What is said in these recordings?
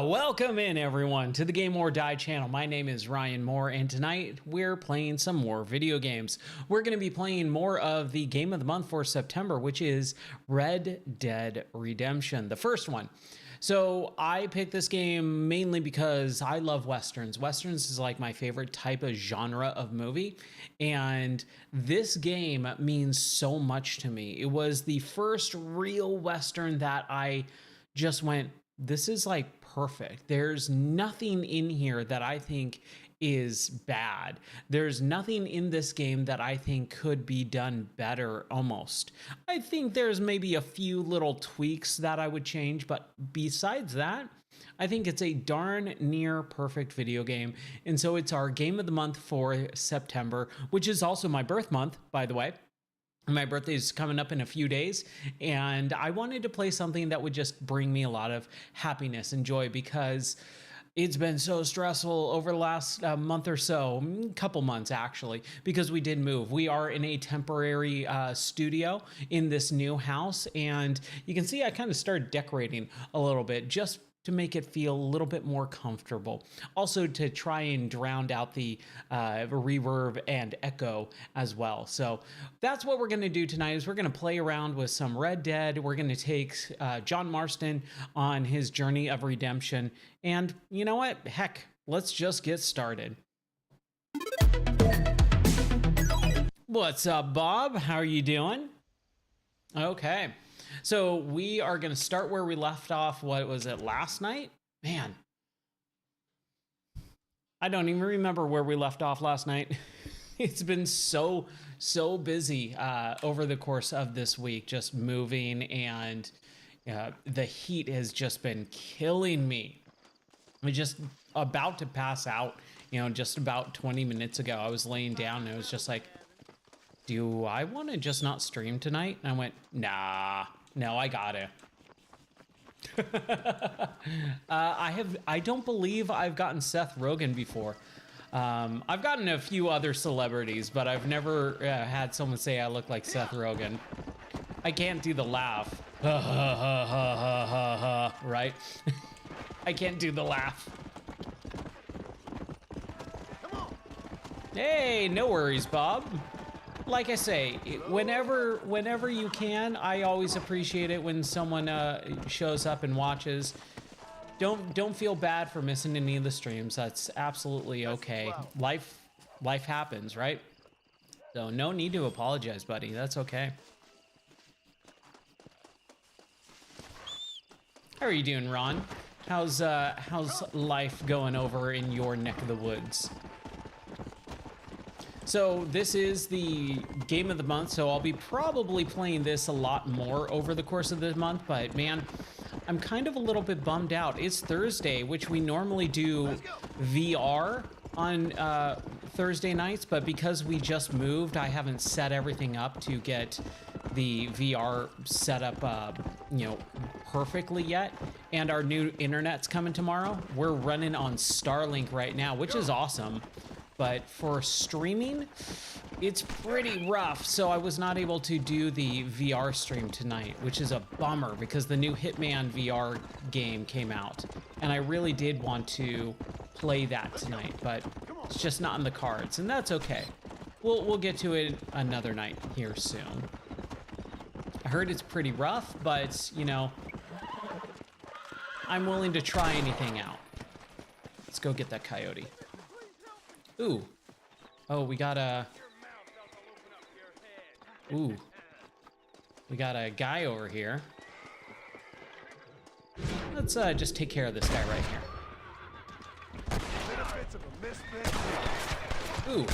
Welcome in everyone to the Game or Die channel. My name is Ryan Moore and tonight we're playing some more video games. We're going to be playing more of the game of the month for September, which is Red Dead Redemption, the first one. So I picked this game mainly because I love Westerns. Westerns is like my favorite type of genre of movie. And this game means so much to me. It was the first real Western that I just went, this is like perfect. There's nothing in here that I think is bad. There's nothing in this game that I think could be done better almost. I think there's maybe a few little tweaks that I would change, but besides that, I think it's a darn near perfect video game. And so it's our game of the month for September, which is also my birth month, by the way. My birthday is coming up in a few days, and I wanted to play something that would just bring me a lot of happiness and joy because it's been so stressful over the last month or so, couple months actually, because we did move. We are in a temporary studio in this new house, and you can see I kind of started decorating a little bit just to make it feel a little bit more comfortable. Also to try and drown out the reverb and echo as well. So that's what we're gonna do tonight is we're gonna play around with some Red Dead. We're gonna take John Marston on his journey of redemption. And you know what? Heck, let's just get started. What's up, Bob? How are you doing? Okay. So we are going to start where we left off. What was it, last night? Man, I don't even remember where we left off last night. It's been so busy over the course of this week, just moving, and the heat has just been killing me. I'm just about to pass out, just about 20 minutes ago. I was laying down and I was just like, do I want to just not stream tonight? And I went, nah. No, I gotta. I don't believe I've gotten Seth Rogen before. I've gotten a few other celebrities, but I've never had someone say I look like Seth Rogen. I can't do the laugh. Right? I can't do the laugh. Come on. Hey, no worries, Bob. Like I say, whenever you can, I always appreciate it when someone shows up and watches. Don't feel bad for missing any of the streams. That's absolutely okay. Life happens, right? So no need to apologize, buddy. That's okay. How are you doing, Ron? How's life going over in your neck of the woods? So this is the game of the month, so I'll be probably playing this a lot more over the course of the month, but man, I'm kind of a little bit bummed out. It's Thursday, which we normally do VR on Thursday nights, but because we just moved, I haven't set everything up to get the VR set up, perfectly yet. And our new internet's coming tomorrow. We're running on Starlink right now, which is awesome. But for streaming, it's pretty rough. So I was not able to do the VR stream tonight, which is a bummer because the new Hitman VR game came out. And I really did want to play that tonight, but it's just not in the cards, and that's okay. We'll get to it another night here soon. I heard it's pretty rough, but I'm willing to try anything out. Let's go get that coyote. Ooh. Oh, we got a... Ooh. We got a guy over here. Let's just take care of this guy right here. Ooh.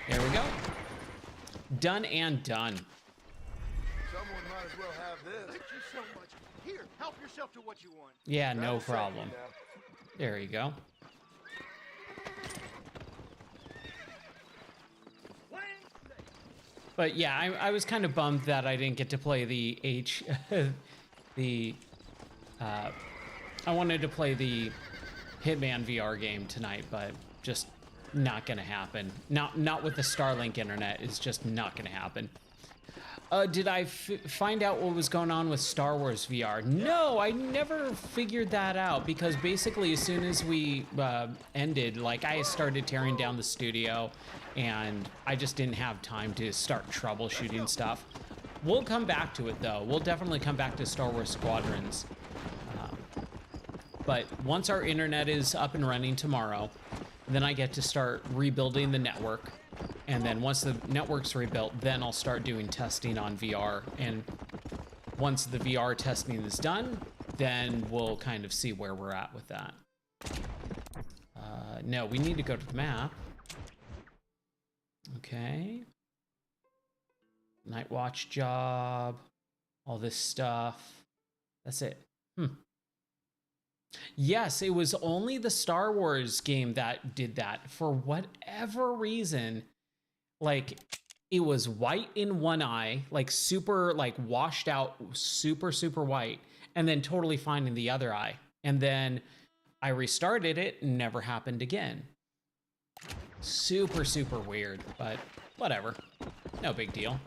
There we go. Done and done. Someone might as well have this. Thank you so much. Here, help yourself to what you want. Yeah, no problem. There you go. But yeah, I was kind of bummed that I didn't get to play I wanted to play the Hitman VR game tonight, but just not gonna happen. Not with the Starlink internet. It's just not gonna happen. Did I find out what was going on with Star Wars VR? No, I never figured that out because basically as soon as we ended, like I started tearing down the studio and I just didn't have time to start troubleshooting stuff. We'll come back to it though. We'll definitely come back to Star Wars Squadrons. But once our internet is up and running tomorrow, then I get to start rebuilding the network. And then once the network's rebuilt, then I'll start doing testing on VR. And once the VR testing is done, then we'll kind of see where we're at with that. No, we need to go to the map. Okay. Night watch job, all this stuff. That's it. Yes, it was only the Star Wars game that did that. For whatever reason, like it was white in one eye, like super like washed out, super white, and then totally fine in the other eye. And then I restarted it and never happened again. Super weird, but whatever. No big deal.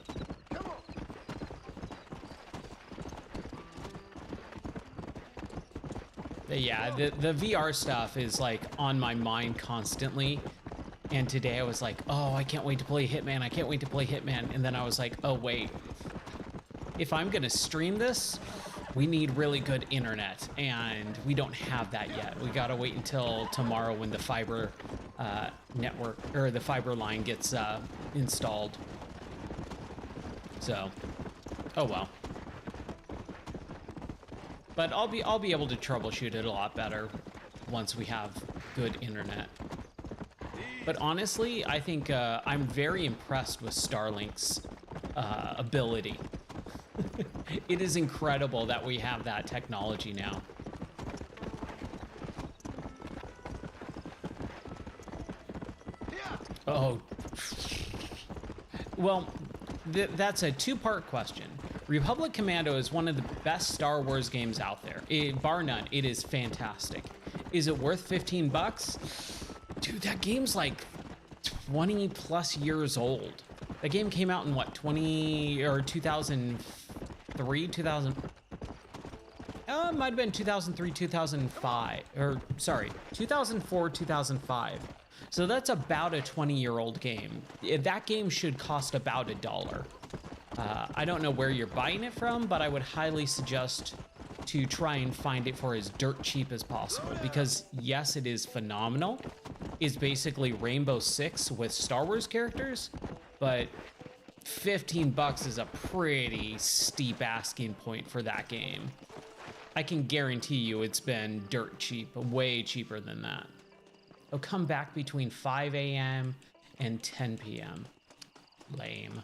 But yeah, the VR stuff is like on my mind constantly. And today I was like, oh, I can't wait to play Hitman. I can't wait to play Hitman. And then I was like, oh, wait. If I'm going to stream this, we need really good internet. And we don't have that yet. We got to wait until tomorrow when the fiber network or the fiber line gets installed. So, oh well. But I'll be able to troubleshoot it a lot better once we have good internet. But honestly, I think I'm very impressed with Starlink's ability. It is incredible that we have that technology now. Oh. Well, that's a two-part question. Republic Commando is one of the best Star Wars games out there. Bar none, it is fantastic. Is it worth 15 bucks? Dude, that game's like 20 plus years old. That game came out in what, 2003, 2000? It might have been 2003, 2005, or sorry, 2004, 2005. So that's about a 20-year-old game. That game should cost about $1. I don't know where you're buying it from, but I would highly suggest to try and find it for as dirt cheap as possible because yes, it is phenomenal. It's basically Rainbow Six with Star Wars characters, but 15 bucks is a pretty steep asking point for that game. I can guarantee you it's been dirt cheap, way cheaper than that. It'll come back between 5 a.m. and 10 p.m. Lame.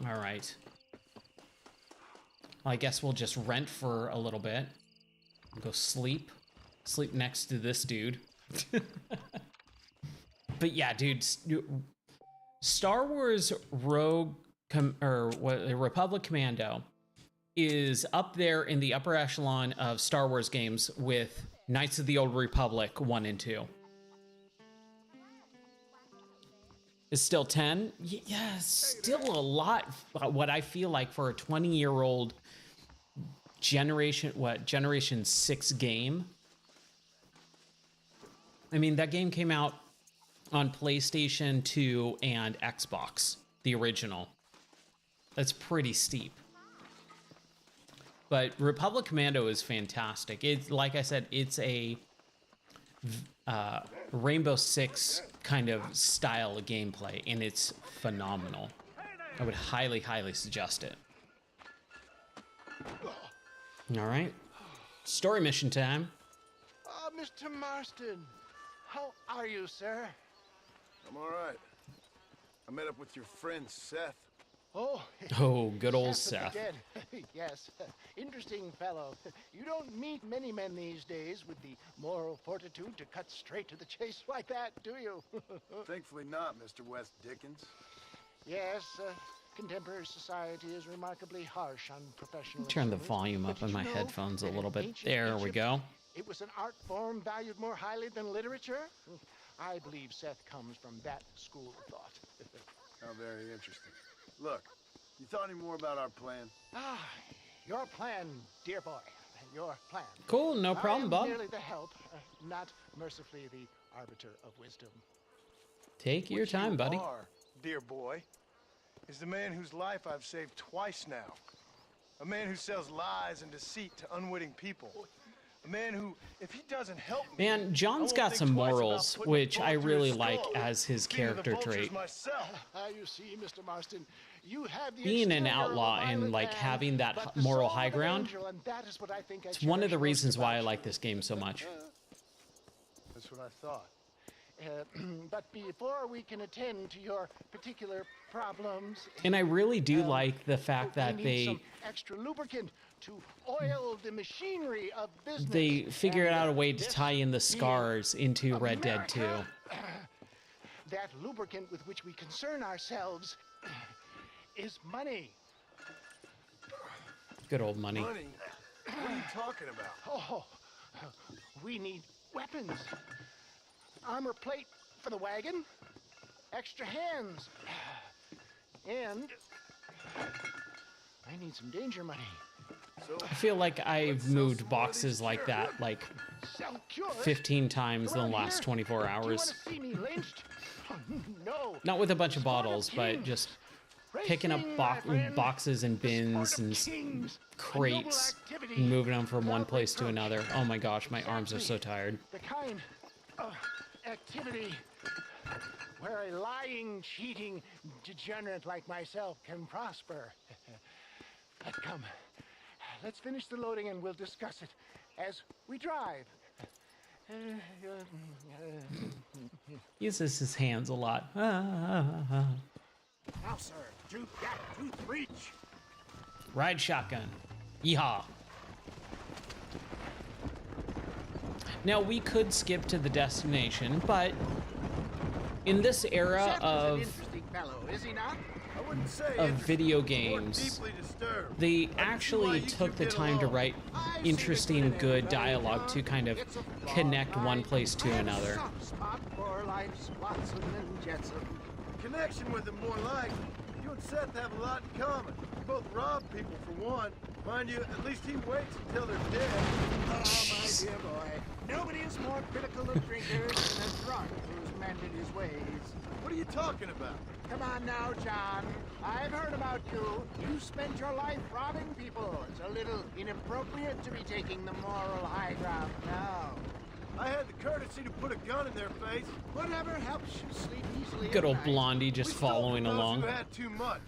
All right. Well, I guess we'll just rent for a little bit. Go sleep. Sleep next to this dude. But yeah, dude, Star Wars Republic Commando is up there in the upper echelon of Star Wars games with Knights of the Old Republic 1 and 2. Is still 10? Yeah, still a lot. What I feel like for a 20-year-old Generation 6 game. I mean, that game came out on PlayStation 2 and Xbox, the original. That's pretty steep. But Republic Commando is fantastic. It's like I said, it's a Rainbow Six kind of style of gameplay, and it's phenomenal. I would highly, highly suggest it. All right, story mission time. Mr. Marston, how are you, sir? I'm all right. I met up with your friend Seth. Oh, good old Seth. Yes, interesting fellow. You don't meet many men these days with the moral fortitude to cut straight to the chase like that, do you? Thankfully not, Mr. West Dickens. Yes, contemporary society is remarkably harsh on professional. Turn the volume up on my headphones a little bit. There we go. It was an art form valued more highly than literature. I believe Seth comes from that school of thought. How very interesting. Look, you thought any more about our plan? Ah, your plan, dear boy. Your plan. Cool, no problem, Bob. Merely the help, not mercifully the arbiter of wisdom. Take your time, buddy. Are, dear boy, is the man whose life I've saved twice now. A man who sells lies and deceit to unwitting people. A man who, if he doesn't help me, Man, John's got some morals, which I really like as his character trait. You see, Mr. Marston, you have the Being an exterior of a outlaw and violent like man, having that but the moral soul high of an ground, angel, and that is what I think I it's one of the cherish reasons most why I about like you. this game so much. That's what I thought. But before we can attend to your particular problems, And I really do like the fact that we need they some extra lubricant to oil the machinery of business. they figured And out a way to this tie in the scars into Red Dead 2. America, that lubricant with which we concern ourselves is money. Good old money. Money? What are you talking about? Oh, we need weapons. Armor plate for the wagon. Extra hands. And I need some danger money. I feel like I've moved boxes like that like Sell cures. 15 times in the Around last here? 24 Do you hours. want to see me lynched? No. Not with a bunch of Squad bottles, but kings. just picking up Racing, my friend. boxes and The bins sport of and kings. A crates noble activity. and moving them from one Without place to reproach. another. Oh my gosh, my arms are so tired. The kind of activity where a lying, cheating degenerate like myself can prosper. But come, let's finish the loading and we'll discuss it as we drive. Uses his hands a lot. Now, sir, tooth gap, tooth reach. Ride shotgun. Yeehaw. Now we could skip to the destination, but in this era of Fellow, is he not? I wouldn't say of interesting, video more games, deeply disturbed. they I can see why actually you took two the get time to along. write interesting, good dialogue to kind of connect one place to another. Spot for life's Watson and Jetson. Connection with him more like. You and Seth have a lot in common. You both rob people for one. Mind you, at least he waits until they're dead. Oh, my dear boy. Nobody is more critical of drinkers than a drunk who's mended his ways. What are you talking about? Come on now, John. I've heard about you. You spent your life robbing people. It's a little inappropriate to be taking the moral high ground now. I had the courtesy to put a gun in their face. Whatever helps you sleep easily. Good at old night. Blondie We just stole following from those along. who had too much.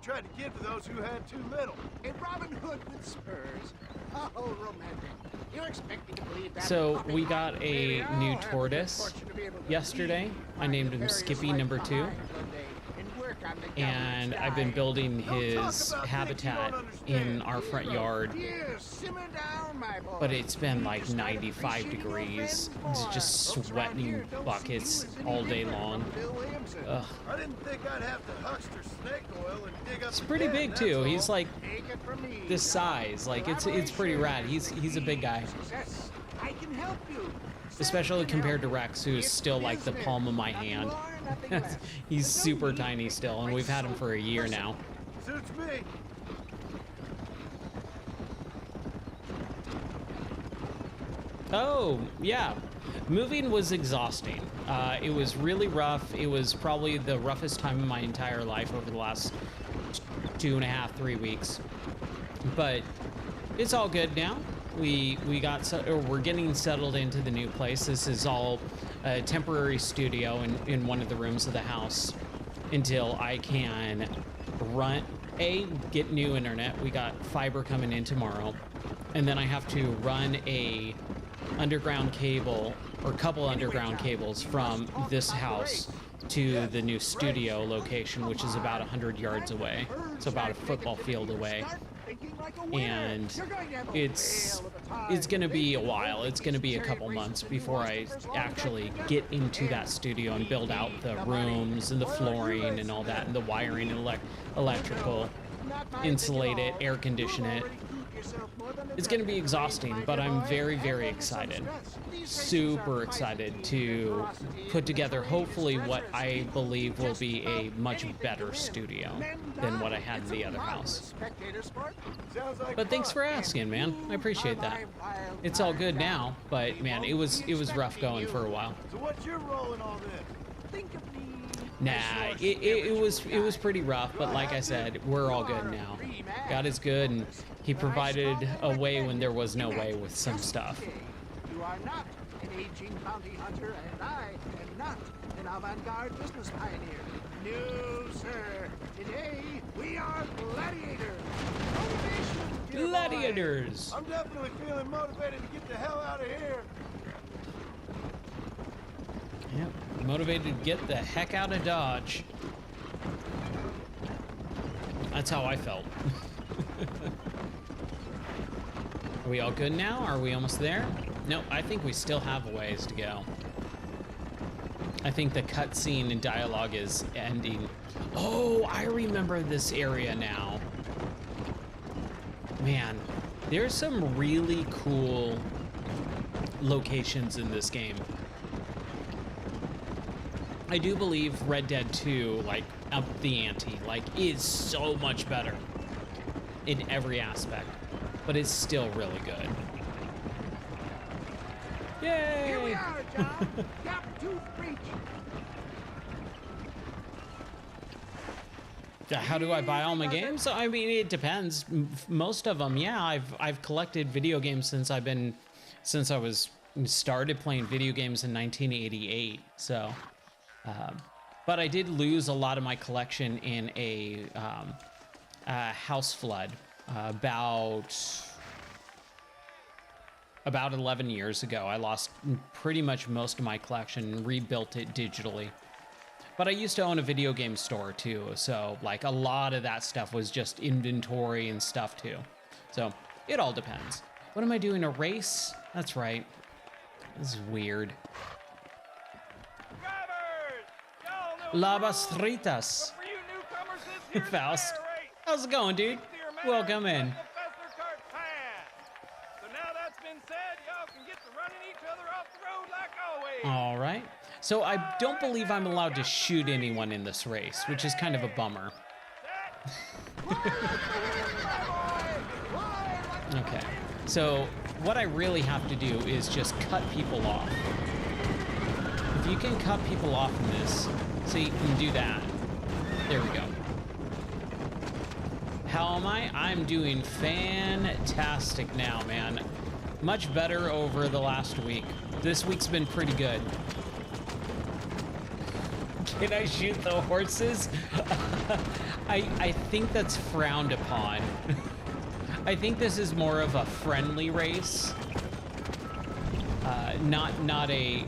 Tried to give to those who had too little. A Robin Hood with spurs. Oh, romantic. You expect me to believe that? So puppy we got heart, a baby? I'll new have the good tortoise fortune to be able to yesterday. leave I named him nefarious Skippy life number 2. behind one day and work on the And government's I've been dime. building Don't talk his about things you habitat don't in understand. our front yard, Dear, simmer down, my boy. but it's been You like just start 95 appreciating your degrees. friends It's more. just Folks around here sweating don't buckets see you as any all day different long. from Bill Williamson. Ugh. I didn't think I'd have to huckster snake oil and dig up It's the pretty dead, big that's too. all. He's like Take it from me, this John. size. Like it's pretty rad. He's a big guy, Success. I can help you. especially compared to Rex, who's still like the palm of my hand. He's super tiny still, and we've had him for a year now. Suits me. Oh, yeah. Moving was exhausting. It was really rough. It was probably the roughest time of my entire life over the last 2.5, 3 weeks. But it's all good now. We're getting settled into the new place. This is all a temporary studio in one of the rooms of the house until I can get new internet. We got fiber coming in tomorrow, and then I have to run a underground cable or a couple underground cables from this house to the new studio location, which is about 100 yards away. It's about a football field away. And it's gonna be a while. It's gonna be a couple months before I actually get into that studio and build out the rooms and the flooring and all that, and the wiring and electrical, insulate it, air condition it, It's going to be exhausting, but I'm very, very excited. Super excited to put together, hopefully, what I believe will be a much better studio than what I had in the other house. But thanks for asking, man. I appreciate that. It's all good now, but man, it was rough going for a while. So what's your role in all this? Think of me. Nah, it was pretty rough, but like I said, we're all good now. God is good, and He provided a way when there was no way with some stuff. You are not an aging bounty hunter, and I am not an avant-garde business pioneer. No, sir. Today, we are gladiators. Motivation, dear boy. Gladiators! I'm definitely feeling motivated to get the hell out of here. Yep, motivated to get the heck out of Dodge. That's how I felt. Are we all good now? Are we almost there? No, I think we still have a ways to go. I think the cutscene and dialogue is ending. Oh, I remember this area now. Man, there's some really cool locations in this game. I do believe Red Dead 2, like, upped the ante, like, is so much better in every aspect, but it's still really good. Yay! Here we are, John. Gap-tooth breach. How do I buy all my games? I mean, it depends. Most of them, yeah. I've collected video games since I was started playing video games in 1988. So, but I did lose a lot of my collection in a house flood about 11 years ago. I lost pretty much most of my collection and rebuilt it digitally. But I used to own a video game store too, so like a lot of that stuff was just inventory and stuff too. So it all depends. What am I doing, a race? That's right. This is weird. Labas fritas. Faust. How's it going, dude? Welcome in. All right. So I don't believe I'm allowed to shoot anyone in this race, which is kind of a bummer. Okay. So what I really have to do is just cut people off. If you can cut people off in this, so you can do that. There we go. How am I? I'm doing fantastic now, man. Much better over the last week. This week's been pretty good. Can I shoot the horses? I think that's frowned upon. I think this is more of a friendly race, not a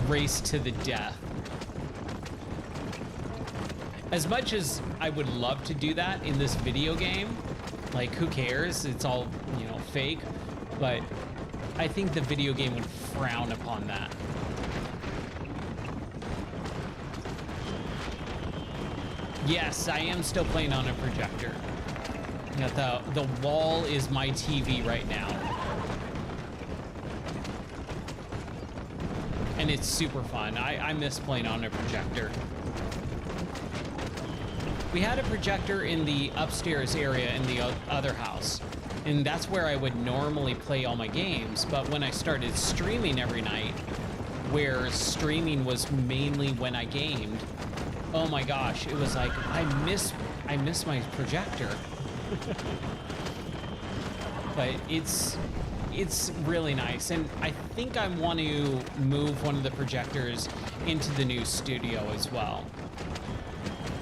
race to the death. As much as I would love to do that in this video game, like who cares? It's all, you know, fake. But I think the video game would frown upon that. Yes, I am still playing on a projector. You know, the wall is my TV right now. And it's super fun. I miss playing on a projector. We had a projector in the upstairs area in the other house, and that's where I would normally play all my games. But when I started streaming every night, where streaming was mainly when I gamed, oh my gosh, it was like I miss my projector. But it's really nice, and I think I want to move one of the projectors into the new studio as well.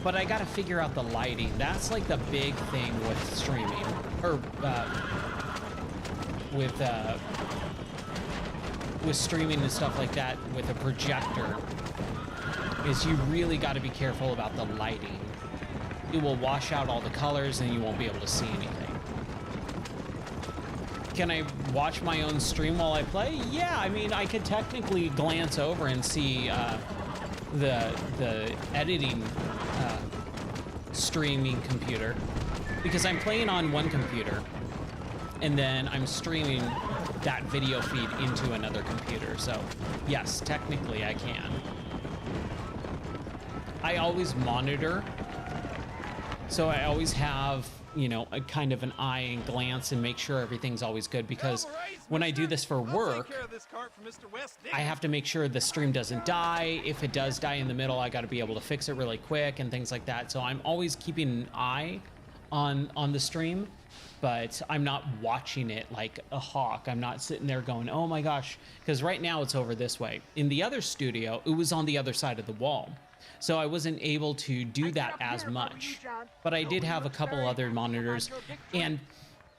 But I gotta figure out the lighting. That's like the big thing with streaming, or with streaming and stuff like that with a projector, is you really got to be careful about the lighting. It will wash out all the colors and you won't be able to see anything. Can I watch my own stream while I play? Yeah, I mean, I could technically glance over and see the editing streaming computer. because I'm playing on one computer and then I'm streaming that video feed into another computer. So yes, technically I can. I always monitor, so I always have, you know, a kind of an eye and glance and make sure everything's always good, because when I do this for work, I have to make sure the stream doesn't die. If it does die in the middle, I got to be able to fix it really quick and things like that. So I'm always keeping an eye on the stream, but I'm not watching it like a hawk. I'm not sitting there going, oh my gosh, because right now it's over this way. In the other studio, it was on the other side of the wall. So I wasn't able to do that as much, but I did have a couple other monitors. And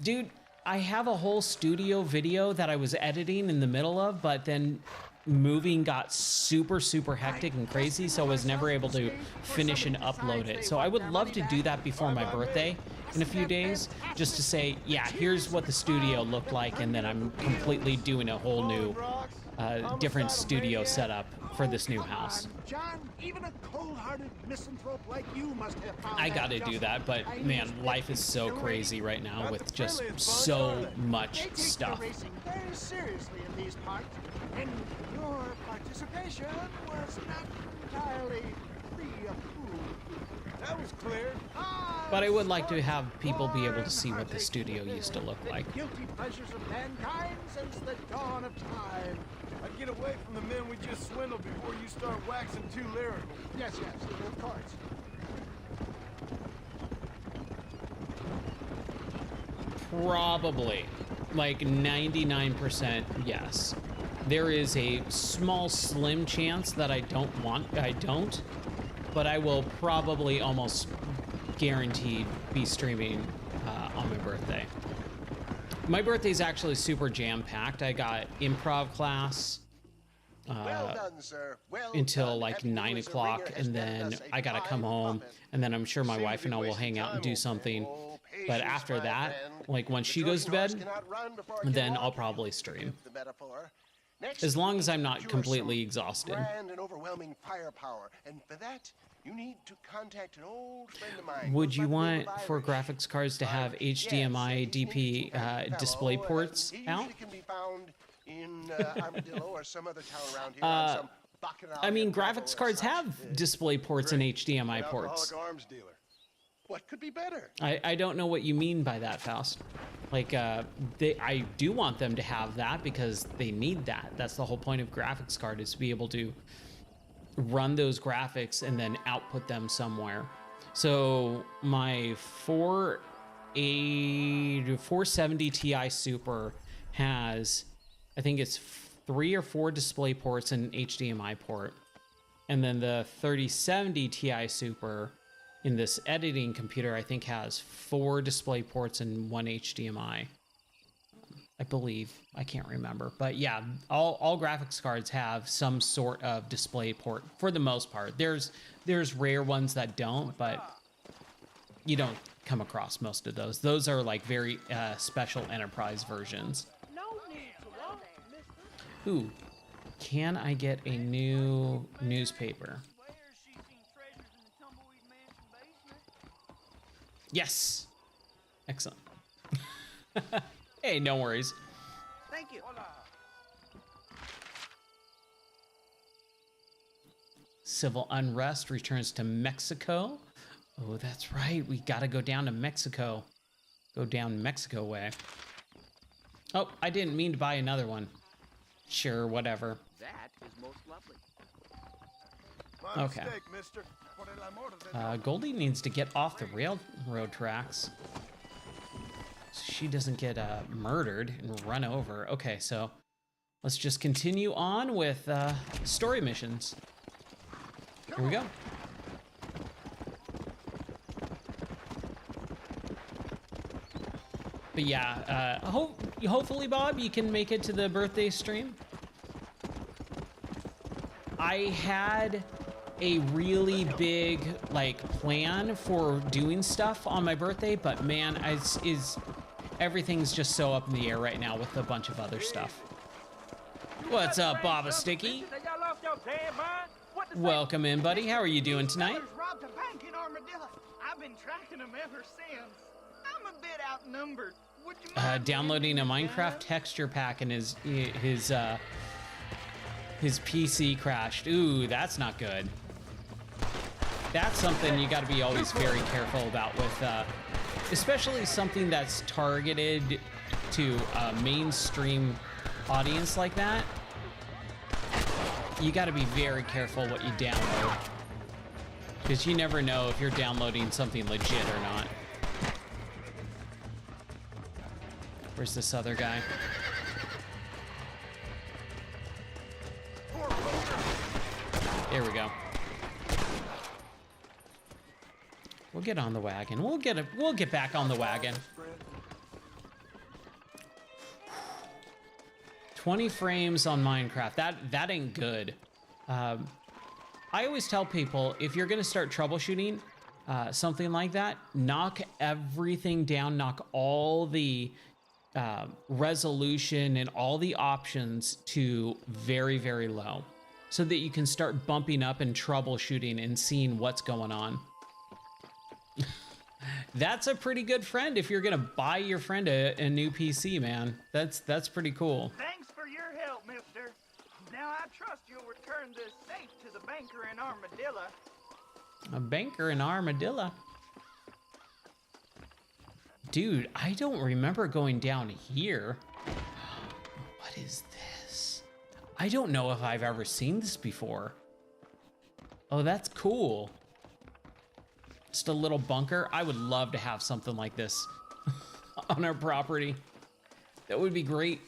dude, I have a whole studio video that I was editing in the middle of, but then moving got super hectic and crazy, so I was never able to finish and upload it. So I would love to do that before my birthday in a few days, just to say, yeah, here's what the studio looked like, and then I'm completely doing a whole new different studio setup for this new house. John, even a cold-hearted misanthrope like you must have found I gotta do that, but man, life is so crazy right now with just so much stuff. Racing very seriously in these parts, and your participation was not entirely pre-approved. That was clear. But I would like to have people be able to see what the studio used to look like. Guilty pleasures of mankind since the dawn of time. I'd get away from the men we just swindled before you start waxing too lyrical. Yes, of course. Probably, like 99% yes. There is a small, slim chance that I don't, but I will probably almost guaranteed be streaming on my birthday. My birthday is actually super jam-packed. I got improv class Well done, sir. Well until done. like Everyone 9 who's a o'clock, ringer has and netted then us a I gotta come fine home, profit. and then I'm sure my Seem to wife be and I will wasting hang out and time, do old man. something. Oh, But patience, after my that, friend. like when The she goes to Trojan horse bed, cannot run before it can then walk, I'll if probably you stream. forgive the metaphor. Next, As long you as need I'm to not procure completely some exhausted. grand and overwhelming firepower, and for that, you need to contact an old friend of mine. Would goes you by the name want of for Irish. graphics cards to have Yes, HDMI he's an DP interesting kind of display fellow, ports he out? usually can be found in Armadillo or some other town around here on some bacchanal I mean, gravel graphics or cards such. have display ports and HDMI An ports. alcoholic arms dealer. What could be better? I don't know what you mean by that, Faust. Like, I do want them to have that because they need that. That's the whole point of graphics card, is to be able to run those graphics and then output them somewhere. So my 470 Ti Super has, I think it's 3 or 4 display ports and an HDMI port. And then the 3070 Ti Super in this editing computer, I think, has 4 display ports and 1 HDMI. I believe. I can't remember. But yeah, all graphics cards have some sort of display port for the most part. There's rare ones that don't, but you don't come across most of those. Those are like very special enterprise versions. Ooh, can I get a new newspaper? Yes. Excellent. Hey, no worries. Thank you. Civil unrest returns to Mexico. Oh, that's right. We gotta go down to Mexico. Go down Mexico way. Oh, I didn't mean to buy another one. Sure, whatever. That is most lovely. My Okay. mistake, mister. Por el amor de Goldie needs to get off the railroad tracks so she doesn't get murdered and run over. Okay, so let's just continue on with story missions. Here we go. But yeah, hopefully, Bob, you can make it to the birthday stream. I had a really big plan for doing stuff on my birthday, but man, everything's just so up in the air right now with a bunch of other stuff. What's up, Baba Sticky? Welcome in, buddy. How are you doing tonight? Robbed a bank in Armadillo. I've been tracking them ever since. a bit outnumbered. Would you mind Downloading a giving me Minecraft gas? texture pack and his PC crashed. Ooh, that's not good. That's something you got to be always very careful about with, especially something that's targeted to a mainstream audience like that. You got to be very careful what you download, because you never know if you're downloading something legit or not. Where's this other guy? There we go. We'll get on the wagon. We'll get back on the wagon. 20 frames on Minecraft. That ain't good. I always tell people, if you're gonna start troubleshooting something like that, knock everything down, knock all the resolution and all the options to very, very low, so that you can start bumping up and troubleshooting and seeing what's going on. That's a pretty good friend if you're gonna buy your friend a new PC, man. That's pretty cool. Thanks for your help, mister. Now I trust you'll return this safe to the banker in Armadillo. A banker in Armadillo. Dude, I don't remember going down here. What is this? I don't know if I've ever seen this before. Oh, that's cool. Just a little bunker. I would love to have something like this on our property. That would be great.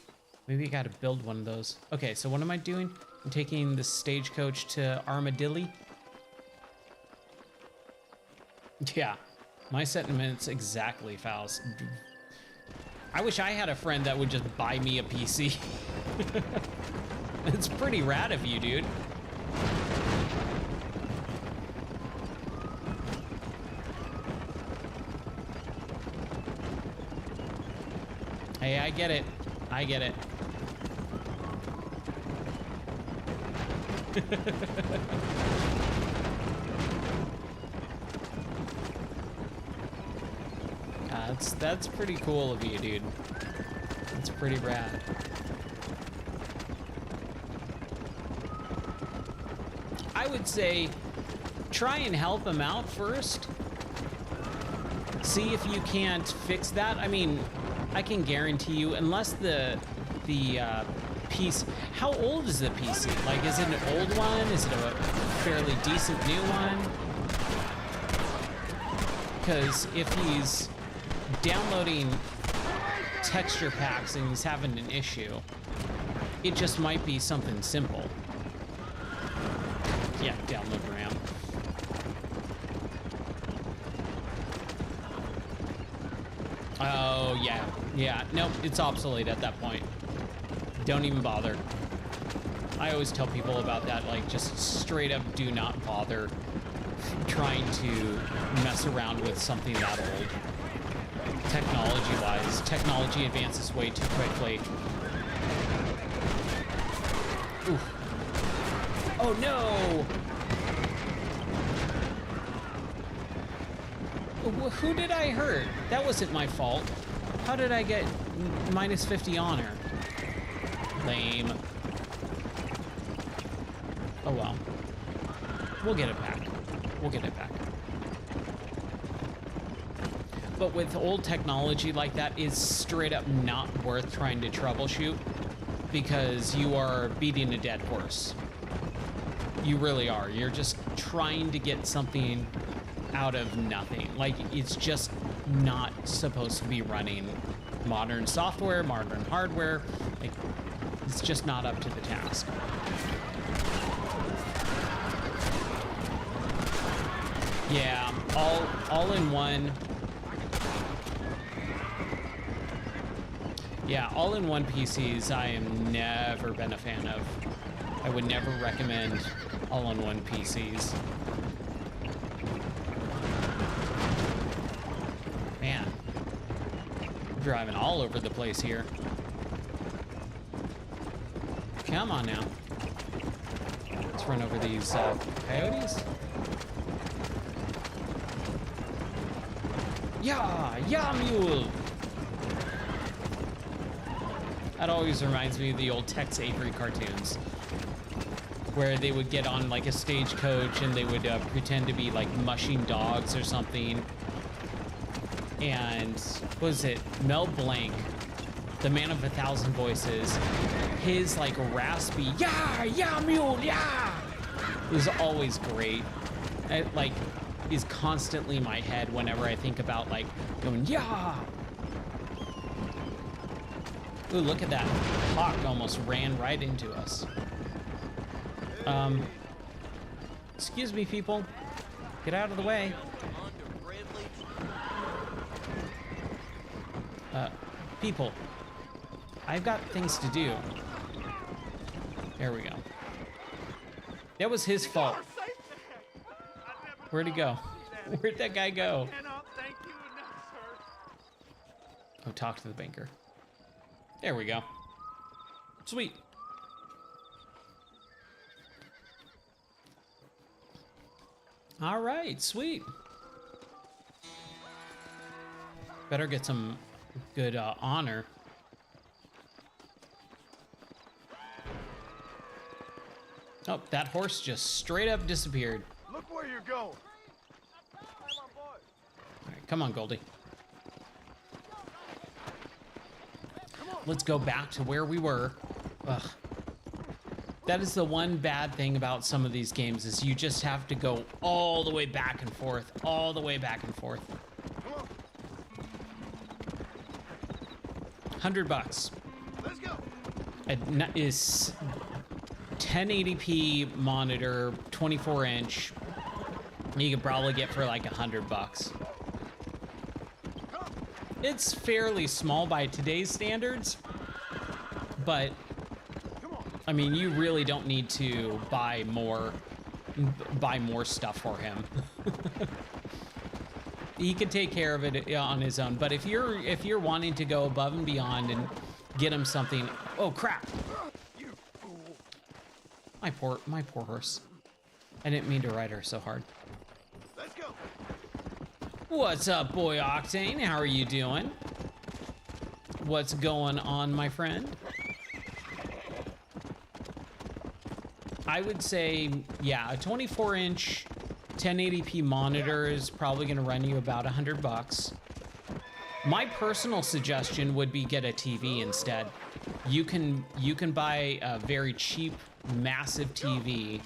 Maybe I gotta build one of those. Okay, so what am I doing? I'm taking the stagecoach to Armadillo. Yeah, my sentiments exactly, Faust. I wish I had a friend that would just buy me a PC. It's pretty rad of you, dude. Hey, I get it. I get it. That's pretty cool of you, dude. That's pretty rad. I would say try and help him out first. See if you can't fix that. I mean, I can guarantee you, unless the piece, how old is the PC? Like, is it an old one? Is it a fairly decent new one? Because if he's downloading texture packs and he's having an issue, it just might be something simple. Yeah, download RAM. Oh, yeah. Yeah, nope, it's obsolete at that point. Don't even bother. I always tell people about that, like, just straight up do not bother trying to mess around with something that old. Technology-wise, technology advances way too quickly. Oof. Oh, no! Who did I hurt? That wasn't my fault. How did I get minus 50 honor? Lame. Oh well. We'll get it back. We'll get it back. But with old technology like that, it's straight up not worth trying to troubleshoot, because you are beating a dead horse. You really are. You're just trying to get something out of nothing. Like, it's just not supposed to be running modern software, modern hardware. Like, it's just not up to the task. Yeah, all in one. Yeah, all-in-one PCs I am never been a fan of. I would never recommend all-in-one PCs. Man, I'm driving all over the place here. Come on now. Let's run over these coyotes. Yeah, mule. That always reminds me of the old Tex Avery cartoons, where they would get on like a stagecoach and they would pretend to be like mushing dogs or something. And what was it? Mel Blanc, the man of 1,000 voices, his like raspy yeah mule yeah was always great. It like is constantly in my head whenever I think about like going yeah. Ooh, look at that. Hawk almost ran right into us. Excuse me, people. Get out of the way. People. I've got things to do. There we go. That was his fault. Where'd he go? Where'd that guy go? Oh, talk to the banker. There we go. Sweet. All right, sweet. Better get some good honor. Oh, that horse just straight up disappeared. Look where you're going. All right, come on, Goldie. Let's go back to where we were. Ugh. That is the one bad thing about some of these games is you just have to go all the way back and forth, all the way back and forth. $100. Let's go. It is 1080p monitor, 24-inch. You could probably get for like $100. It's fairly small by today's standards, but I mean, you really don't need to buy more stuff for him. He can take care of it on his own. But if you're wanting to go above and beyond and get him something, oh crap! You fool. My poor horse. I didn't mean to ride her so hard. Let's go. What's up, Boy Octane? How are you doing? What's going on, my friend? I would say, yeah, a 24-inch 1080p monitor is probably going to run you about $100. My personal suggestion would be get a TV instead. You can buy a very cheap, massive TV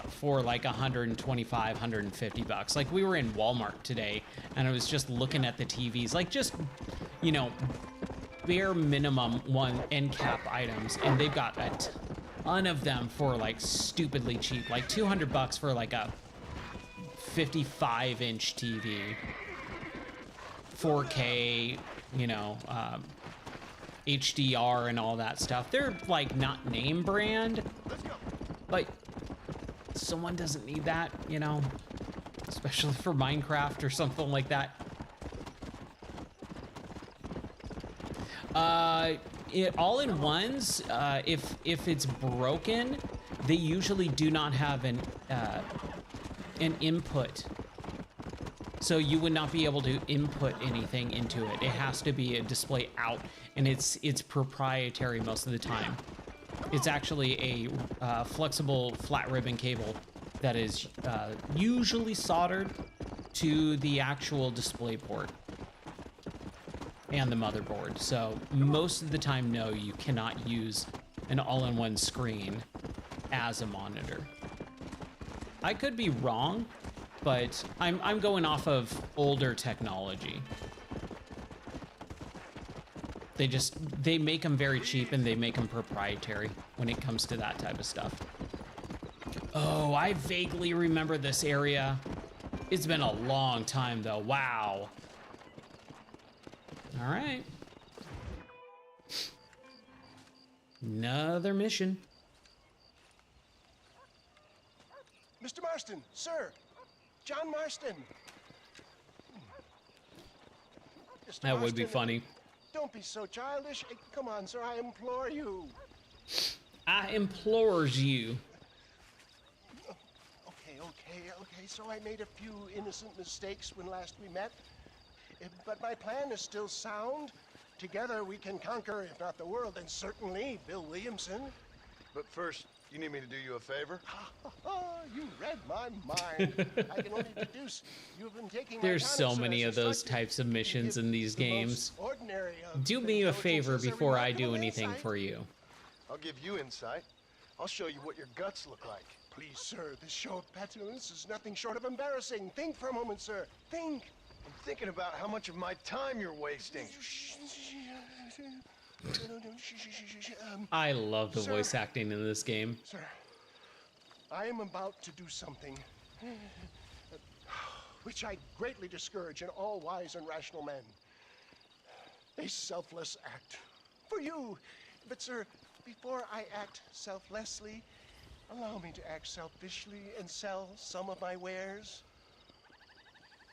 for like $125, $150. Like we were in Walmart today, and I was just looking at the TVs, like just, you know, bare minimum one end cap items, and they've got a ton of them for like stupidly cheap, like $200 for like a 55-inch TV, 4K, you know, HDR and all that stuff. They're like not name brand, but someone doesn't need that, you know, especially for Minecraft or something like that. All-in-ones, if it's broken, they usually do not have an input, so you would not be able to input anything into it. It has to be a display out, and it's proprietary most of the time. It's actually a flexible flat ribbon cable that is usually soldered to the actual display port and the motherboard. So most of the time, no, you cannot use an all-in-one screen as a monitor. I could be wrong, but I'm going off of older technology. They make them very cheap, and they make them proprietary when it comes to that type of stuff. Oh, I vaguely remember this area. It's been a long time though. Wow. All right. Another mission. Mr. Marston, sir. John Marston. Mr. That would be Marston, funny. Don't be so childish. Come on, sir, I implore you. I implores you. Okay. So I made a few innocent mistakes when last we met. But my plan is still sound. Together we can conquer, if not the world, then certainly Bill Williamson. But first, you need me to do you a favor? You read my mind. I can only deduce you've been taking There's my so tonic, many sir, of those types of missions in these the most games. ordinary of Do me a favor intelligences, before I remarkable do anything insight. for you. I'll give you insight. I'll show you what your guts look like. Please, sir, this show of petulance is nothing short of embarrassing. Think for a moment, sir. Think. I'm thinking about how much of my time you're wasting. I love the Sir. voice acting in this game. Sir, I am about to do something which I greatly discourage in all wise and rational men. A selfless act for you. But, sir, before I act selflessly, allow me to act selfishly and sell some of my wares.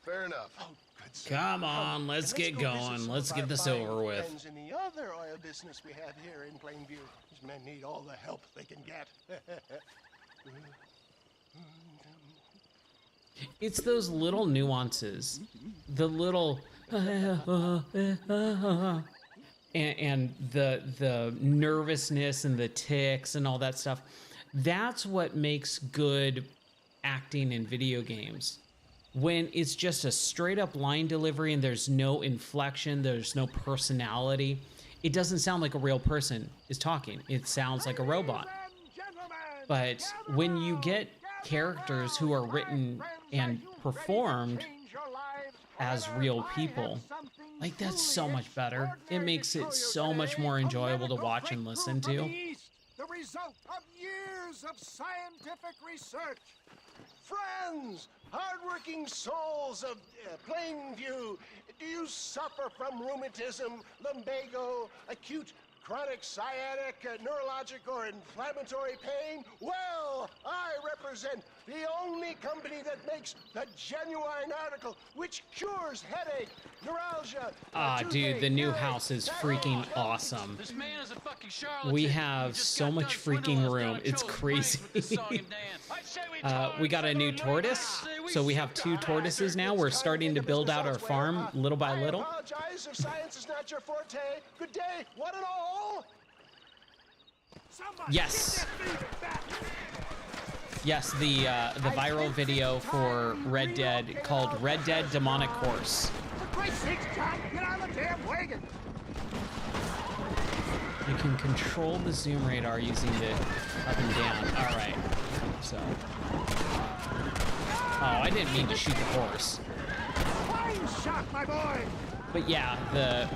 Fair enough. Oh, good sir. Come on, And let's get go visit going. some Let's of get our this fine over with. friends in the other oil business we have here in Plainview. These men need all the help they can get. It's those little nuances, the little and the nervousness and the tics and all that stuff. That's what makes good acting in video games. When it's just a straight up line delivery and there's no inflection, there's no personality, it doesn't sound like a real person is talking. It sounds like a robot. But when you get characters who are written and performed as real people, like, that's so much better. It makes it so much more enjoyable to watch and listen to. The result of years of scientific research. Friends, hardworking souls of Plainview, do you suffer from rheumatism, lumbago, acute chronic sciatic, neurologic, or inflammatory pain? Well, I represent the only company that makes the genuine article which cures headache, neuralgia. Dude, the new house is freaking awesome. This man is a fucking charlatan. We have so much freaking room. It's crazy. We got a new tortoise, so we have 2 tortoises now. We're starting to build out our farm little by little. I apologize if science is not your forte. Good day, one and all. Yes. Yes, the viral video for Red Dead called Red Dead Demonic Horse. For Christ's sakes, John, get on the damn wagon. You can control the zoom radar using the up and down. All right. So. Oh, I didn't mean to shoot the horse. Fine shot, my boy. But yeah,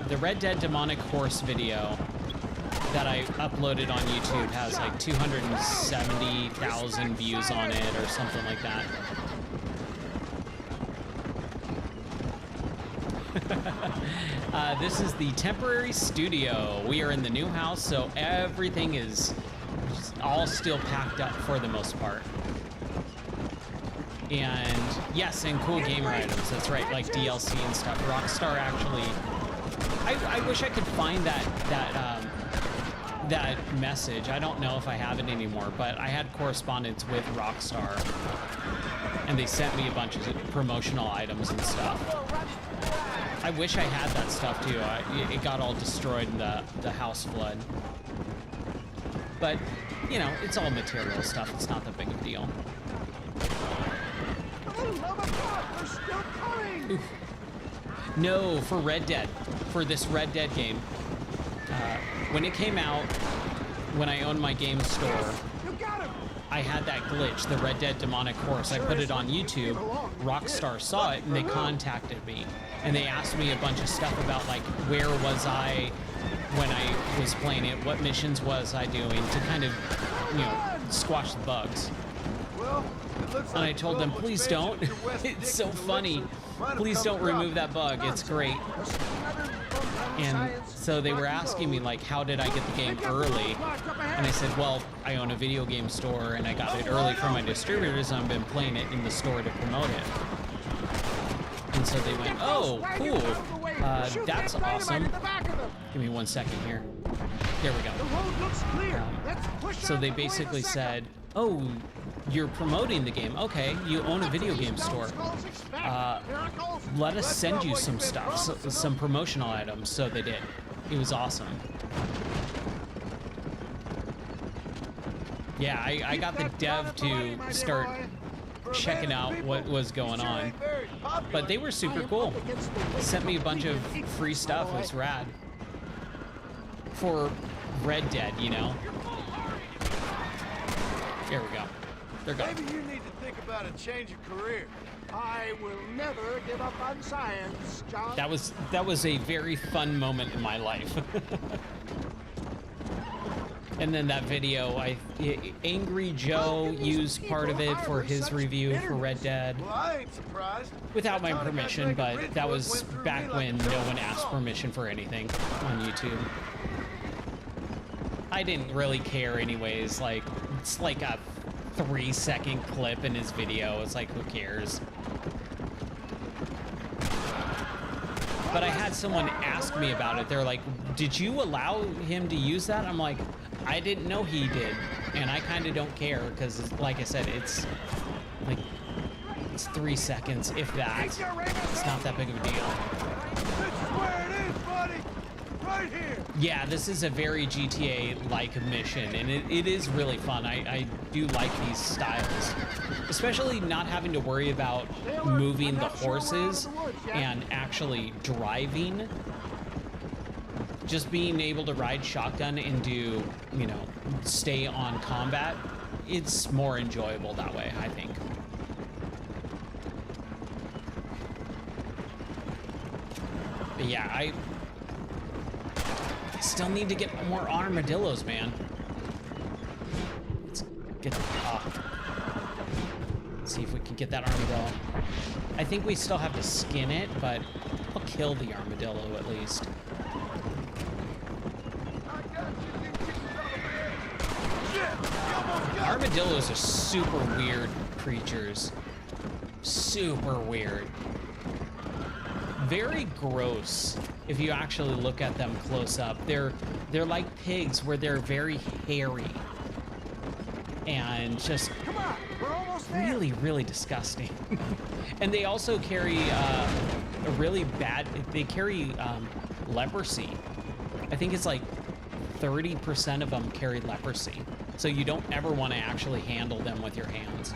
the Red Dead Demonic Horse video that I uploaded on YouTube has like 270,000 views on it or something like that. This is the temporary studio. We are in the new house, so everything is all still packed up for the most part. And yes, and cool gamer items. That's right, like DLC and stuff. Rockstar actually. I wish I could find that message. I don't know if I have it anymore, but I had correspondence with Rockstar, and they sent me a bunch of promotional items and stuff. I wish I had that stuff too. It got all destroyed in the house flood. But, you know, it's all material stuff. It's not that big of a deal. They're still coming. Oof. No, for Red Dead. For this Red Dead game. When it came out, when I owned my game store, You got him. I had that glitch, the Red Dead Demonic Horse. I put it on YouTube. Rockstar saw it and they contacted me. And they asked me a bunch of stuff about, like, where was I when I was playing it, what missions was I doing to kind of, you know, squash the bugs. Well, it looks And I like told them, global please expansion don't. to West It's so Dixon's funny. elixir might have Please come don't from. remove that bug. It's great. And so they were asking me, like, how did I get the game early? And I said, well, I own a video game store and I got it early from my distributors and I've been playing it in the store to promote it. And so they went, oh, cool. That's awesome. Give me 1 second here. There we go. The road looks clear. Let's push So out they the way of basically the said, Oh, you're promoting the game. Okay, you own a video game store. Let us send you some stuff, some promotional items. So they did. It was awesome. Yeah, I got the dev to start checking out what was going on. But they were super cool. Sent me a bunch of free stuff. It was rad. For Red Dead, you know. Here we go. They're gone. Maybe you need to think about a change of career. I will never give up on science, John. That was a very fun moment in my life. And then that video, Angry Joe used part of it for his review for Red Dead. Well, I ain't surprised. Without my permission, but that was back when no one asked permission for anything on YouTube. I didn't really care anyways. Like, it's like a 3-second clip in his video. It's like, who cares? But I had someone ask me about it. They're like, did you allow him to use that? I'm like, I didn't know he did. And I kind of don't care because, like I said, it's like, it's 3 seconds, if that. It's not that big of a deal. This is where it is, buddy. Right here. Yeah, this is a very GTA-like mission, and it is really fun. I do like these styles, especially not having to worry about moving the horses and actually driving. Just being able to ride shotgun and do, you know, stay on combat, it's more enjoyable that way, I think. But yeah, I still need to get more armadillos, man. Let's get the let's see if we can get that armadillo. I think we still have to skin it, but I'll kill the armadillo at least. Armadillos are super weird creatures. Super weird. Very gross if you actually look at them close up. They're like pigs where they're very hairy and just really, really disgusting. And they also carry a really bad, they carry leprosy. I think it's like 30% of them carry leprosy. So you don't ever want to actually handle them with your hands.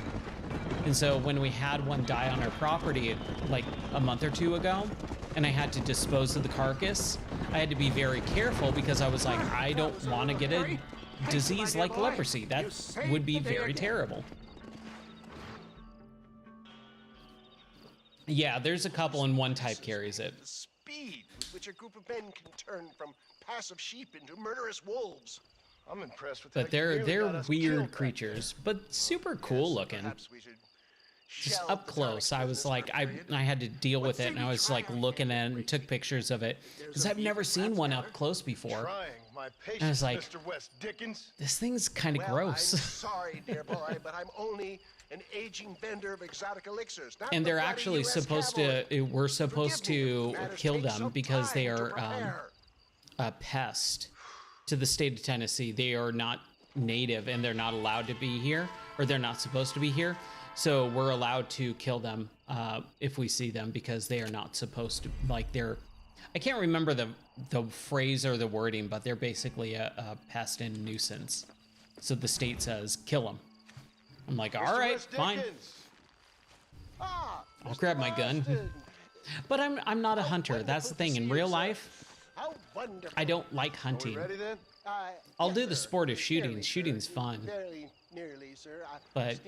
And so when we had one die on our property like a month or two ago, and I had to dispose of the carcass, I had to be very careful because I was like, I don't want to get a disease like leprosy. That would be very terrible. Yeah, there's a couple and one type carries it. The speed with which a group of men can turn from passive sheep into murderous wolves. I'm impressed with. But they're weird creatures, but super cool looking. Just up close, I was like, I had to deal with it, and I was like looking at it and took pictures of it because I've never seen one up close before. And I was like, this thing's kind of gross. I'm sorry, dear boy, but I'm only an aging vendor of exotic elixirs. And they're actually supposed to, we're supposed to kill them because they are a pest to the state of Tennessee. They are not native and they're not allowed to be here, or they're not supposed to be here. So we're allowed to kill them if we see them because they are not supposed to, like, they're, I can't remember the phrase or the wording, but they're basically a pest and nuisance. So the state says, kill them. I'm like, all right, fine. I'll grab my gun. But I'm not a hunter. That's the thing. In real life, I don't like hunting. I'll do the sport of shooting. Shooting's fun. Nearly, sir. But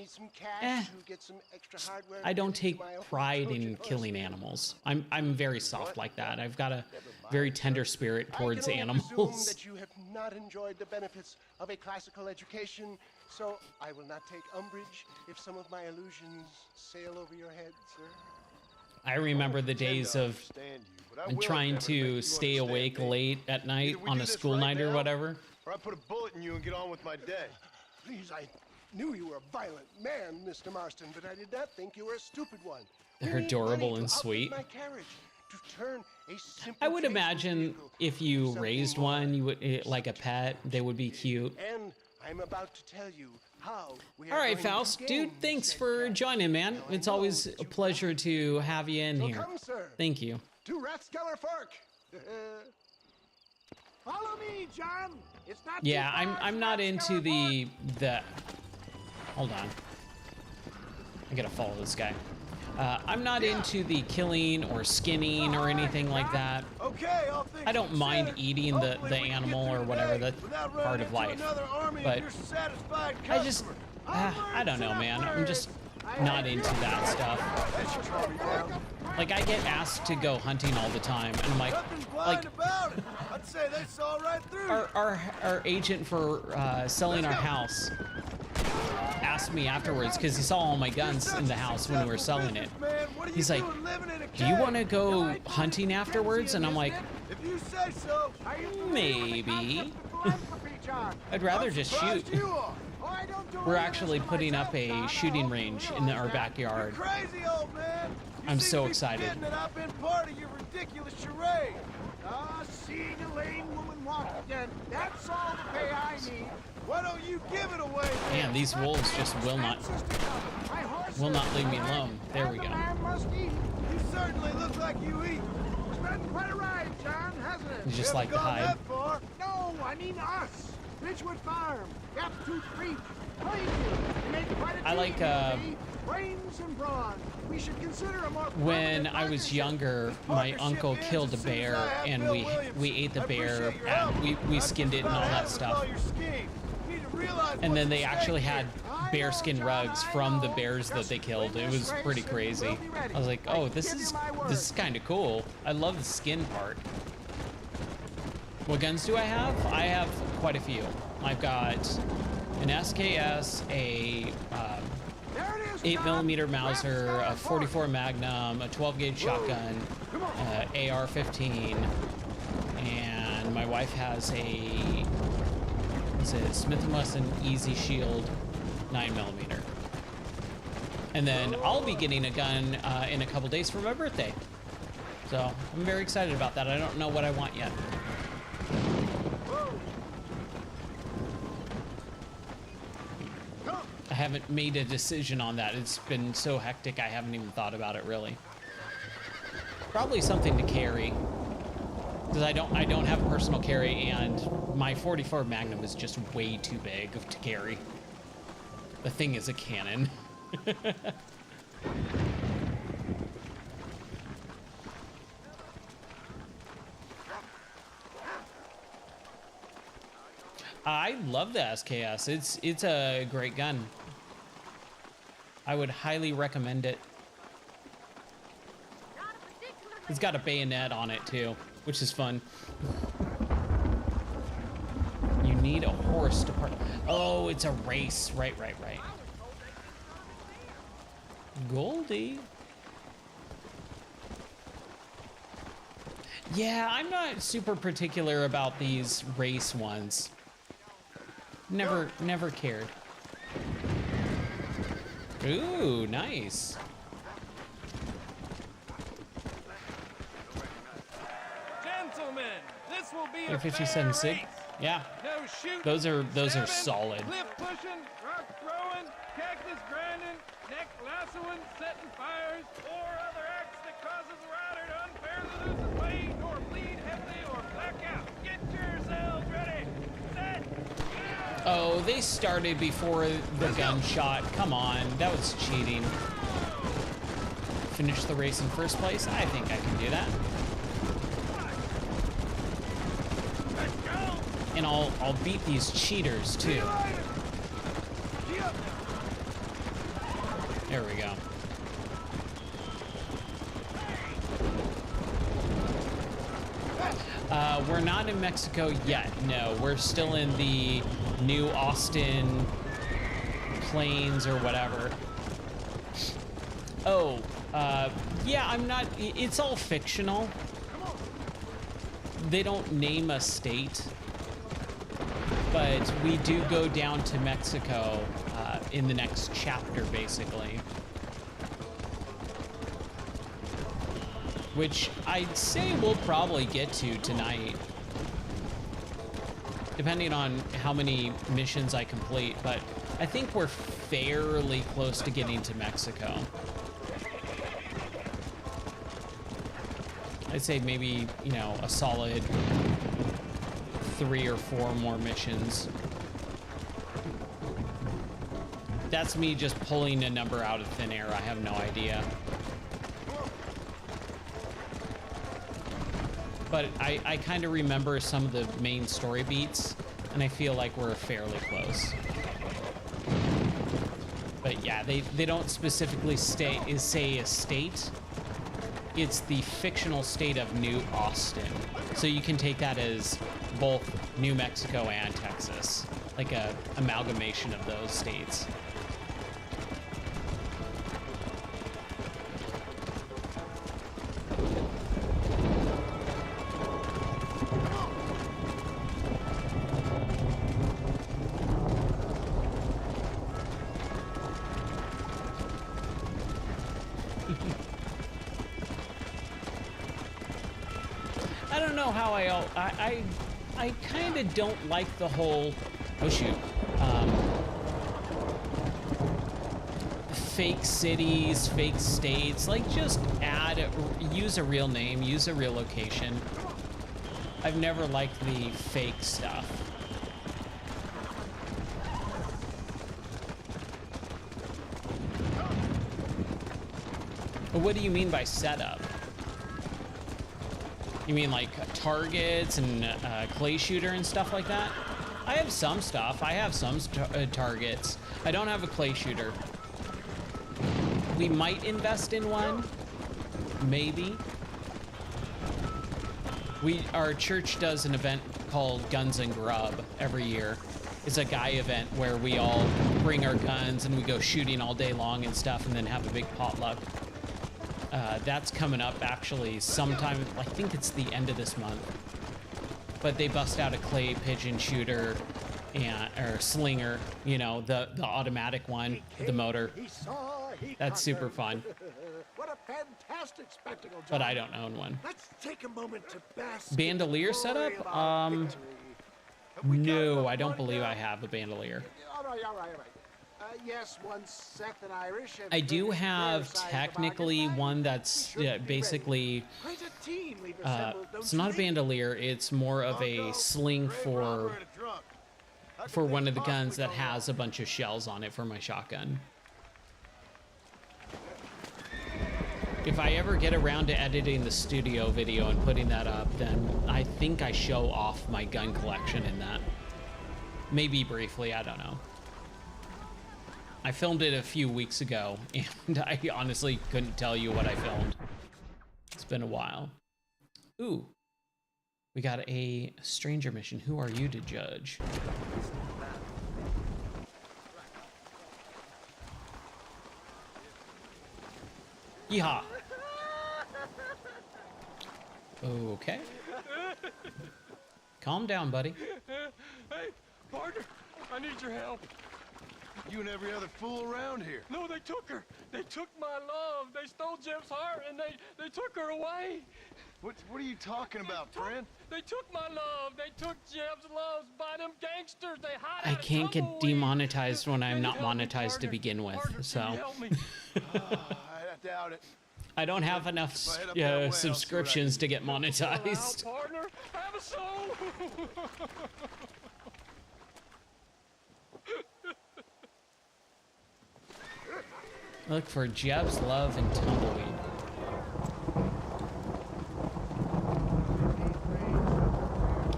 I don't take pride in killing animals. I'm very soft like that. I've got a very tender spirit towards animals. That you have not enjoyed the benefits of a classical education, so I will not take umbrage if some of my illusions sail over your head, sir. I remember the days of trying to stay awake late at night on a school night or whatever. Or I put a bullet in you and get on with my day. Please, I knew you were a violent man, Mr. Marston, but I did not think you were a stupid one. They're adorable and sweet. I would imagine if you raised one, you would, like a pet, they would be cute. I'm about to tell you how we are All right, going to Faust, gain dude, thanks said for cash. joining, man. Now, I It's know always that a you pleasure want to have you in So here. come, sir, Thank you. to Rathskeller Fork. Follow me, John. It's not Yeah, too far I'm to not Rathskeller into Fork. the. Hold on. I gotta follow this guy. I'm not into the killing or skinning or anything like that. Okay, all things I don't mind considered, eating the hopefully we can get animal through or whatever. today That's without part running of into life. another army But of your satisfied I just, customers. I don't know, man. I'm just not into that stuff. That should calm you down. Like, I get asked to go hunting all the time, and I'm like, Nothing blind like about it. I'd say they saw right through you. our agent for selling our house asked me afterwards because he saw all my guns in the house when we were selling it. He's like, "Do you want to go hunting afterwards?" And I'm like, If you say so. maybe. I'd rather just shoot. We're actually putting up a shooting range in our backyard. Crazy old man. You I'm seem so to be excited. forgetting that I've been part of your ridiculous charade. Seeing a lame woman walk again. That's all the pay I need. Why don't you give it away? Man, these wolves just will not leave me alone. There we go. You certainly look like you eat. It's been quite a ride, John, hasn't it? You just Haven't like to gone hide. that far. No, I mean us. Ridgewood Farm, Gaptooth Creek, Plainview. We made quite a I like, team, you see. Brains and brawn. We should consider a more When permanent I was partnership. younger, my uncle killed a bear, and we ate the bear, and we skinned it and all that stuff. And then they actually had bearskin rugs from the bears that they killed. It was pretty crazy. I was like, oh, this is kind of cool. I love the skin part. What guns do I have? I have quite a few. I've got an SKS, a 8mm Mauser, a 44 Magnum, a 12 gauge shotgun, AR-15, and my wife has a Smith & Wesson Easy Shield 9mm. And then I'll be getting a gun in a couple days for my birthday. So I'm very excited about that. I don't know what I want yet. I haven't made a decision on that. It's been so hectic, I haven't even thought about it really. Probably something to carry, because I don't have a personal carry, and my 44 Magnum is just way too big to carry. The thing is a cannon. I love the SKS. It's a great gun. I would highly recommend it. It's got a bayonet on it too, which is fun. You need a horse to park. Oh, it's a race. Right. Goldie. Yeah, I'm not super particular about these race ones. Never cared. Ooh, nice. Gentlemen, this will be A a 57 fair SIG. race. Yeah, No shooting, those are stabbing, solid. Cliff pushing, rock throwing, cactus grinding, neck lassoing, setting fires, or other acts that causes the rider to unfairly lose his weight, or bleed heavily, or black out. Get yourselves ready. Set. Oh, they started before the gunshot. Come on, that was cheating. Finish the race in first place? I think I can do that. And I'll beat these cheaters too. There we go. We're not in Mexico yet. No, we're still in the New Austin Plains or whatever. Oh, yeah, I'm not. It's all fictional. They don't name a state, but we do go down to Mexico in the next chapter, basically. Which I'd say we'll probably get to tonight, depending on how many missions I complete, but I think we're fairly close to getting to Mexico. I'd say maybe, you know, a solid 3 or 4 more missions. That's me just pulling a number out of thin air. I have no idea. But I kind of remember some of the main story beats, and I feel like we're fairly close. But yeah, they don't specifically say a state. It's the fictional state of New Austin. So you can take that as both New Mexico and Texas, like a amalgamation of those states. I don't know how I kind of don't like the whole, oh shoot, fake cities, fake states. Like, just use a real name, use a real location. I've never liked the fake stuff. What do you mean by setup? You mean like targets and clay shooter and stuff like that? I have some stuff. I have some targets. I don't have a clay shooter. We might invest in one. Maybe. Our church does an event called Guns and Grub every year. It's a guy event where we all bring our guns and we go shooting all day long and stuff, and then have a big potluck. That's coming up actually sometime, I think it's the end of this month. But they bust out a clay pigeon shooter or slinger, you know, the automatic one with the motor. That's super fun. What a fantastic spectacle, John. But I don't own one. Let's take a moment to bask Bandolier in the glory setup? of our victory. Have we got No, enough I don't money believe now? I have a bandolier. All right. Yes, once Seth and Irish have I do finished their have side of the technically bargain, one that's we should be basically, ready. Quite a team we've assembled, don't it's you not a think? bandolier, it's more of a sling for one of the guns that has a bunch of shells on it for my shotgun. If I ever get around to editing the studio video and putting that up, then I think I show off my gun collection in that. Maybe briefly, I don't know. I filmed it a few weeks ago, and I honestly couldn't tell you what I filmed. It's been a while. Ooh, we got a stranger mission. Who are you to judge? Yeehaw. Okay. Calm down, buddy. Hey, partner, I need your help. You and every other fool around here. No, they took her. They took my love. They stole Jim's heart, and they took her away. What are you talking about, friend? They took my love. They took Jim's love by them gangsters. They hide I out of can't get tumbleweed. demonetized when I'm Can you not help me, monetized to partner? begin with, Partner, so. can you help me? I doubt it. I don't have enough If I head up that way, I'll see what I subscriptions can to get Now, monetized. partner, have a soul. Look for Jeb's love and tumbleweed.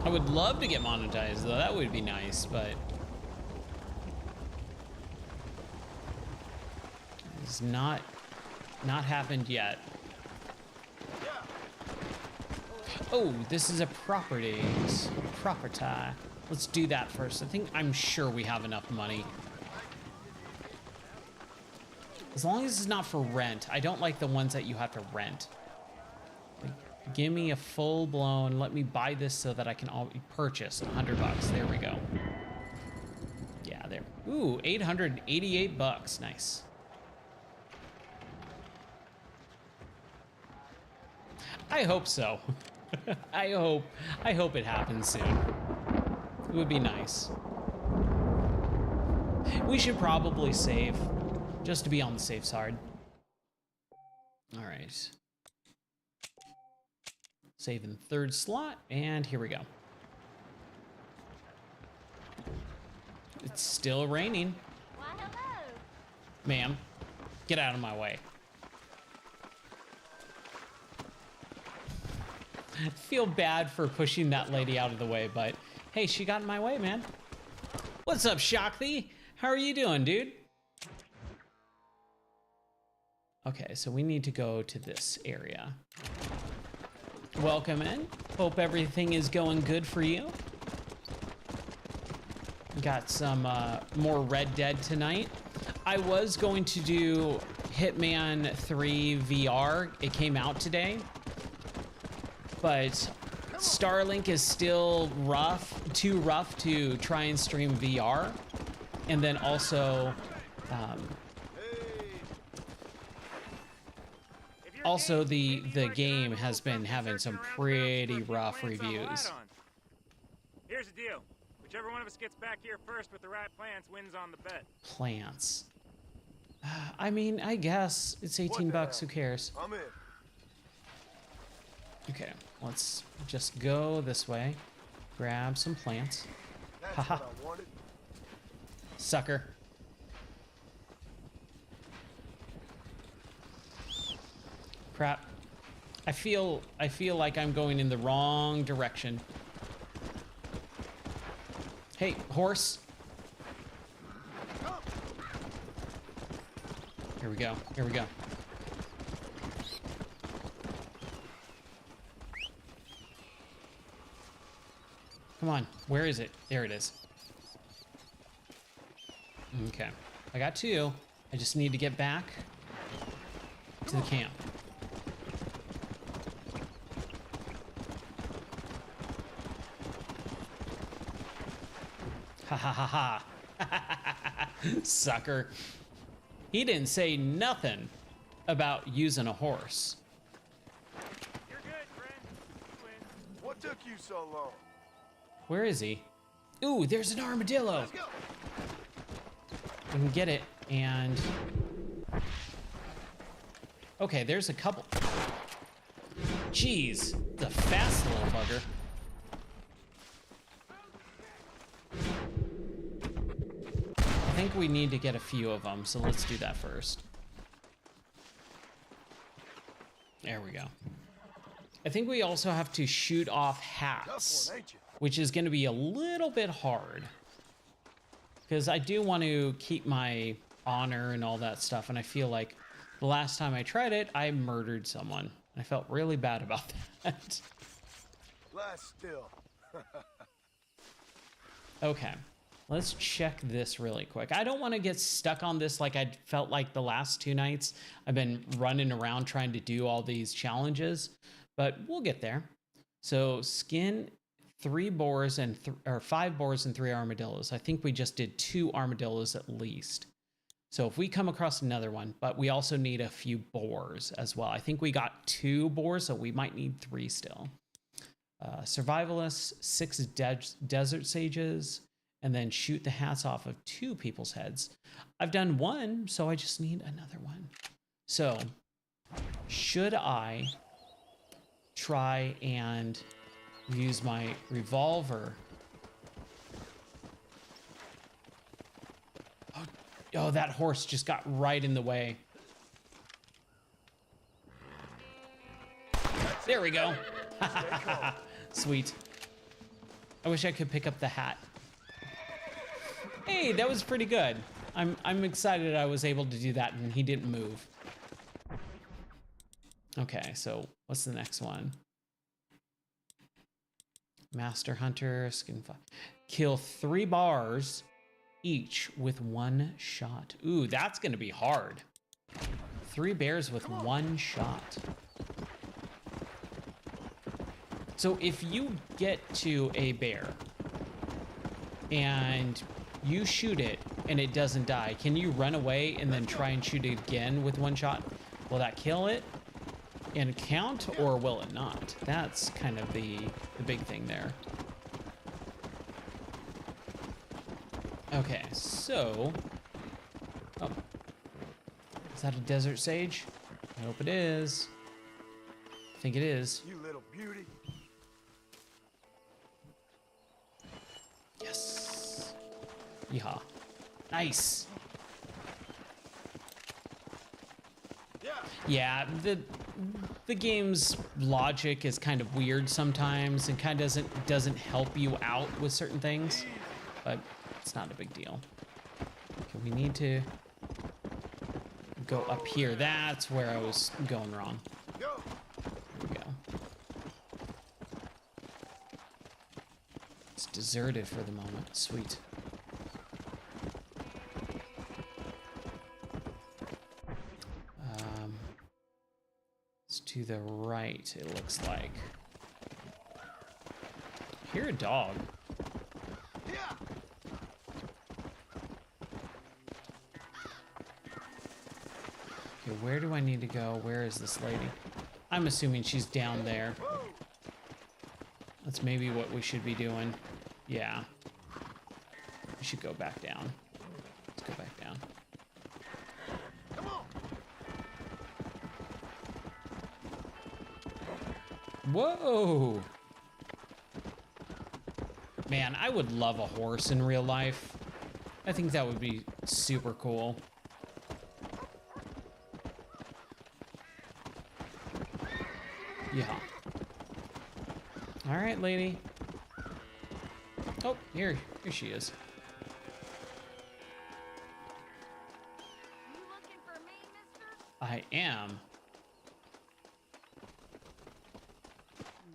I would love to get monetized, though. That would be nice, but it's not happened yet. Oh, this is a property. Let's do that first. I'm sure we have enough money. As long as it's not for rent. I don't like the ones that you have to rent. Like, give me a full-blown, let me buy this so that I can purchase $100. There we go. Yeah, there. Ooh, $888. Nice. I hope so. I hope it happens soon. It would be nice. We should probably save, just to be on the safe side. All right. Save in the third slot, and here we go. It's still raining. Why, hello. Ma'am, get out of my way. I feel bad for pushing that lady out of the way, but hey, she got in my way, man. What's up, Shakti? How are you doing, dude? Okay, so we need to go to this area. Welcome in. Hope everything is going good for you. Got some more Red Dead tonight. I was going to do Hitman 3 VR. It came out today. But Starlink is still too rough to try and stream VR. And then also, the game has been having some pretty rough reviews. Here's the deal. Whichever one of us gets back here first with the right plants wins on the bet. Plants. I mean, I guess it's 18 bucks. Who cares? I'm in. Okay, let's just go this way. Grab some plants. That's Haha. what I wanted. Sucker. Crap. I feel like I'm going in the wrong direction. Hey, horse. Here we go. Here we go. Come on. Where is it? There it is. Okay. I got two. I just need to get back to the camp. Ha ha ha ha. Sucker. He didn't say nothing about using a horse. You're good, friend. You win. What took you so long? Where is he? Ooh, there's an armadillo. Let's go. We can get it, and... Okay, there's a couple. Jeez, the fast little bugger. I think we need to get a few of them, so let's do that first. There we go. I think we also have to shoot off hats, Tough one, ain't you? which is going to be a little bit hard. Because I do want to keep my honor and all that stuff, and I feel like the last time I tried it, I murdered someone. I felt really bad about that. Lie still. Okay, let's check this really quick. I don't want to get stuck on this like I felt like the last two nights. I've been running around trying to do all these challenges, but we'll get there. So skin 3 boars and or 5 boars and 3 armadillos. I think we just did 2 armadillos at least. So if we come across another one, but we also need a few boars as well. I think we got 2 boars, so we might need 3 still. Survivalists, 6 desert sages, and then shoot the hats off of 2 people's heads. I've done 1, so I just need another one. So should I try and use my revolver? Oh, that horse just got right in the way. There we go. Sweet. I wish I could pick up the hat. Hey, that was pretty good. I'm excited I was able to do that and he didn't move. Okay, so what's the next one? Master Hunter, skin fire. Kill 3 bars each with 1 shot. Ooh, that's gonna be hard. 3 bears with 1 shot. So if you get to a bear and you shoot it and it doesn't die, can you run away and then try and shoot it again with 1 shot? Will that kill it and count, or will it not? That's kind of the big thing there. Okay, so... Oh. Is that a desert sage? I hope it is. I think it is. You little beauty. Yes. Yeehaw. Nice. Yeah, the game's logic is kind of weird sometimes and kind of doesn't help you out with certain things, but it's not a big deal. Okay, we need to go up here. That's where I was going wrong. There we go. It's deserted for the moment. Sweet. It's to the right, it looks like. I hear a dog. Okay, where do I need to go? Where is this lady? I'm assuming she's down there. That's maybe what we should be doing. Yeah. We should go back down. Let's go back down. Whoa! Man, I would love a horse in real life. I think that would be super cool. Yeah. All right, lady. Oh, here she is. You looking for me, mister? I am.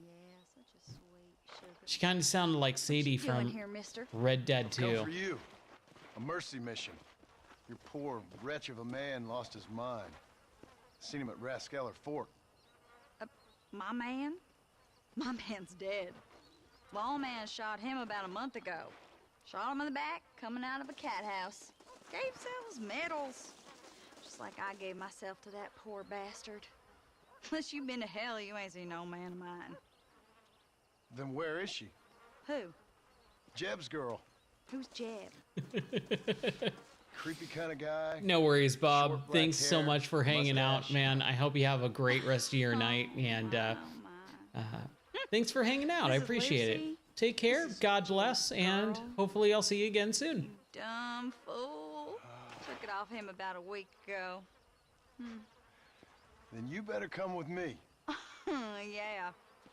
Yeah, such a sweet sugar. She kind of sounded like Sadie What you doing from here, mister? Red Dead Come 2. for you. A mercy mission. Your poor wretch of a man lost his mind. Seen him at Raskeller Fort. My man? My man's dead. Lawman shot him about a month ago. Shot him in the back, coming out of a cat house. Gave themselves medals. Just like I gave myself to that poor bastard. Unless you've been to hell, you ain't seen no man of mine. Then where is she? Who? Jeb's girl. Who's Jeb? Creepy kind of guy. No worries, Bob. Short black Thanks so hair, much for hanging out, mustache. man. I hope you have a great rest of your night, and Oh, my. thanks for hanging out. I This is appreciate it. Lucy. Take care. This is God bless, Jeb's and girl. hopefully I'll see you again soon. You dumb fool. Took it off him about a week ago. Then you better come with me. Yeah.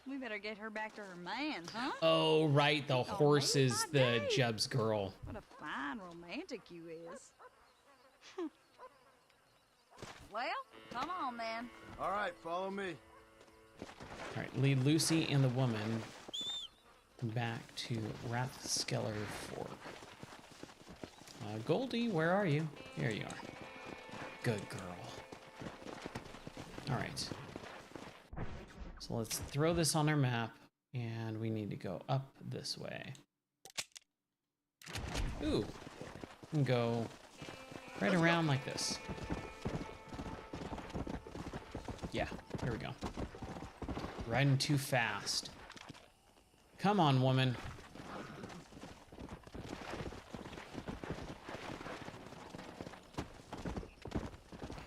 We better get her back to her man, huh? Oh, right. The horse maybe is my the date. Jeb's girl. What a fine romantic you is. Well, come on then. All right, follow me. All right, lead Lucy and the woman back to Rathskeller Fork. Goldie, where are you? Here you are. Good girl. All right. So let's throw this on our map, and we need to go up this way. Ooh, and go right around like this. Yeah, here we go. Riding too fast. Come on, woman.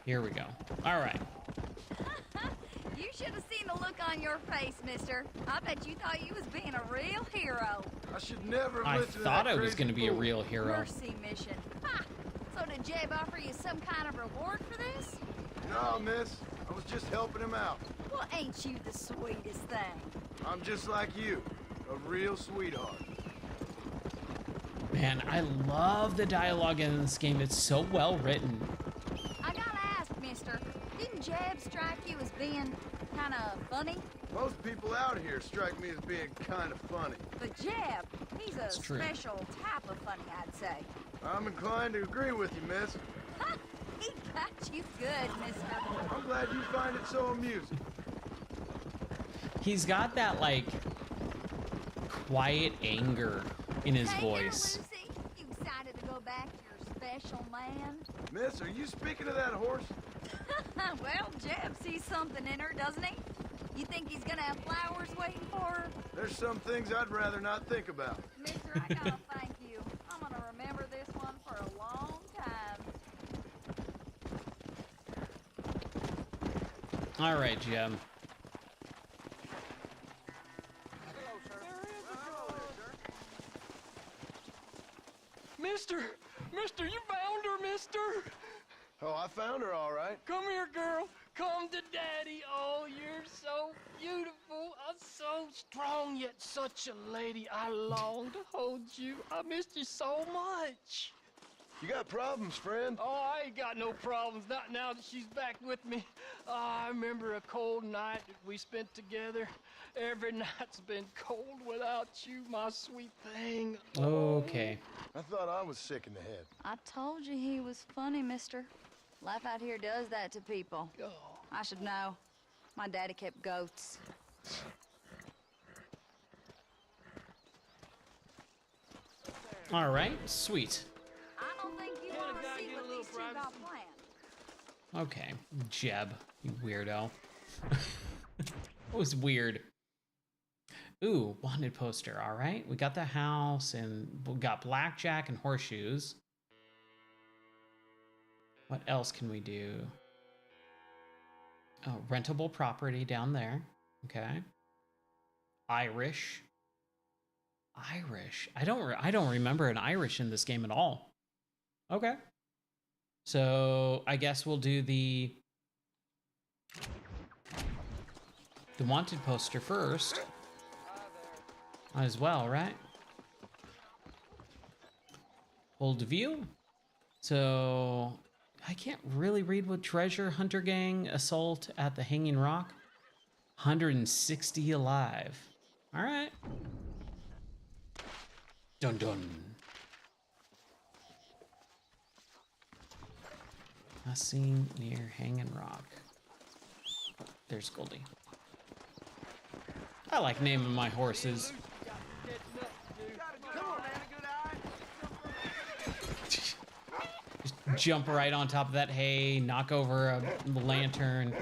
Here we go. All right. You should have seen the look on your face, mister. I bet you thought you was being a real hero. I should never have I listened to thought that I was crazy going to be a fool. real hero. Mercy mission. Ha! So did Jeb offer you some kind of reward for this? No, miss. I was just helping him out. Well, ain't you the sweetest thing? I'm just like you. A real sweetheart. Man, I love the dialogue in this game. It's so well written. I gotta ask, mister, didn't Jeb strike you as being kind of funny? Most people out here strike me as being kind of funny. But Jeb, he's a It's true. special type of funny, I'd say. I'm inclined to agree with you, miss. Ha! He got you good, mister. I'm glad you find it so amusing. He's got that, like, quiet anger in his Hey voice. there, Lucy. You excited to go back to your special man? Miss, are you speaking of that horse? Well, Jeb sees something in her, doesn't he? You think he's gonna have flowers waiting for her? There's some things I'd rather not think about. Mister, I gotta thank you. I'm gonna remember this All right, Jim. Mister, you found her, mister. Oh, I found her all right. Come here, girl. Come to daddy. Oh, you're so beautiful. So strong, yet such a lady. I long to hold you. I missed you so much. You got problems, friend? Oh, I ain't got no problems, not now that she's back with me. Oh, I remember a cold night that we spent together. Every night's been cold without you, my sweet thing. Okay. I thought I was sick in the head. I told you he was funny, mister. Life out here does that to people. Oh. I should know. My daddy kept goats. All right, sweet. I don't think you want to see what these two got planned. Okay, Jeb, you weirdo. That was weird. Ooh, wanted poster. All right, we got the house and we got blackjack and horseshoes. What else can we do? Oh, rentable property down there. Okay. Irish. I don't remember an Irish in this game at all. Okay. So I guess we'll do the wanted poster first. Might as well, right? Hold view. So I can't really read what treasure hunter gang assault at the Hanging Rock. 160 alive. All right. Dun dun. A scene near Hanging Rock. Oh, there's Goldie. I like naming my horses. Just jump right on top of that hay, knock over a lantern,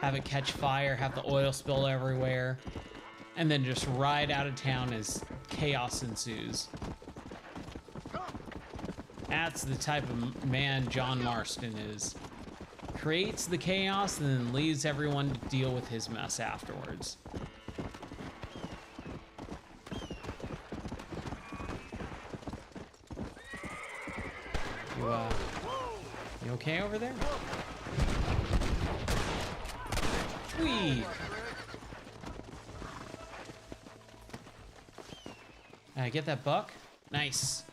have it catch fire, have the oil spill everywhere, and then just ride out of town as chaos ensues. That's the type of man John Marston is. Creates the chaos and then leaves everyone to deal with his mess afterwards. You okay over there? Whee! Get that buck? Nice.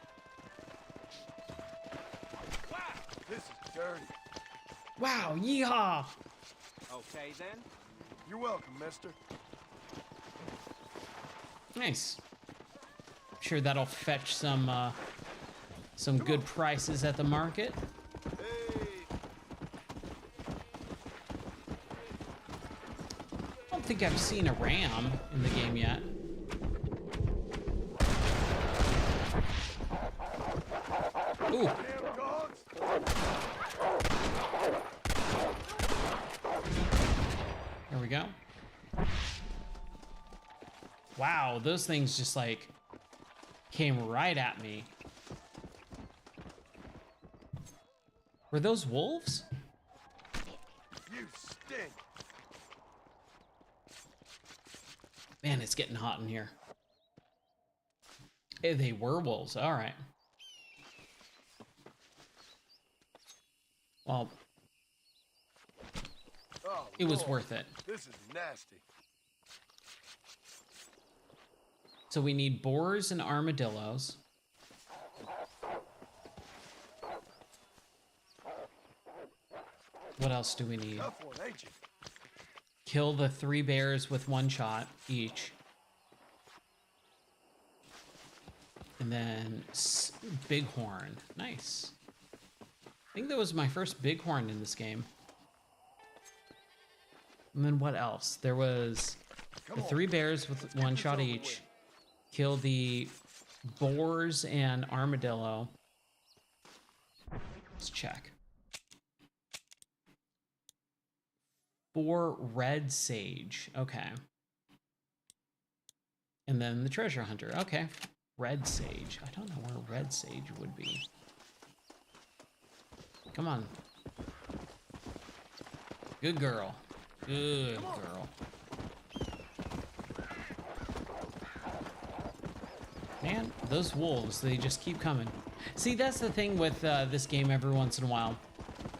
This is dirty. Wow, yeehaw! Okay, then. You're welcome, mister. Nice. Sure that'll fetch some good prices at the market. I don't think I've seen a ram in the game yet. Ooh. There we go. Wow, those things just like came right at me. Were those wolves? You stink. Man, it's getting hot in here. Eh, they were wolves, all right. Well, Oh, it was Lord. worth it. This is nasty. So we need boars and armadillos. What else do we need? Tough one, ain't you? Kill the 3 bears with 1 shot each. And then bighorn. Nice. I think that was my first bighorn in this game. And then what else? There was the 3 bears with 1 shot each. Kill the boars and armadillo. Let's check. 4 red sage. Okay. And then the treasure hunter. Okay. Red sage. I don't know where red sage would be. Come on. Good girl. Good girl. Man, those wolves, they just keep coming. See, that's the thing with this game every once in a while.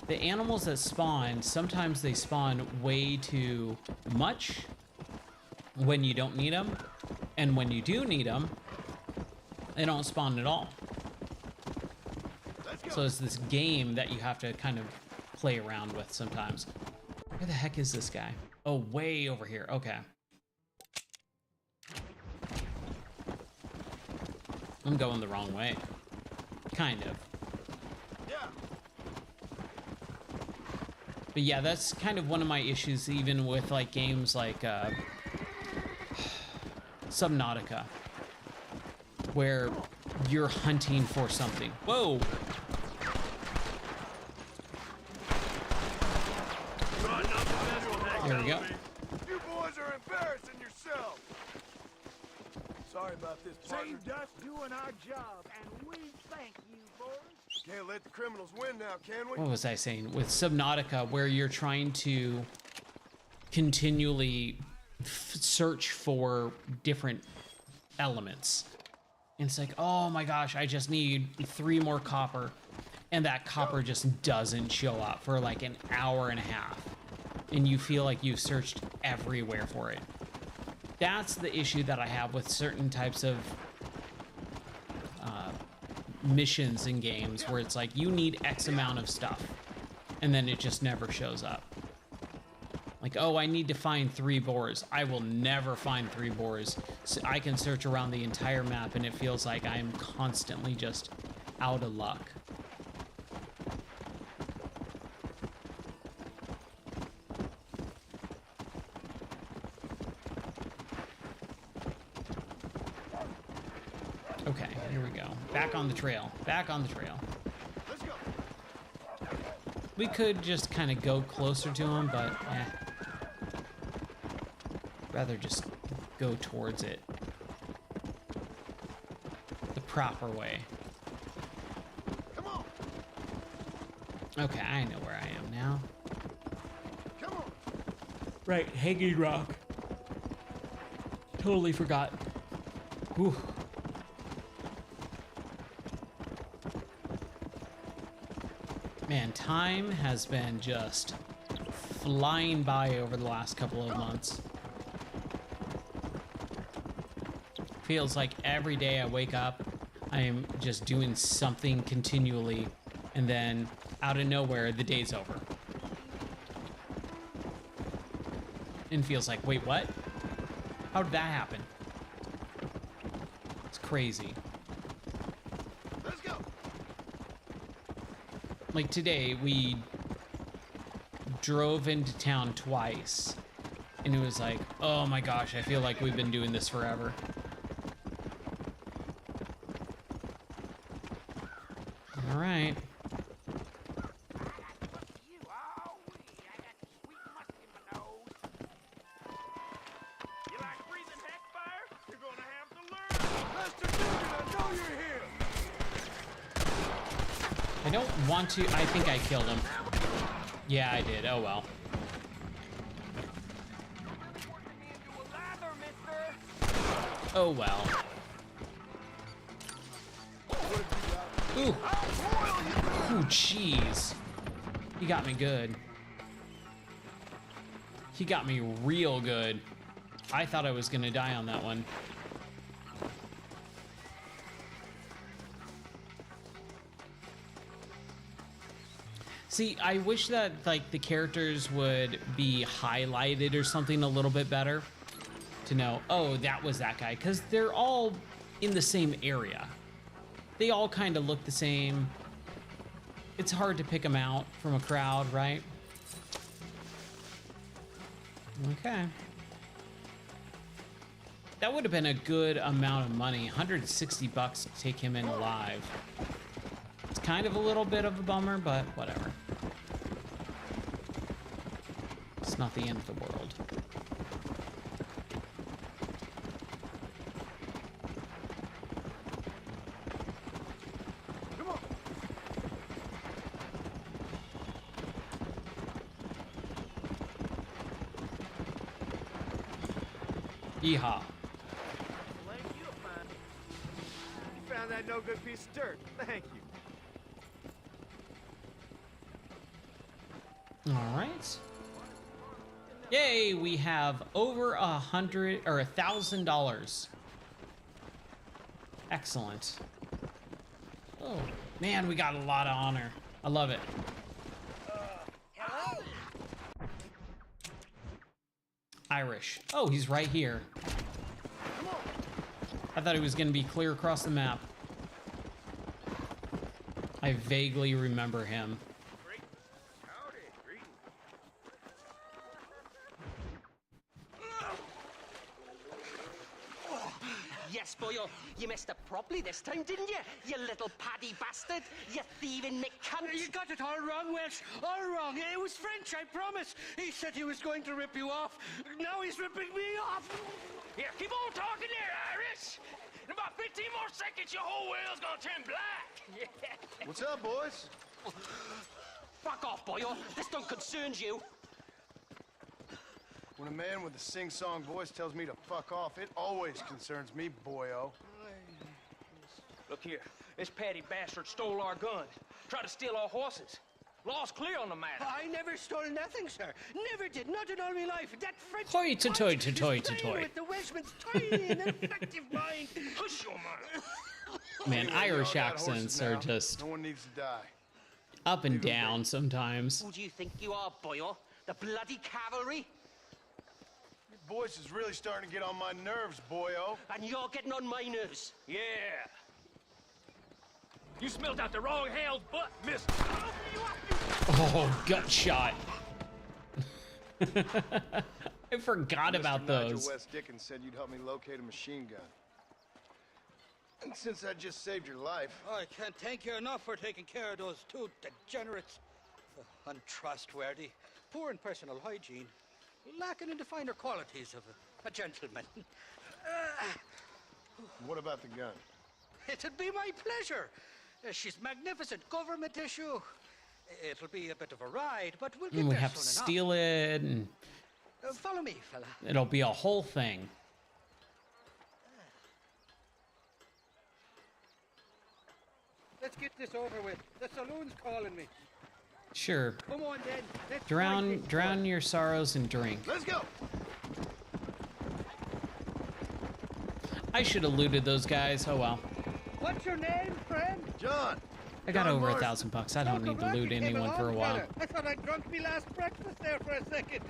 The animals that spawn, sometimes they spawn way too much when you don't need them. And when you do need them, they don't spawn at all. So it's this game that you have to kind of play around with sometimes. Where the heck is this guy? Oh, way over here. Okay. I'm going the wrong way. Kind of. But yeah, that's kind of one of my issues even with like games like Subnautica, where you're hunting for something. Whoa! There we go. You boys are embarrassing yourselves. Sorry about this, partner. Saved us doing our job, and we thank you, boys. Can't let the criminals win now, can we? What was I saying? With Subnautica, where you're trying to continually search for different elements. And it's like, oh my gosh, I just need 3 more copper. And that copper just doesn't show up for like an hour and a half. And you feel like you've searched everywhere for it. That's the issue that I have with certain types of missions in games where it's like you need X amount of stuff and then it just never shows up. Like, oh, I need to find 3 boars. I will never find 3 boars. So I can search around the entire map and it feels like I'm constantly just out of luck. Okay, here we go. Back on the trail. Back on the trail. Let's go. We could just kind of go closer to him, but rather just go towards it the proper way. Come on. Okay, I know where I am now. Come on. Right, Hanging Rock. Totally forgot. Whew. Man, time has been just flying by over the last couple of months. Feels like every day I wake up, I am just doing something continually, and then out of nowhere, the day's over. And feels like, wait, what? How did that happen? It's crazy. Let's go. Like today, we drove into town twice, and it was like, oh my gosh, I feel like we've been doing this forever. All right. You like breathing heck fire? You're gonna have to learn. Mr. Deacon, I know you're here. I don't want to. I think I killed him. Yeah, I did. Oh well. Oh well. Ooh. Ooh, jeez. He got me good. He got me real good. I thought I was gonna die on that one. See, I wish that like the characters would be highlighted or something a little bit better to know, oh, that was that guy, because they're all in the same area. They all kind of look the same. It's hard to pick them out from a crowd, right? Okay. That would have been a good amount of money. 160 bucks to take him in alive. It's kind of a little bit of a bummer, but whatever. It's not the end of the world. Come on. Yeehaw. You found that no good piece of dirt. Thank you. All right. Yay, we have over $100,000. Excellent. Oh, man, we got a lot of honor. I love it. Irish. Oh, he's right here. I thought he was gonna be clear across the map. I vaguely remember him. Yes, boyo, you messed up properly this time, didn't you? You little paddy bastard. You thieving McCunt. You got it all wrong, Welsh. All wrong. It was French, I promise. He said he was going to rip you off. Now he's ripping me off. Here, keep on talking there, Irish. In about 15 more seconds, your whole world's gonna turn black. Yeah. What's up, boys? Fuck off, boyo. This don't concern you. When a man with a sing-song voice tells me to fuck off, it always concerns me, boyo. Look here. This patty bastard stole our guns. Tried to steal our horses. Law's clear on the matter. I never stole nothing, sir. Never did. Not in all my life. That French... Toy to toy to toy to playing toy. with the Welshman's tiny and effective mind. Hush your mouth. Man, Anyway, Irish y'all got horses accents are now. just No one needs to die. up and down sometimes. Who do you think you are, boyo? The bloody cavalry? Your voice is really starting to get on my nerves, boyo. And you're getting on my nerves. Yeah. You smelled out the wrong hell's butt, mister. Oh, gut shot. I forgot about Mr. those. Nigel West Dickens said you'd help me locate a machine gun. And since I just saved your life, I can't thank you enough for taking care of those two degenerates. Untrustworthy, poor in personal hygiene, lacking in the finer qualities of a gentleman. what about the gun? It'd be my pleasure. She's magnificent, government issue. It'll be a bit of a ride, but we'll get And we there have to soon steal it, and enough. Follow me, fella. it'll be a whole thing. Let's get this over with. The saloon's calling me. Sure. Come on, then. Let's Drown your sorrows and drink. Let's go! I should have looted those guys. Oh well. What's your name, friend? John! I got John over Marston. $1,000. I don't need to loot anyone for a while. I thought I'd drunk me last breakfast there for a second.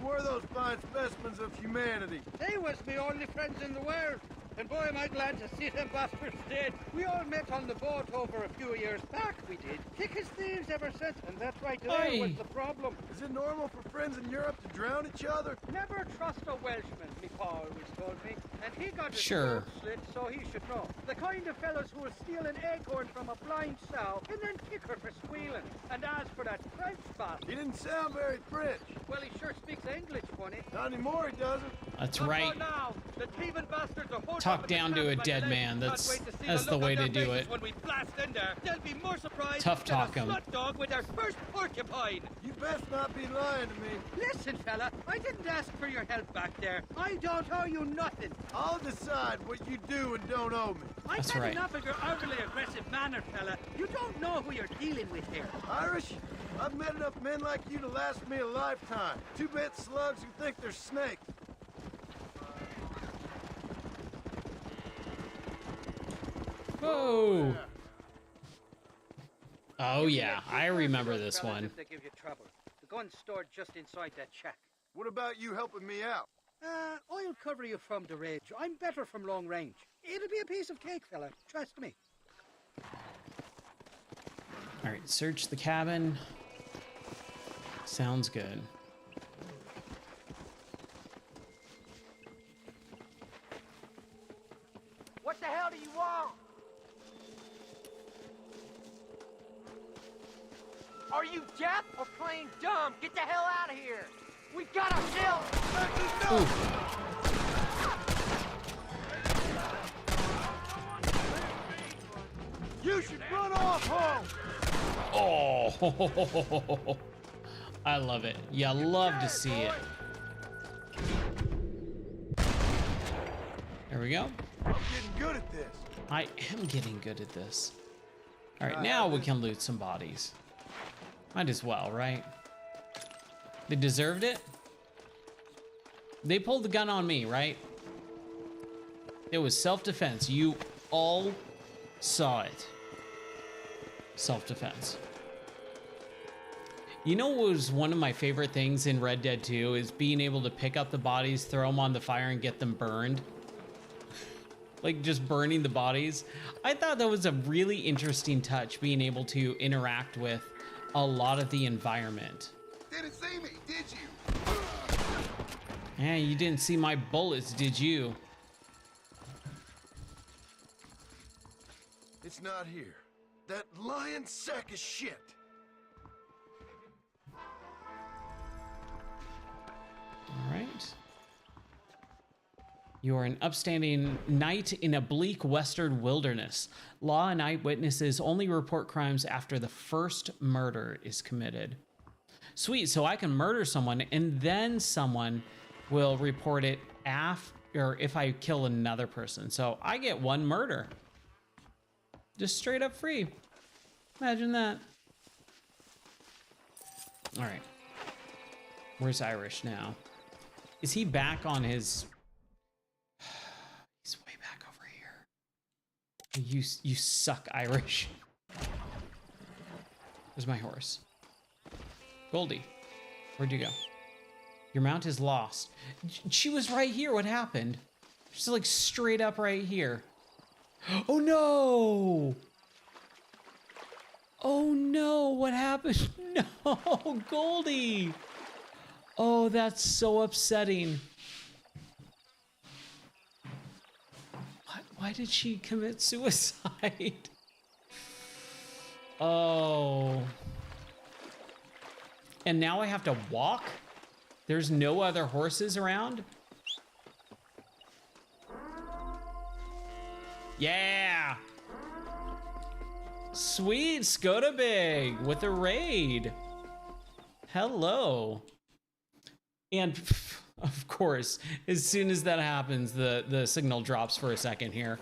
Who were those fine specimens of humanity? They was me only friends in the world. And boy, am I glad to see them bastards dead. We all met on the boat over a few years back, we did. Thick as thieves ever since, and that's right there was the problem. Is it normal for friends in Europe to drown each other? Never trust a Welshman, me pa always told me. And he got his Sure. throat slit, so he should know. The kind of fellas who will steal an acorn from a blind sow and then kick her for squealing. And as for that French bastard, He didn't sound very French. well, he sure speaks English, funny. Not anymore, he doesn't. That's Look right. out now. The thieving bastards are holding Talk up at the down to trap a by dead the man. leg. That's- Can't wait to see that's the look way on to their do faces it. When we blast in there, they'll be more surprised Tough than talk a 'em. slut dog with their first porcupine. You best not be lying to me. Listen, fella, I didn't ask for your help back there. I don't owe you nothing. I'll decide what you do and don't owe me. I've That's had right. enough of your overly aggressive manner, fella. You don't know who you're dealing with here. Irish, I've met enough men like you to last me a lifetime. Two-bit slugs who think they're snakes. Whoa. Oh yeah, I remember this one. If they give you trouble. The gun's stored just inside that shack. What about you helping me out? I'll cover you from the ridge. I'm better from long range. It'll be a piece of cake, fella. Trust me. All right, search the cabin. Sounds good. What the hell do you want? Are you deaf or playing dumb? Get the hell out of here! We got ourselves! You should run off home! Oh, I love it. You love to see it. we go. I'm getting good at this. I am getting good at this. All right, now we can loot some bodies. Might as well, right? They deserved it. They pulled the gun on me, right? It was self-defense. You all saw it. Self-defense. You know what was one of my favorite things in Red Dead 2 is being able to pick up the bodies, throw them on the fire, and get them burned. Like just burning the bodies. I thought that was a really interesting touch, being able to interact with a lot of the environment. Didn't see me, did you? Yeah, you didn't see my bullets, did you? It's not here. That lying sack of shit. All right. You are an upstanding knight in a bleak western wilderness. Law and eyewitnesses only report crimes after the first murder is committed. Sweet, so I can murder someone and then someone will report it after if I kill another person. So I get one murder. Just straight up free. Imagine that. All right. Where's Irish now? Is he back on his... He's way back over here. You suck, Irish. Where's my horse? Goldie, where'd you go? Your mount is lost. She was right here. What happened? She's like straight up right here. Oh no! Oh no, what happened? No, Goldie! Oh, that's so upsetting. Why did she commit suicide? Oh. And now I have to walk? There's no other horses around? Yeah! Sweet, Scodabig with a raid. Hello. And of course, as soon as that happens, the signal drops for a second here.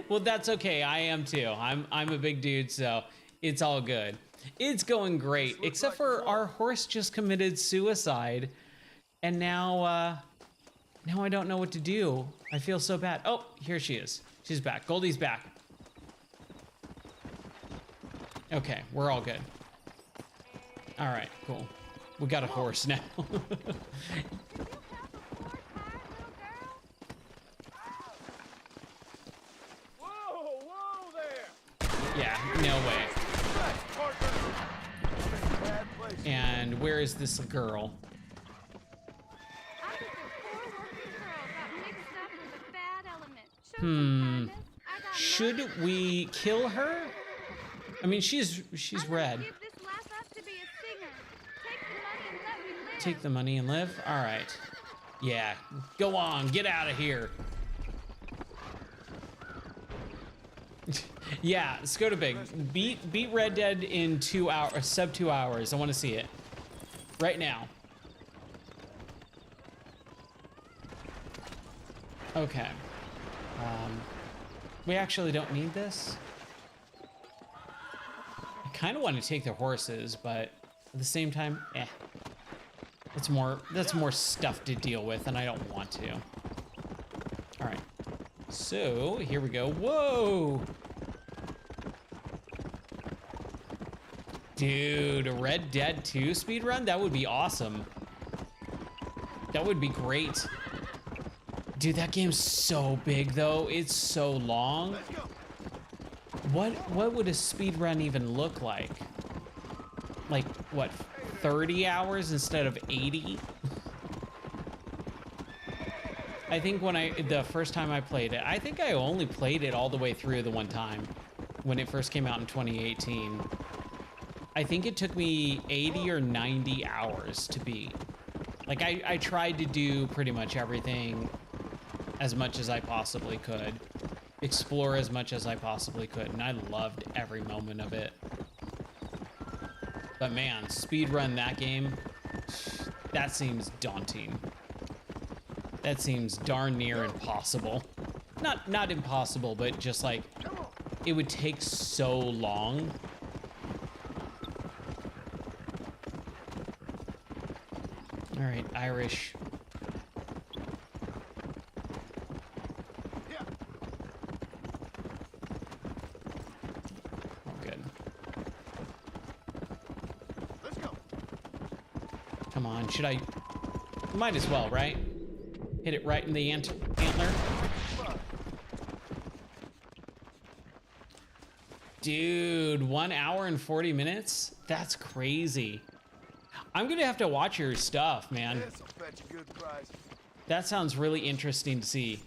Well, that's okay. I am too. I'm a big dude, so it's all good. It's going great, except for our horse just committed suicide, and now I don't know what to do. I feel so bad. Oh, here she is. She's back. Goldie's back. Okay, we're all good. All right, cool. We got a horse now. Whoa there! Yeah, no way. And where is this girl? Should we kill her? I mean, she's red. Take the money and live? All right. Yeah, go on, get out of here. Yeah, Scodabig, beat Red Dead in 2 hours, sub 2 hours. I want to see it right now. Okay. We actually don't need this. I kind of want to take the horses, but at the same time, that's more stuff to deal with, and I don't want to. All right. So here we go. Whoa. Dude, a Red Dead 2 speedrun? That would be awesome. That would be great. Dude, that game's so big though. It's so long. What would a speedrun even look like? Like, what, 30 hours instead of 80? I think the first time I played it, I think I only played it all the way through the one time when it first came out in 2018. I think it took me 80 or 90 hours to beat. Like, I tried to do pretty much everything as much as I possibly could, explore as much as I possibly could, and I loved every moment of it. But man, speedrun that game, that seems daunting. That seems darn near impossible. Not impossible, but just like, it would take so long. All right, Irish. Oh, good. Let's go. Come on, should I? Might as well, right? Hit it right in the antler. Dude, 1 hour and 40 minutes? That's crazy. I'm gonna have to watch your stuff, man. Yes, I'll bet you good price. That sounds really interesting to see.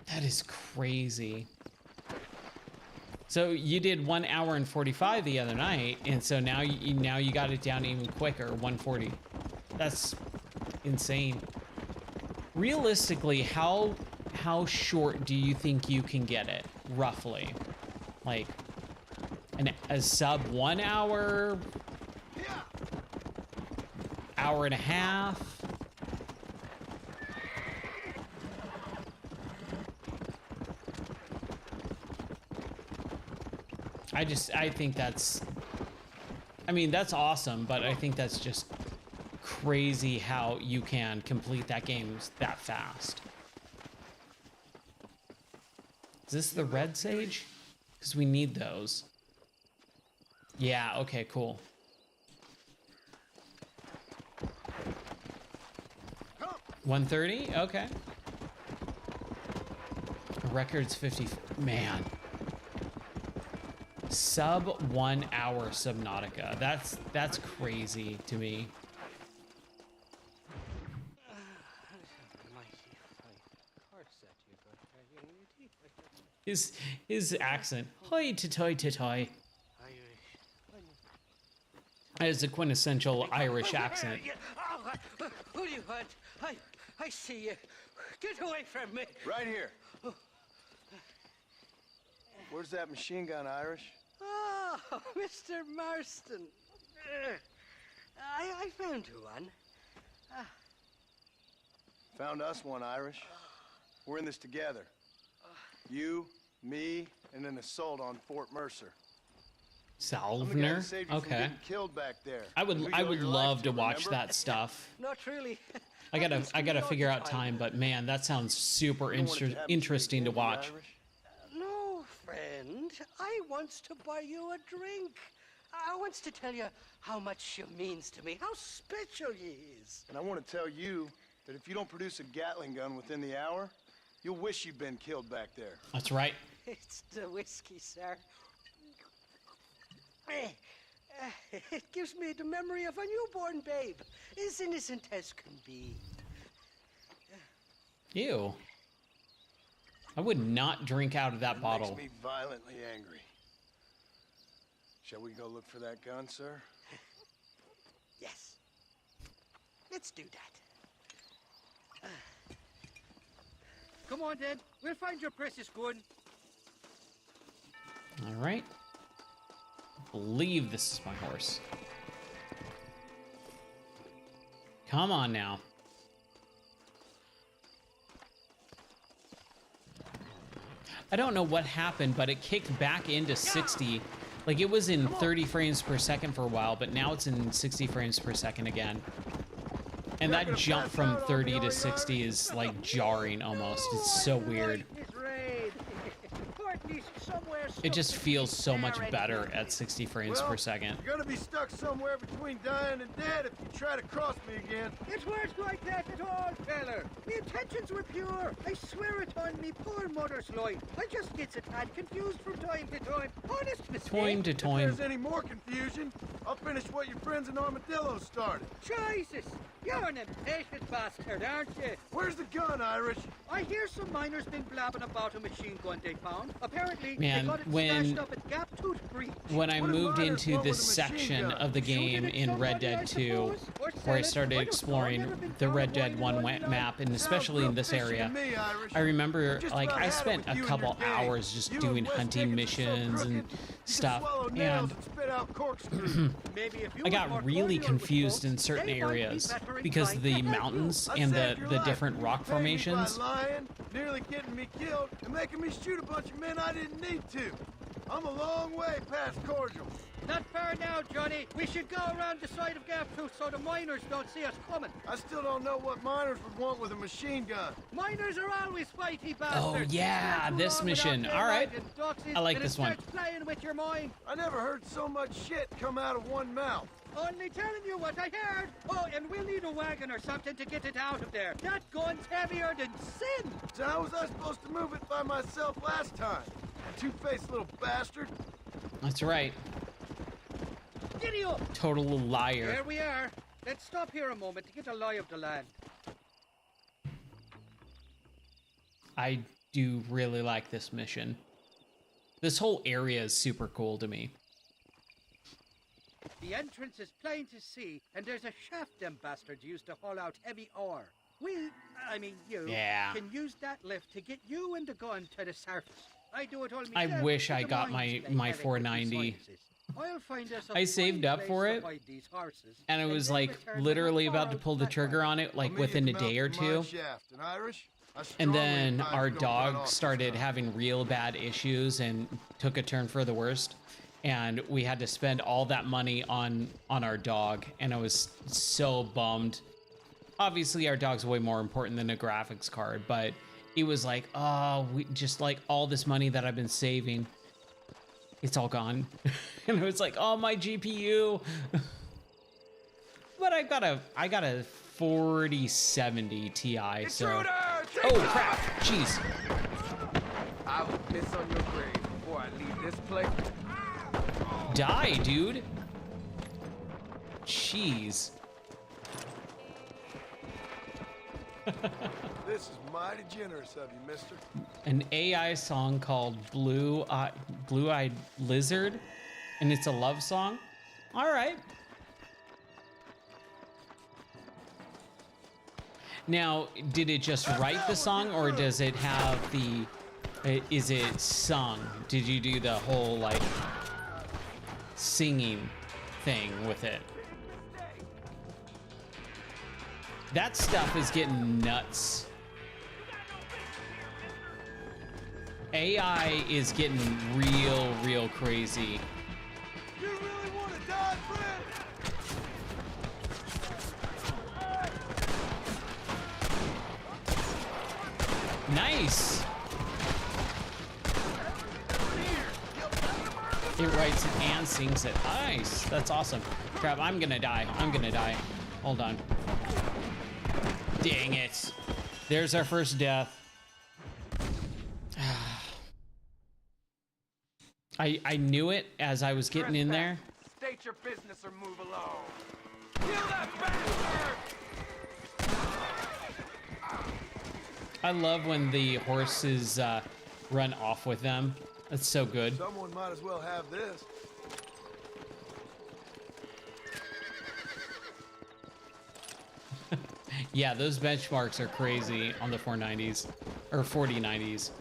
That is crazy. So you did 1 hour and 45 the other night, and so now you got it down even quicker, 140. That's insane. Realistically, how short do you think you can get it, roughly? Like a sub 1 hour, hour and a half? I think that's, I mean, that's awesome, but I think that's just crazy how you can complete that game that fast. Is this the red sage? Because we need those. Yeah, okay, cool. $130? Okay. Record's 50. Man. Sub 1 hour Subnautica. That's crazy to me. His accent. Hoi titoy titoy. That is a quintessential Irish accent. Who do you want? I see you. Get away from me. Right here. Where's that machine gun, Irish? Oh, Mr. Marston. I found you one. Found us one, Irish. We're in this together. You, me, and an assault on Fort Mercer. Salvner? Okay. Killed back there. I would love to watch that stuff. Not really. I gotta figure out time, but man, that sounds super interesting to watch. No, friend. I wants to buy you a drink. I wants to tell you how much she means to me, how special he is. And I want to tell you that if you don't produce a Gatling gun within the hour, you'll wish you'd been killed back there. That's right. It's the whiskey, sir. It gives me the memory of a newborn babe, as innocent as can be. Ew. I would not drink out of that bottle. Makes me violently angry. Shall we go look for that gun, sir? Yes. Let's do that. Come on, then. We'll find your precious gun. All right. I believe this is my horse. Come on now. I don't know what happened, but it kicked back into 60. Like, it was in 30 frames per second for a while, but now it's in 60 frames per second again. And that jump from 30 to 60 is, like, jarring almost. It's so weird. It just feels so much better at 60 frames per second. You're gonna be stuck somewhere between dying and dead if you try to cross me again. It weren't like that at all, feller. My intentions were pure. I swear it on me poor mother's life. I just gets a tad confused from time to time. Honest mistake. Time to time. If there's any more confusion, I'll finish what your friends in Armadillo started. Jesus! You're an impatient bastard, aren't you? Where's the gun, Irish? I hear some miners been blabbing about a machine gun they found. Apparently, Man, they got it stashed up at Gap Tooth Breach. When I moved into this section of the game in Red Dead 2, where I started started exploring the Red Dead 1 map, and especially in this area, I remember, like, I spent a couple hours just doing hunting missions and stuff, and I got really confused in certain areas because of the mountains and the different rock formations. Nearly getting me killed and making me shoot a bunch of men I didn't need to. I'm a long way past cordial. Not far now, Johnny. We should go around the side of Gap Tooth so the miners don't see us coming. I still don't know what miners would want with a machine gun. Miners are always fighty bastards. Oh yeah, this mission. All right, I like this one. Playing with your mind. I never heard so much shit come out of one mouth. Only telling you what I heard. Oh, and we'll need a wagon or something to get it out of there. That gun's heavier than sin. So how was I supposed to move it by myself last time? Two-faced little bastard. That's right. Giddy up. Total liar. Here we are. Let's stop here a moment to get a lie of the land. I do really like this mission. This whole area is super cool to me. The entrance is plain to see, and there's a shaft them bastards use to haul out heavy ore. I mean you, can use that lift to get you and the gun to the surface. I do it all myself. I wish I got my 490. I saved up for it, and I was like literally about to pull the trigger on it like within a day or two. And then our dog started having real bad issues and took a turn for the worst. And we had to spend all that money on our dog, and I was so bummed. Obviously, our dog's way more important than a graphics card, but it was like, oh, we just like all this money that I've been saving, it's all gone. And it was like, oh, my GPU. But I got a 4070 Ti, so. Oh crap! Jeez. I will piss on your grave before I leave this place. Die, dude. Jeez. This is mighty generous of you, mister. An AI song called Blue-Eyed Lizard, and it's a love song. All right. Now, did it just write the song, or does it have the, is it sung? Did you do the whole, like, singing thing with it? That stuff is getting nuts. AI is getting real crazy. You really want to die, friend? Nice. It writes it and sings it. Nice. That's awesome. Crap, I'm gonna die. Hold on. Dang it. There's our first death. I knew it as I was getting in there. State your business or move along. Kill that bastard! I love when the horses run off with them. That's so good. Someone might as well have this. Yeah, those benchmarks are crazy on the 490s or 4090s.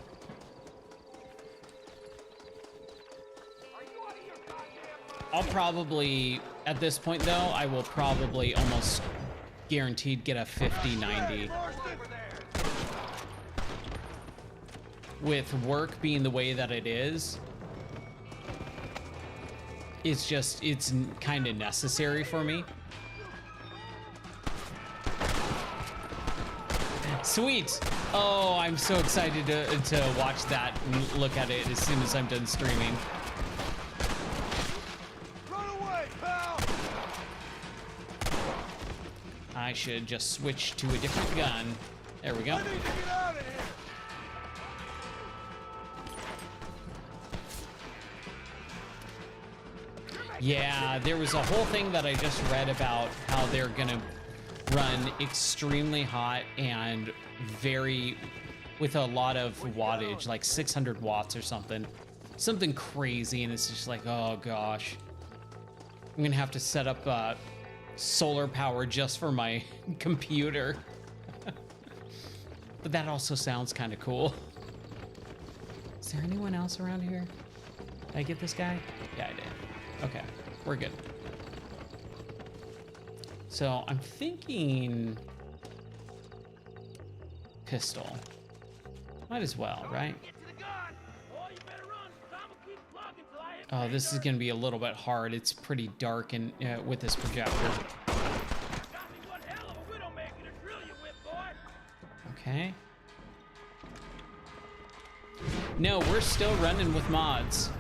I'll probably, at this point though, I will probably almost guaranteed get a 5090. With work being the way that it is, it's kind of necessary for me. Sweet. Oh, I'm so excited to watch that and look at it as soon as I'm done streaming. Run away, pal! I should just switch to a different gun. There we go. I need to get out of here. Yeah, there was a whole thing that I just read about how they're gonna run extremely hot and with a lot of wattage, like 600 watts or something crazy, and it's just like, oh gosh, I'm gonna have to set up solar power just for my computer. But that also sounds kind of cool. Is there anyone else around here? Did I get this guy? Yeah, I did. Okay, we're good. So I'm thinking pistol. Might as well, right? Oh, this is gonna be a little bit hard. It's pretty dark and with this projector. Okay. No, we're still running with mods.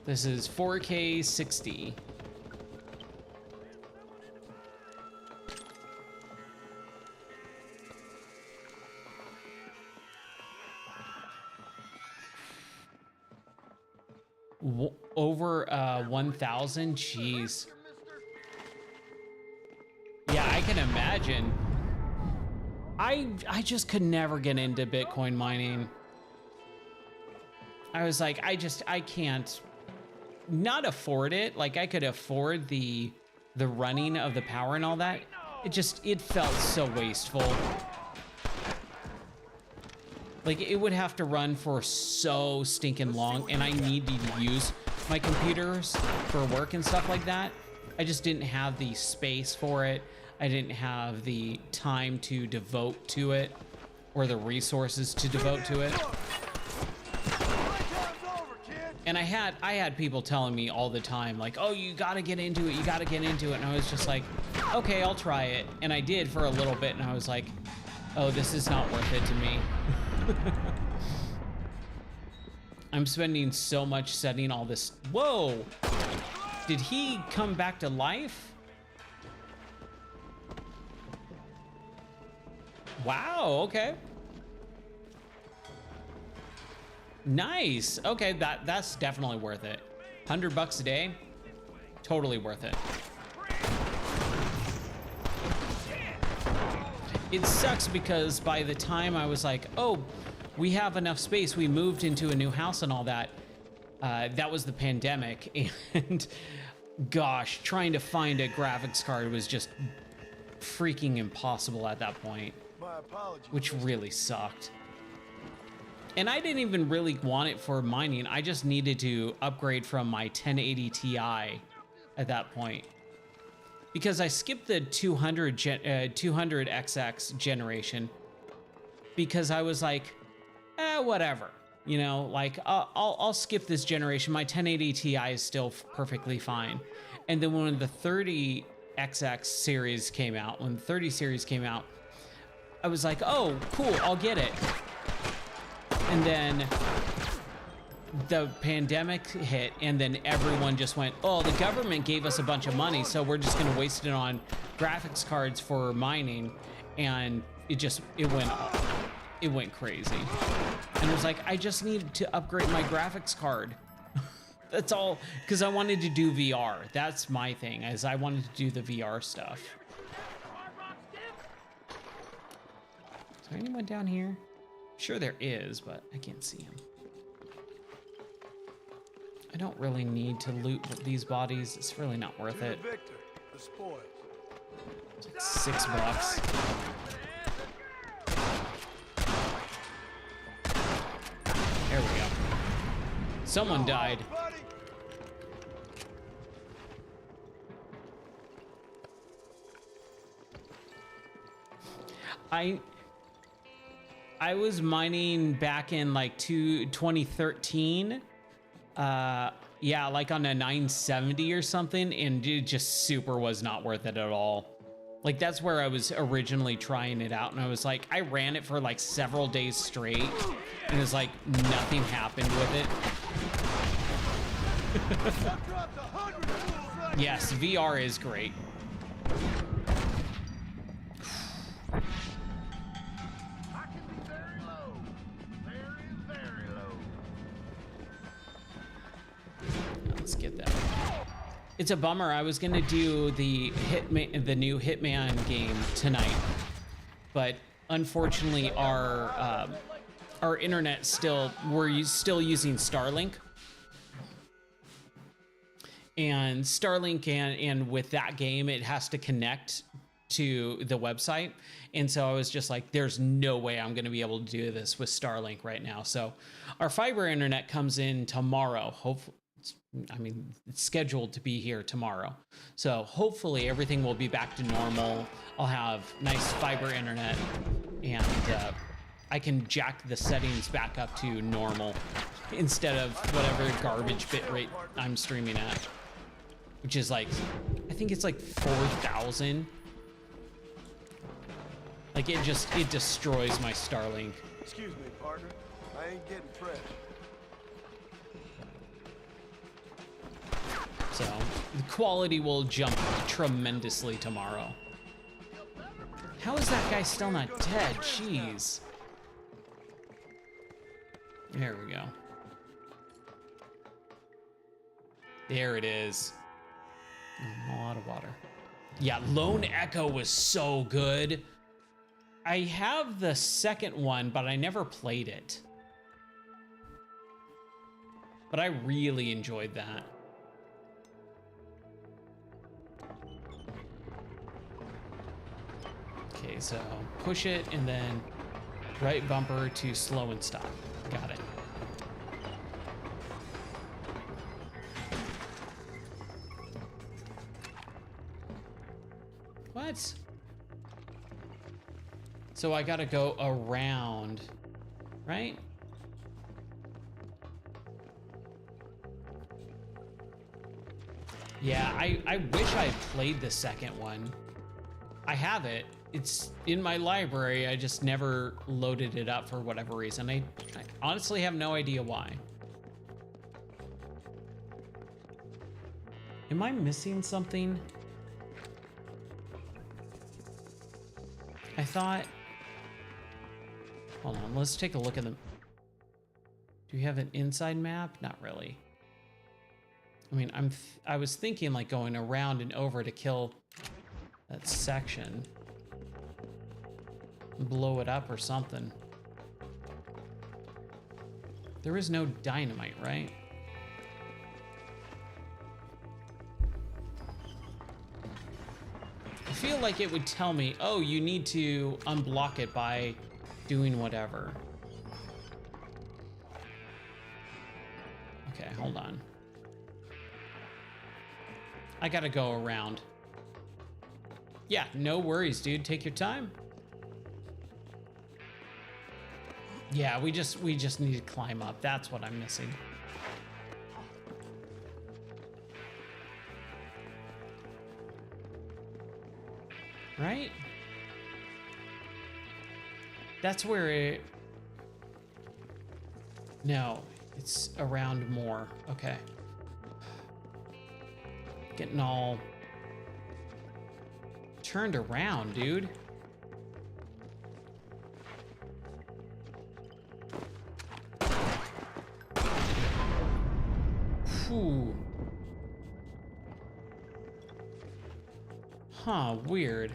This is 4K 60. Over 1,000? Jeez. Yeah, I can imagine. I just could never get into Bitcoin mining. I was like, I can't not afford it. Like I could afford the running of the power and all that. It felt so wasteful. Like it would have to run for so stinking long, and I needed to use my computers for work and stuff like that. I just didn't have the space for it. I didn't have the time to devote to it, or the resources to devote to it. And I had people telling me all the time, like, oh, you gotta get into it, you gotta get into it. And I was just like, okay, I'll try it. And I did for a little bit, and I was like, oh, this is not worth it to me. I'm spending so much setting all this. Whoa! Did he come back to life? Wow, okay. Nice. Okay, that's definitely worth it. $100 a day, totally worth it. It sucks because by the time I was like, oh, we have enough space, we moved into a new house and all that, that was the pandemic. And gosh, trying to find a graphics card was just freaking impossible at that point, which really sucked. And I didn't even really want it for mining. I just needed to upgrade from my 1080 Ti at that point. Because I skipped the 200XX generation because I was like, whatever, you know, like I'll skip this generation. My 1080 Ti is still perfectly fine. And then when the 30XX series came out, when the 30 series came out, I was like, oh, cool, I'll get it. And then the pandemic hit, and then everyone just went, oh, the government gave us a bunch of money, so we're just gonna waste it on graphics cards for mining. And it went crazy. And it was like, I just need to upgrade my graphics card. That's all, because I wanted to do VR. That's my thing, is I wanted to do the VR stuff. Is there anyone down here? Sure there is, but I can't see him. I don't really need to loot these bodies. It's really not worth it. It's like $6. There we go. Someone died. I was mining back in like 2013. Yeah, like on a 970 or something, and it just super was not worth it at all. Like that's where I was originally trying it out, and I was like, I ran it for like several days straight, and it was like nothing happened with it. Yes, VR is great. Let's get that. It's a bummer. I was gonna do the new Hitman game tonight, but unfortunately, our internet we're still using Starlink, and Starlink, and with that game, it has to connect to the website. And so I was just like, there's no way I'm going to be able to do this with Starlink right now. So our fiber internet comes in tomorrow. Hopefully, it's scheduled to be here tomorrow. So hopefully everything will be back to normal. I'll have nice fiber internet, and I can jack the settings back up to normal instead of whatever garbage bitrate I'm streaming at, which is like, I think it's like 4,000. Like it destroys my Starlink. Excuse me, partner. I ain't getting fresh. So the quality will jump tremendously tomorrow. How is that guy still not dead? Jeez. There we go. There it is. A lot of water. Yeah, Lone Echo was so good. I have the second one, but I never played it. But I really enjoyed that. Okay, so push it and then right bumper to slow and stop. Got it. What? So I gotta go around, right? Yeah, I wish I had played the second one. I have it. It's in my library. I just never loaded it up for whatever reason. I honestly have no idea why. Am I missing something? I thought... Hold on, let's take a look at them. Do we have an inside map? Not really. I mean, I was thinking like going around and over to kill that section. Blow it up or something. There is no dynamite, right? I feel like it would tell me, oh, you need to unblock it by doing whatever. Okay, hold on. I gotta go around. Yeah, no worries, dude. Take your time. Yeah, we just need to climb up. That's what I'm missing. Right? That's where it... No, it's around more. Okay. Getting all turned around, dude. Whew. Huh, weird.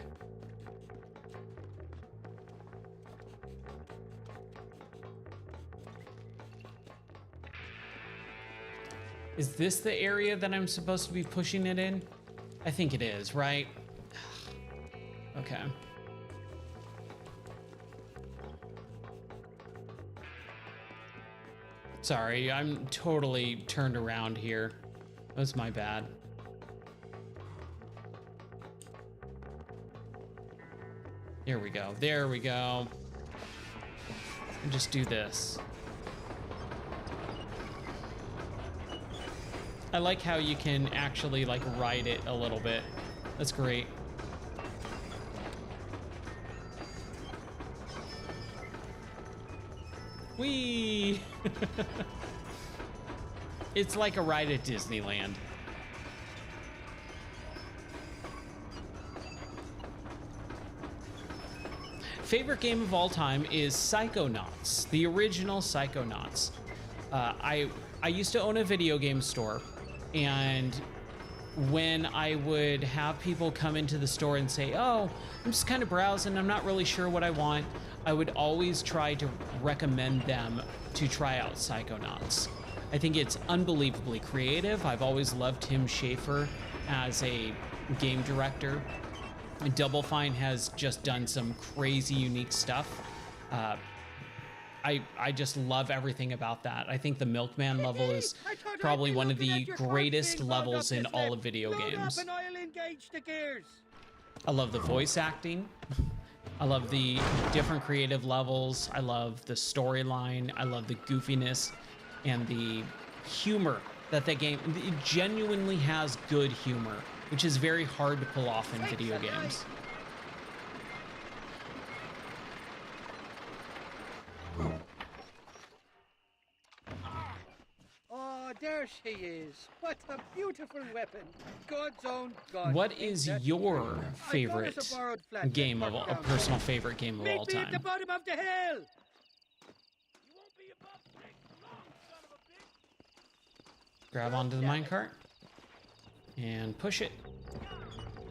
Is this the area that I'm supposed to be pushing it in? I think it is, right? Okay. Sorry, I'm totally turned around here. That's my bad. There we go. There we go. And just do this. I like how you can actually like ride it a little bit. That's great. Whee! It's like a ride at Disneyland. Favorite game of all time is Psychonauts, the original Psychonauts. I used to own a video game store, and when I would have people come into the store and say, oh, I'm just kind of browsing, I'm not really sure what I want, I would always try to recommend them to try out Psychonauts. I think it's unbelievably creative. I've always loved Tim Schafer as a game director. Double Fine has just done some crazy unique stuff. I just love everything about that. I think the Milkman level is probably one of the greatest levels in all of video games. I love the voice acting. I love the different creative levels. I love the storyline. I love the goofiness and the humor that game, it genuinely has good humor, which is very hard to pull off in video games. Oh, there she is. What a beautiful weapon. God's own gun. What is your favorite game of a personal favorite game of all Meet me at the time? bottom of the hill. Grab onto the minecart and push it.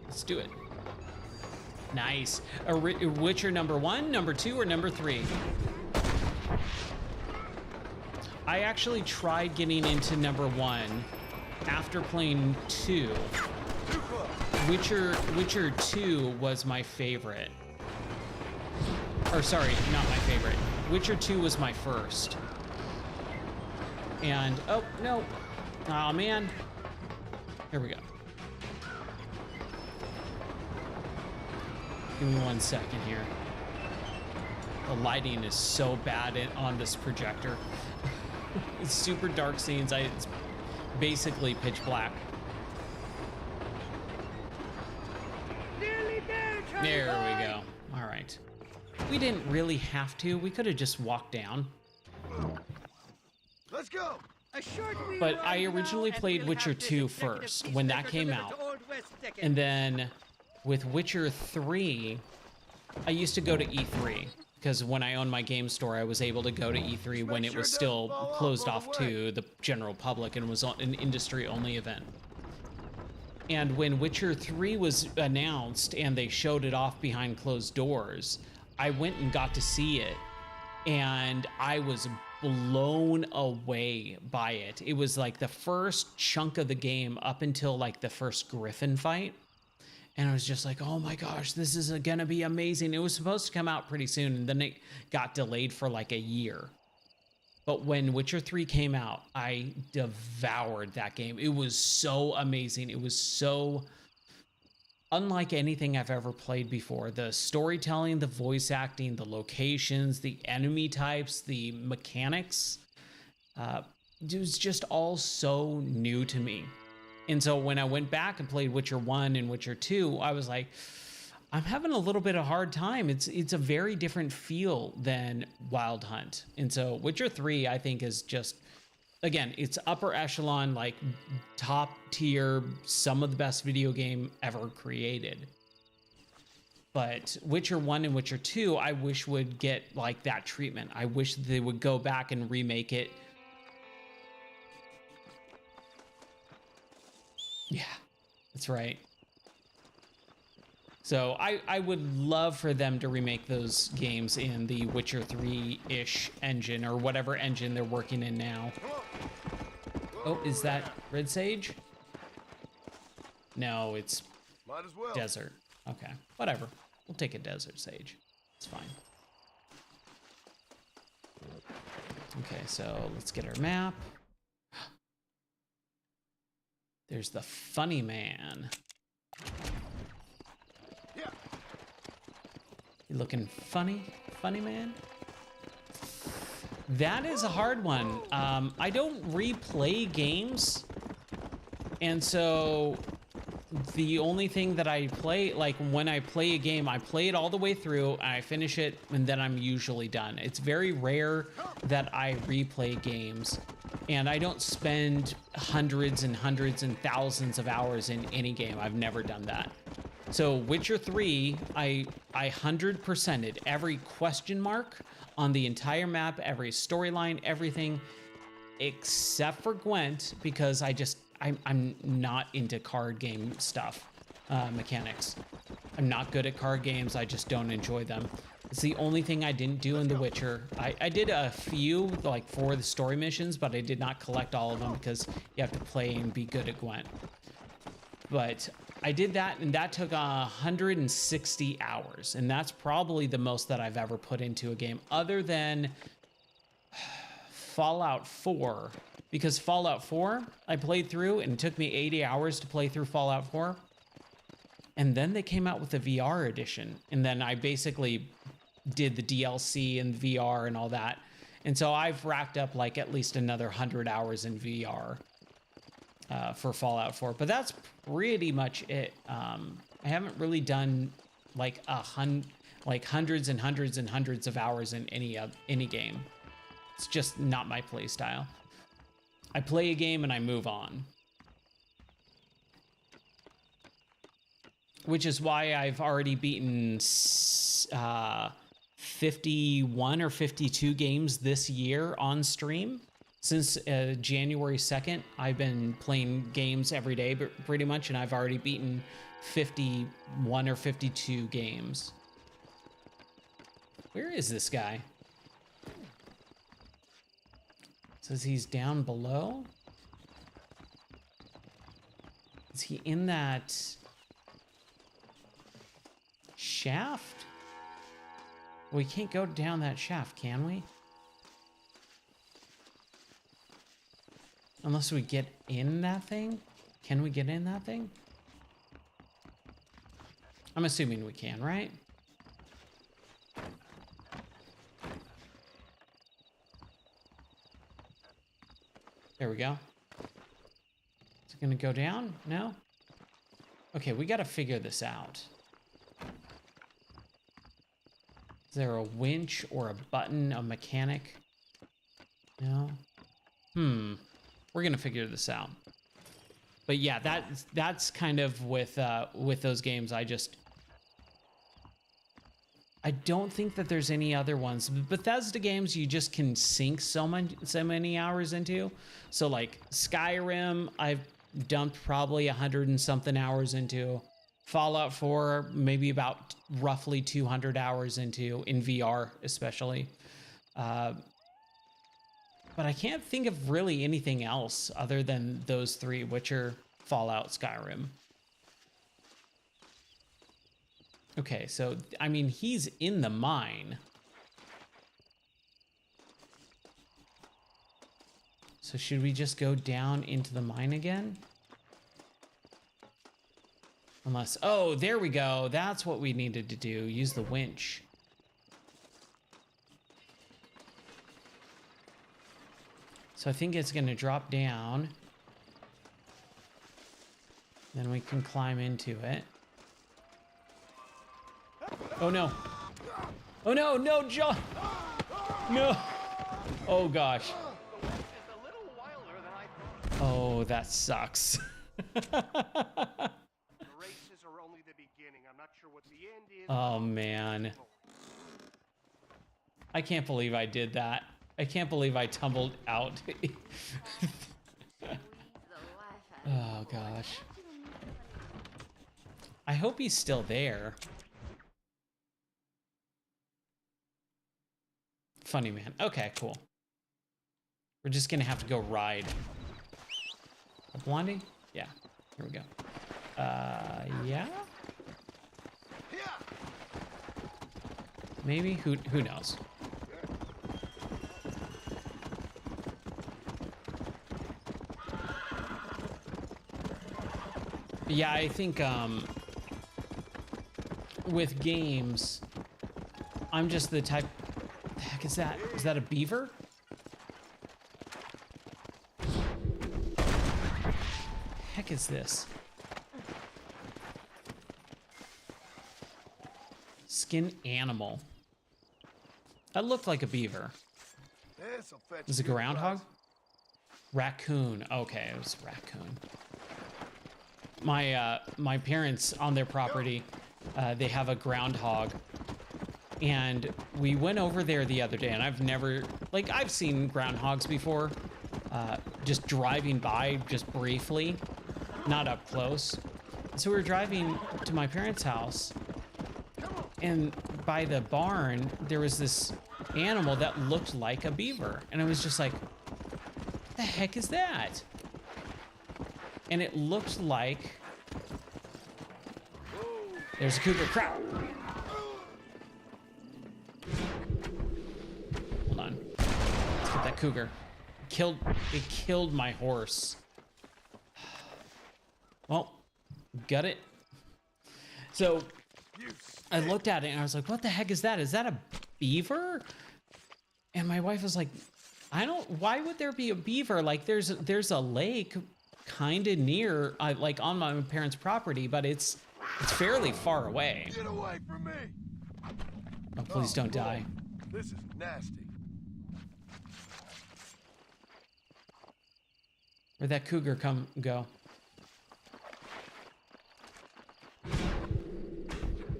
Let's do it. Nice. A Witcher number 1, number 2, or number 3? I actually tried getting into number 1 after playing 2. Witcher 2 was my favorite. Or sorry, not my favorite. Witcher 2 was my first. And, oh, no. Oh man. Here we go. Give me 1 second here. The lighting is so bad on this projector. It's super dark scenes. It's basically pitch black. There we go. All right. We didn't really have to. We could have just walked down. Let's go. But I originally played Witcher 2 first when that came out. And then with Witcher 3, I used to go to E3 because when I owned my game store, I was able to go to E3 when it was still closed off to the general public and was an industry-only event. And when Witcher 3 was announced and they showed it off behind closed doors, I went and got to see it, and I was blown away by it. It was like the first chunk of the game up until like the first Griffin fight. And I was just like, oh my gosh, this is gonna be amazing. It was supposed to come out pretty soon, and then it got delayed for like a year. But when Witcher 3 came out, I devoured that game. It was so amazing. It was so unlike anything I've ever played before. The storytelling, the voice acting, the locations, the enemy types, the mechanics, it was just all so new to me. And so when I went back and played Witcher 1 and Witcher 2, I was like, I'm having a little bit of a hard time. It's a very different feel than Wild Hunt. And so Witcher 3, I think, is just, again, it's upper echelon, like top tier, some of the best video game ever created. But Witcher 1 and Witcher 2, I wish would get like that treatment. I wish they would go back and remake it. Yeah, that's right. So I would love for them to remake those games in the Witcher 3-ish engine or whatever engine they're working in now. Oh, is that Red Sage? No, it's Might as well. desert. Okay, whatever. We'll take a desert sage. It's fine. Okay, so let's get our map. There's the funny man. Yeah. You looking funny, funny man? That is a hard one. I don't replay games, and so the only thing that I play, like when I play a game, I play it all the way through, and I finish it, and then I'm usually done. It's very rare that I replay games, and I don't spend hundreds and hundreds and thousands of hours in any game. I've never done that. So Witcher 3, I 100%ed every question mark on the entire map, every storyline, everything, except for Gwent, because I'm not into card game stuff, mechanics. I'm not good at card games. I just don't enjoy them. It's the only thing I didn't do in The Witcher. I did a few, like, for the story missions, but I did not collect all of them because you have to play and be good at Gwent. But I did that, and that took 160 hours, and that's probably the most that I've ever put into a game, other than Fallout 4, because Fallout 4 I played through, and it took me 80 hours to play through Fallout 4, and then they came out with the VR edition, and then I basically did the DLC and VR and all that, and so I've racked up like at least another 100 hours in VR for Fallout 4, but that's pretty much it. I haven't really done like hundreds and hundreds and hundreds of hours in any game. It's just not my play style. I play a game and I move on. Which is why I've already beaten 51 or 52 games this year on stream. Since January 2nd, I've been playing games every day, but pretty much, and I've already beaten 51 or 52 games. Where is this guy? Says he's down below. Is he in that shaft? We can't go down that shaft, can we? Unless we get in that thing? Can we get in that thing? I'm assuming we can, right? There we go. Is it gonna go down? No? Okay, we gotta figure this out. Is there a winch or a button, a mechanic? No? We're gonna figure this out. But yeah, that's kind of with those games. I don't think that there's any other ones. Bethesda games you just can sink so many hours into. So like Skyrim, I've dumped probably 100 and something hours into. Fallout 4, maybe about roughly 200 hours into, in VR especially. But I can't think of really anything else other than those three, Witcher, Fallout, Skyrim. Okay, so, I mean, he's in the mine. So should we just go down into the mine again? Unless, oh, there we go. That's what we needed to do. Use the winch. So I think it's gonna drop down. Then we can climb into it. Oh no. Oh no, no, John! No! Oh gosh. Oh, that sucks. Oh man. I can't believe I did that. I can't believe I tumbled out. Oh gosh. I hope he's still there. Funny man. Okay, cool. We're just gonna have to go ride. A Blondie? Yeah. Here we go. Yeah? Maybe? Who knows? Yeah, I think with games, I'm just the type. What the heck is that? Is that a beaver? Heck is this? Skin animal. That looked like a beaver. Is it a groundhog? Raccoon. Okay, it was raccoon. My parents on their property, they have a groundhog, and we went over there the other day, and I've seen groundhogs before, just driving by just briefly, not up close. So we were driving to my parents' house, and by the barn, there was this animal that looked like a beaver. And I was just like, what the heck is that? And it looked like, there's a cougar. Crap. Hold on. Let's get that cougar. It killed my horse. Well, got it. So I looked at it and I was like, what the heck is that? Is that a beaver? And my wife was like, why would there be a beaver? Like there's a lake kind of near, like on my parents' property, but it's fairly far away. Get away from me! Oh, please don't die. This is nasty. Where'd that cougar go?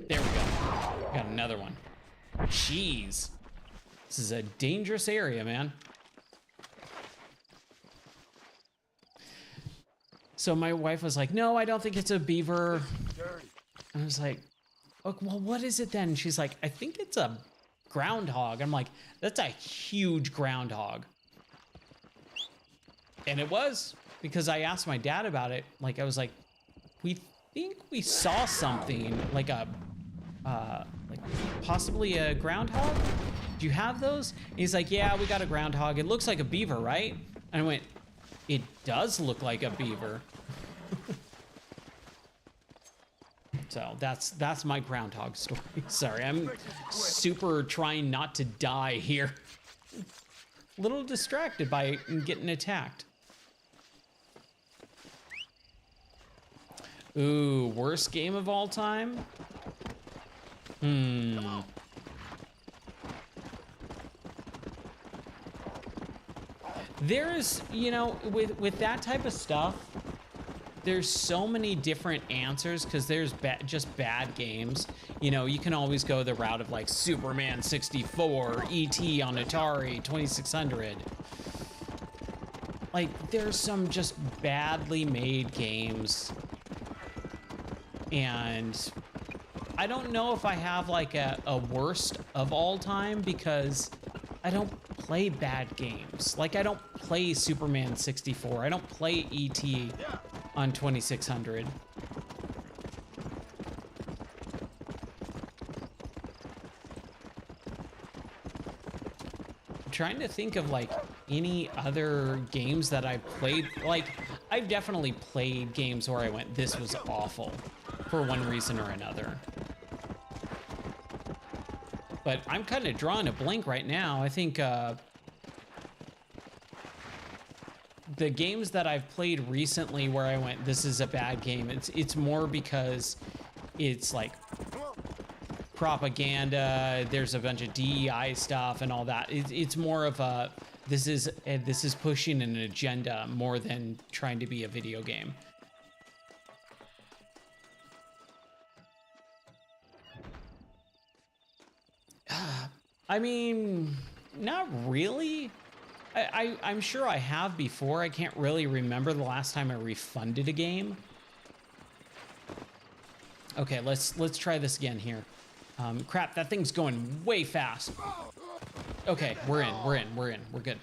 There we go. Got another one. Jeez. This is a dangerous area, man. So my wife was like, no, I don't think it's a beaver. I was like, oh, well, what is it then? And she's like, I think it's a groundhog. I'm like, that's a huge groundhog. And it was, because I asked my dad about it. Like, I was like, we think we saw something like like possibly a groundhog. Do you have those? And he's like, yeah, we got a groundhog. It looks like a beaver, right? And I went, it does look like a beaver. So that's my groundhog story. Sorry, I'm super trying not to die here. A little distracted by getting attacked. Ooh, worst game of all time? There's, you know, with that type of stuff, there's so many different answers because there's just bad games. You know, you can always go the route of like Superman 64, E.T. on Atari 2600. Like, there's some just badly made games. And I don't know if I have like a worst of all time because I don't play bad games. Like, I don't play Superman 64. I don't play E.T. on 2600. I'm trying to think of like any other games that I've played. Like, I've definitely played games where I went, this was awful for one reason or another. But I'm kind of drawing a blank right now. I think the games that I've played recently where I went, this is a bad game, it's more because it's like propaganda, there's a bunch of DEI stuff and all that. It's more of a, this is pushing an agenda more than trying to be a video game. I mean, not really. I'm sure I have before. I can't really remember the last time I refunded a game. Okay, let's try this again here. Crap, that thing's going way fast. Okay, we're good.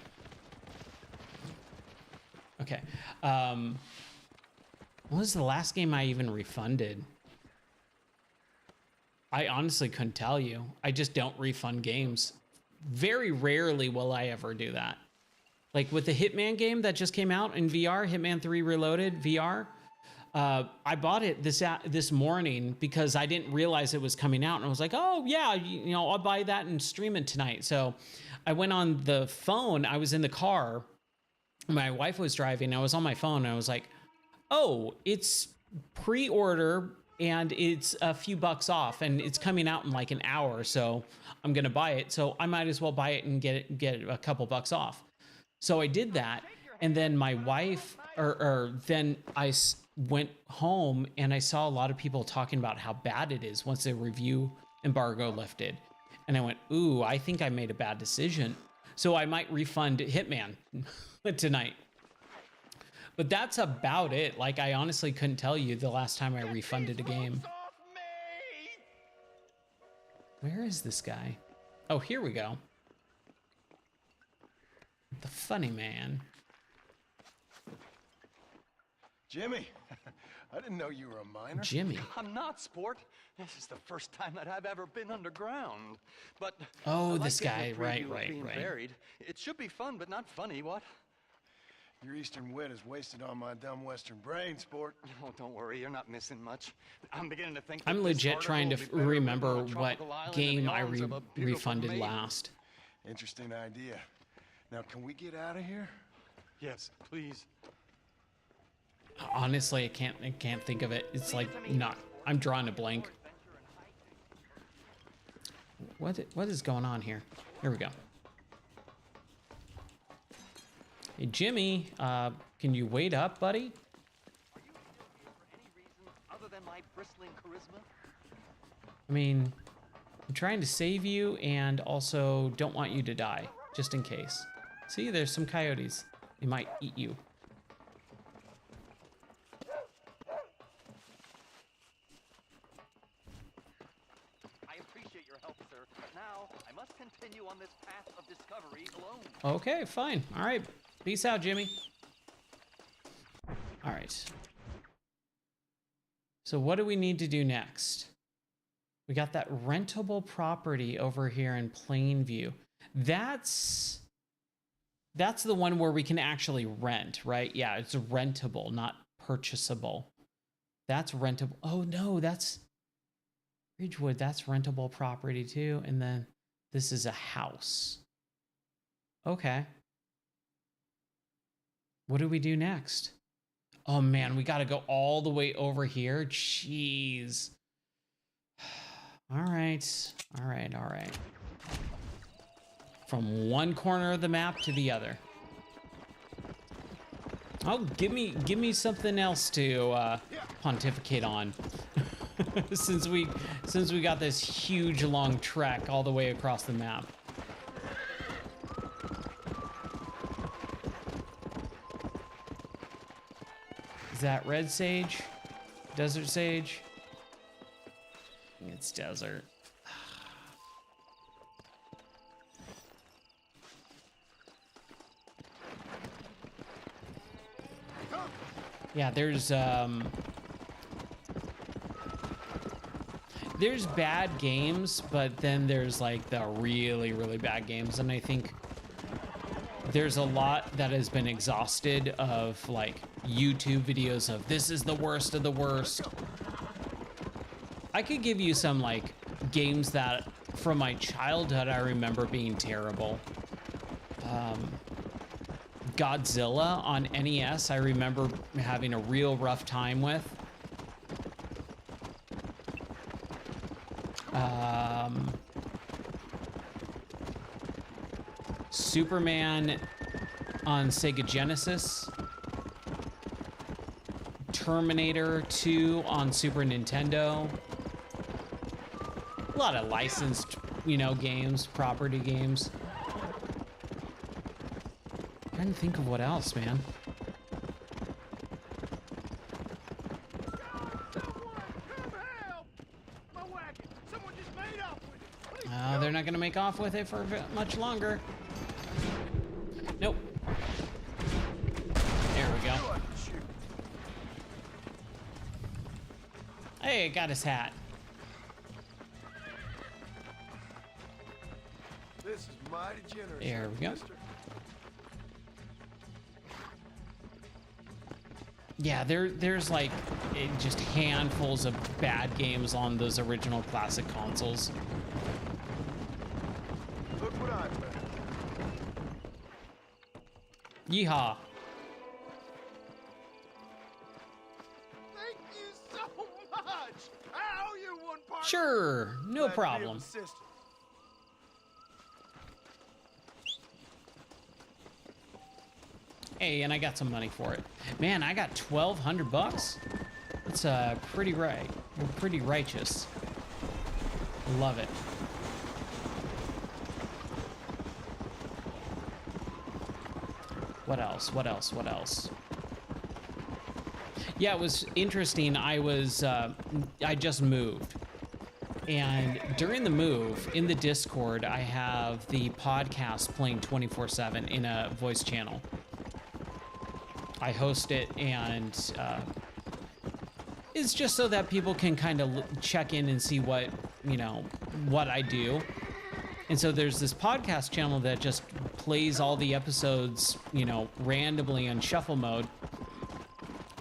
Okay. What was the last game I even refunded? I honestly couldn't tell you. I just don't refund games. Very rarely will I ever do that. Like with the Hitman game that just came out in VR, Hitman 3 Reloaded VR, I bought it this morning because I didn't realize it was coming out. And I was like, oh yeah, you know, I'll buy that and stream it tonight. So I went on the phone. I was in the car. My wife was driving. I was on my phone. And I was like, oh, it's pre-order and it's a few bucks off and it's coming out in like an hour. So I'm going to buy it. So I might as well buy it and get a couple bucks off. So I did that. And then my wife, then I went home and I saw a lot of people talking about how bad it is once the review embargo lifted. And I went, ooh, I think I made a bad decision. So I might refund Hitman tonight. But that's about it. Like, I honestly couldn't tell you the last time I refunded a game. Where is this guy? Oh, here we go. The funny man. Jimmy, I didn't know you were a miner. Jimmy. I'm not, sport. This is the first time that I've ever been underground. But oh, I like this guy, getting a preview of right. being buried. It should be fun, but not funny. What? Your eastern wit is wasted on my dumb western brain, sport. Oh, don't worry, you're not missing much. I'm beginning to think. I'm legit trying to remember what game I refunded last. Interesting idea. Now, can we get out of here? Yes, please. Honestly, I can't think of it. It's like not. I'm drawing a blank. What is going on here? Here we go. Hey, Jimmy, can you wait up, buddy? Are you here for any reason other than my bristling charisma? I mean, I'm trying to save you and also don't want you to die, just in case. See, there's some coyotes. They might eat you. I appreciate your help, sir. But now, I must continue on this path of discovery alone. Okay, fine. All right. Peace out, Jimmy. All right. So what do we need to do next? We got that rentable property over here in Plainview. That's the one where we can actually rent, right? Yeah, it's rentable, not purchasable. That's rentable. Oh no, that's Ridgewood. That's rentable property too. And then this is a house. Okay. What do we do next? Oh man, we got to go all the way over here. Jeez. All right. All right. All right. From one corner of the map to the other. Oh, give me something else to pontificate on. since we got this huge long trek all the way across the map. Is that red sage? Desert sage? It's desert. Yeah, there's bad games, but then there's like the really, really bad games, and I think there's a lot that has been exhausted of like YouTube videos of this is the worst of the worst. I could give you some like games that from my childhood I remember being terrible. Godzilla on NES I remember having a real rough time with. Superman on Sega Genesis. Terminator 2 on Super Nintendo. A lot of licensed, games, property games. Trying to think of what else, man. They're not gonna make off with it for much longer. Nope. There we go. Hey, I got his hat. This is mighty generous. There we go. Yeah, there's like just handfuls of bad games on those original classic consoles. Look what I found. Yeehaw. Thank you so much. I owe you one part. Sure, no problem. Hey, and I got some money for it. Man, I got $1,200. That's pretty right. We're pretty righteous. Love it. What else? What else? What else? Yeah, it was interesting. I just moved, And during the move, in the Discord, I have the podcast playing 24/7 in a voice channel. I host it, and it's just so that people can kind of check in and see what, you know, what I do. And so there's this podcast channel that just plays all the episodes, you know, randomly on shuffle mode.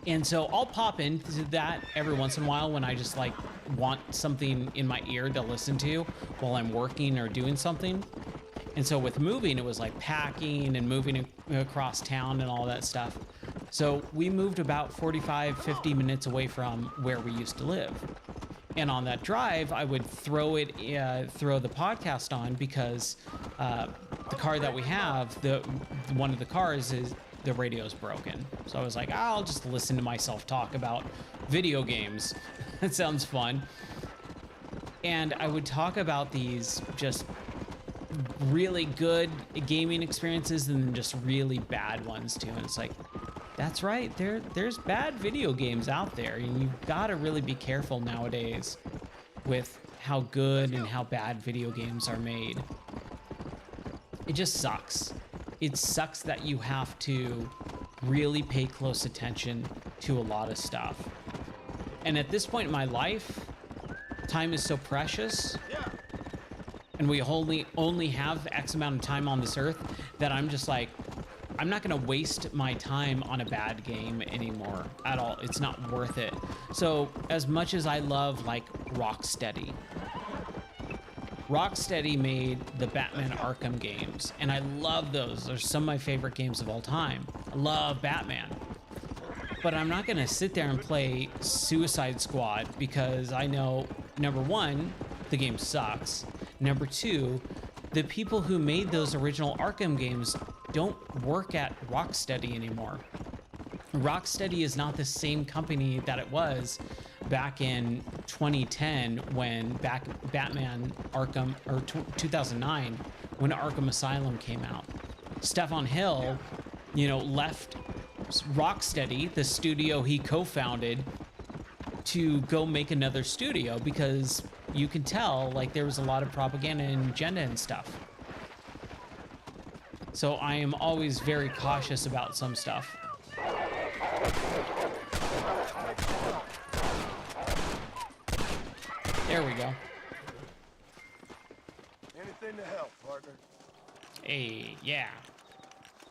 And so I'll pop into that every once in a while when I just like want something in my ear to listen to while I'm working or doing something. And so with moving, it was like packing and moving across town and all that stuff. So we moved about 45-50 minutes away from where we used to live. And on that drive, I would throw the podcast on because the car that we have, one of the cars is the radio's broken. So I was like, I'll just listen to myself talk about video games. That sounds fun. And I would talk about these just really good gaming experiences and then just really bad ones too. And it's like, that's right, there's bad video games out there, and you've got to really be careful nowadays with how good and how bad video games are made. It just sucks. It sucks that you have to really pay close attention to a lot of stuff. And at this point in my life, time is so precious, and we only have X amount of time on this earth, that I'm just like, I'm not gonna waste my time on a bad game anymore at all. It's not worth it. So as much as I love like Rocksteady made the Batman Arkham games, and I love those. They're some of my favorite games of all time. I love Batman. But I'm not gonna sit there and play Suicide Squad because I know, number one, the game sucks. Number two, the people who made those original Arkham games don't work at Rocksteady anymore. Rocksteady is not the same company that it was back in 2010 when Batman Arkham, or 2009 when Arkham Asylum came out. Stefan Hill, you know, left Rocksteady, the studio he co-founded, to go make another studio because you can tell like there was a lot of propaganda and agenda and stuff. So I am always very cautious about some stuff. There we go. Anything to help, partner. Hey, yeah.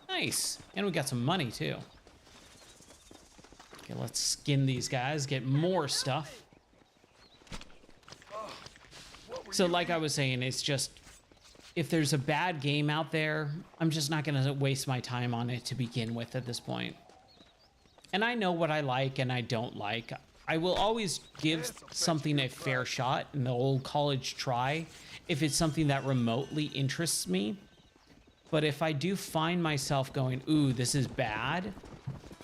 Nice. And we got some money too. Okay, let's skin these guys, get more stuff. So like I was saying, it's just, if there's a bad game out there, I'm just not gonna waste my time on it to begin with at this point. And I know what I like and I don't like. I will always give something a fair shot, an old college try, if it's something that remotely interests me. But if I do find myself going, ooh, this is bad,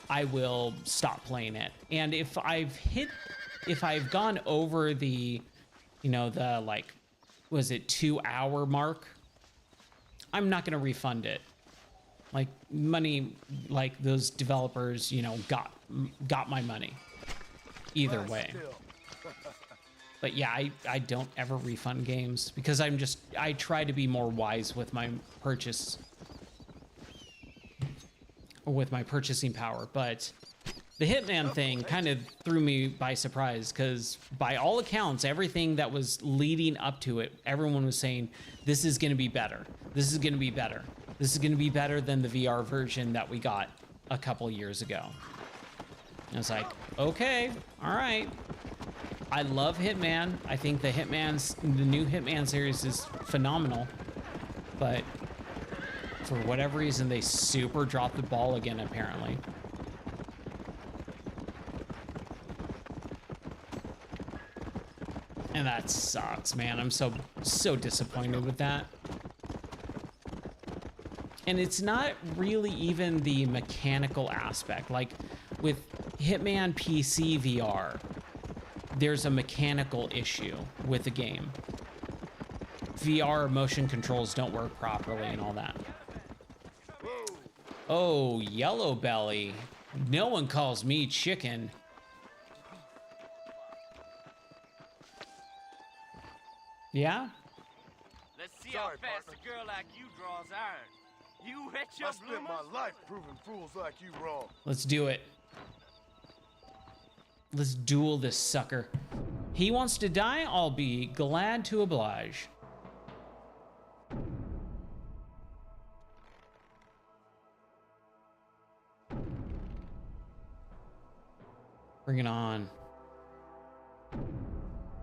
I will stop playing it. And if I've gone over the, you know, the like, was it 2-hour mark, I'm not gonna refund it. Like money, like those developers, you know, got my money either way. But yeah, I don't ever refund games because I try to be more wise with my purchase, or with my purchasing power. But the Hitman thing kind of threw me by surprise because by all accounts, everything that was leading up to it, everyone was saying, this is going to be better. This is going to be better. This is going to be better than the VR version that we got a couple years ago. And it's like, okay, all right. I love Hitman. I think the new Hitman series is phenomenal. But for whatever reason, they super dropped the ball again, apparently. And that sucks, man. I'm so disappointed with that. And it's not really even the mechanical aspect. Like with Hitman PC VR, there's a mechanical issue with the game. VR motion controls don't work properly and all that. Oh, Yellow Belly. No one calls me chicken. Yeah? Let's see how fast a girl like you draws iron. You wet your I spent my life proving fools like you wrong. Let's do it. Let's duel this sucker. He wants to die, I'll be glad to oblige. Bring it on.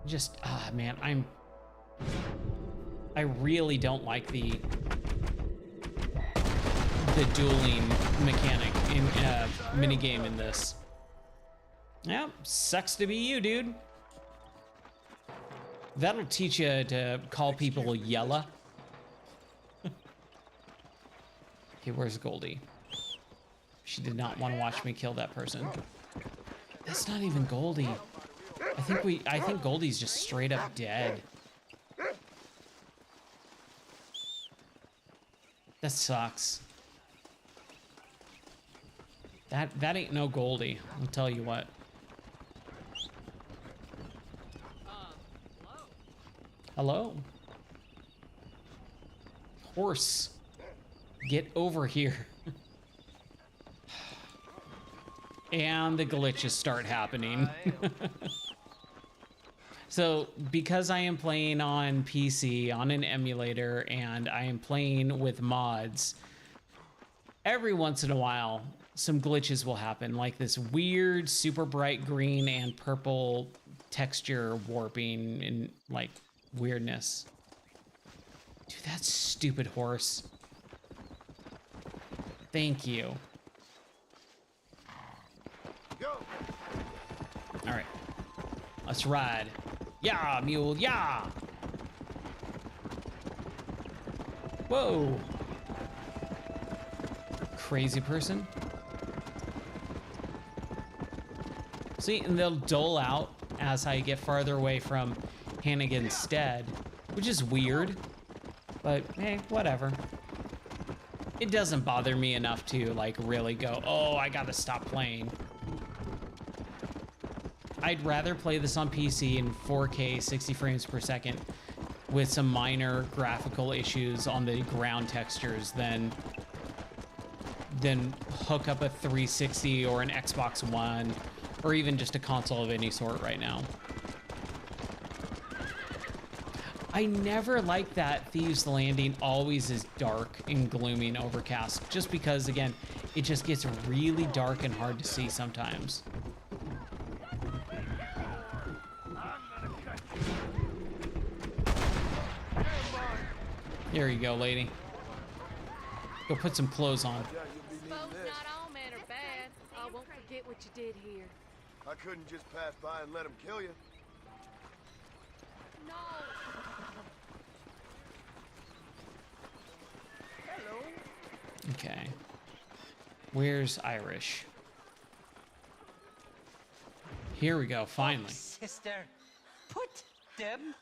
Just, man, I really don't like the dueling mechanic in minigame in this. Yeah, sucks to be you, dude. That'll teach you to call people Yella. Okay, where's Goldie? She did not want to watch me kill that person. That's not even Goldie. I think Goldie's just straight up dead. That sucks. That ain't no Goldie, I'll tell you what. Hello? Horse. Get over here. And the glitches start happening. So, because I am playing on PC, on an emulator, and I am playing with mods, every once in a while, some glitches will happen, like this weird, super bright green and purple texture warping and, like, weirdness. Dude, that stupid horse. Thank you. Go. All right, let's ride. Yeah, mule, yeah. Whoa. Crazy person. See, and they'll dull out as I get farther away from Hannigan's stead, which is weird, but hey, whatever. It doesn't bother me enough to like really go, oh, I gotta stop playing. I'd rather play this on PC in 4K 60 frames per second with some minor graphical issues on the ground textures than hook up a 360 or an Xbox One or even just a console of any sort right now. I never like that Thieves Landing always is dark and gloomy and overcast, just because, again, it just gets really dark and hard to see sometimes. There you go, lady. Go put some clothes on. Suppose not all men are bad. I won't forget what you did here. I couldn't just pass by and let him kill you. No. Hello. Okay. Where's Irish? Here we go, finally. Oh, sister, put them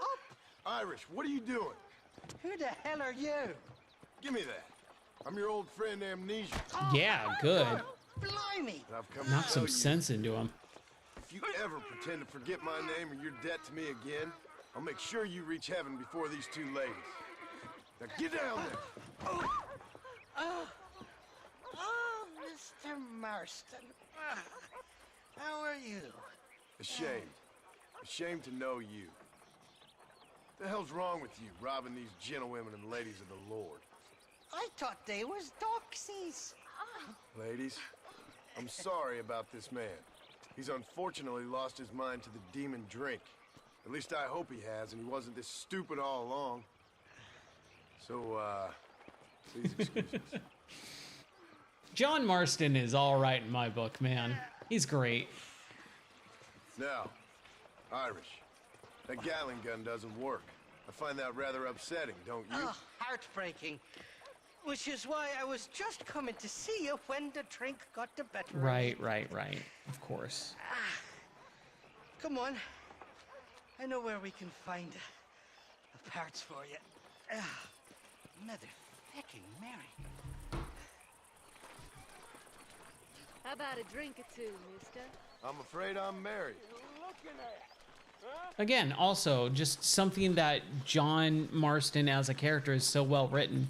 up. Irish, what are you doing? Who the hell are you? Give me that. I'm your old friend Amnesia. Yeah, good. Blimey. And I've come to Knock tell some you, sense into him. if you ever pretend to forget my name or your debt to me again, I'll make sure you reach heaven before these two ladies. Now get down there. Oh, Mr. Marston. How are you? Ashamed. Ashamed to know you. The hell's wrong with you, robbing these gentlewomen and ladies of the Lord? I thought they was doxies. Ladies, I'm sorry about this man. He's unfortunately lost his mind to the demon drink. At least I hope he has, and he wasn't this stupid all along. So, please excuse us. John Marston is all right in my book, man. He's great. Now, Irish, that Gatling gun doesn't work. I find that rather upsetting, don't you? Oh, heartbreaking. Which is why I was just coming to see you when the drink got the better of me. Right. Of course. Come on. I know where we can find the parts for you. Mother fucking Mary. How about a drink or two, mister? I'm afraid I'm married. Looking at. Again, also just something that John Marston as a character is so well written.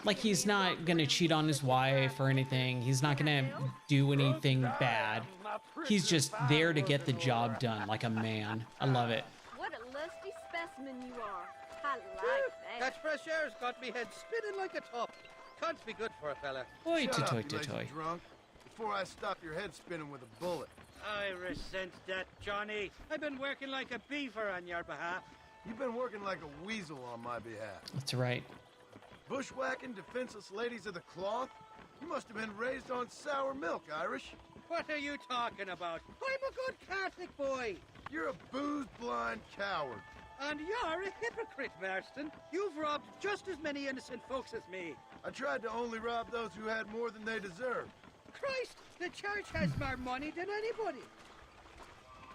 Like, he's not gonna cheat on his wife or anything. He's not gonna do anything bad. He's just there to get the job done like a man. I love it. What a lusty specimen you are. I like that. That fresh air's got me head spinning like a top. Can't be good for a fella. Oi, Shut up, toy, you lazy toy. drunk, before I stop your head spinning with a bullet. I resent that, Johnny. I've been working like a beaver on your behalf. You've been working like a weasel on my behalf. That's right. Bushwhacking defenseless ladies of the cloth? You must have been raised on sour milk, Irish. What are you talking about? I'm a good Catholic boy. You're a booze-blind coward. And you're a hypocrite, Marston. You've robbed just as many innocent folks as me. I tried to only rob those who had more than they deserved. Christ, the church has more money than anybody.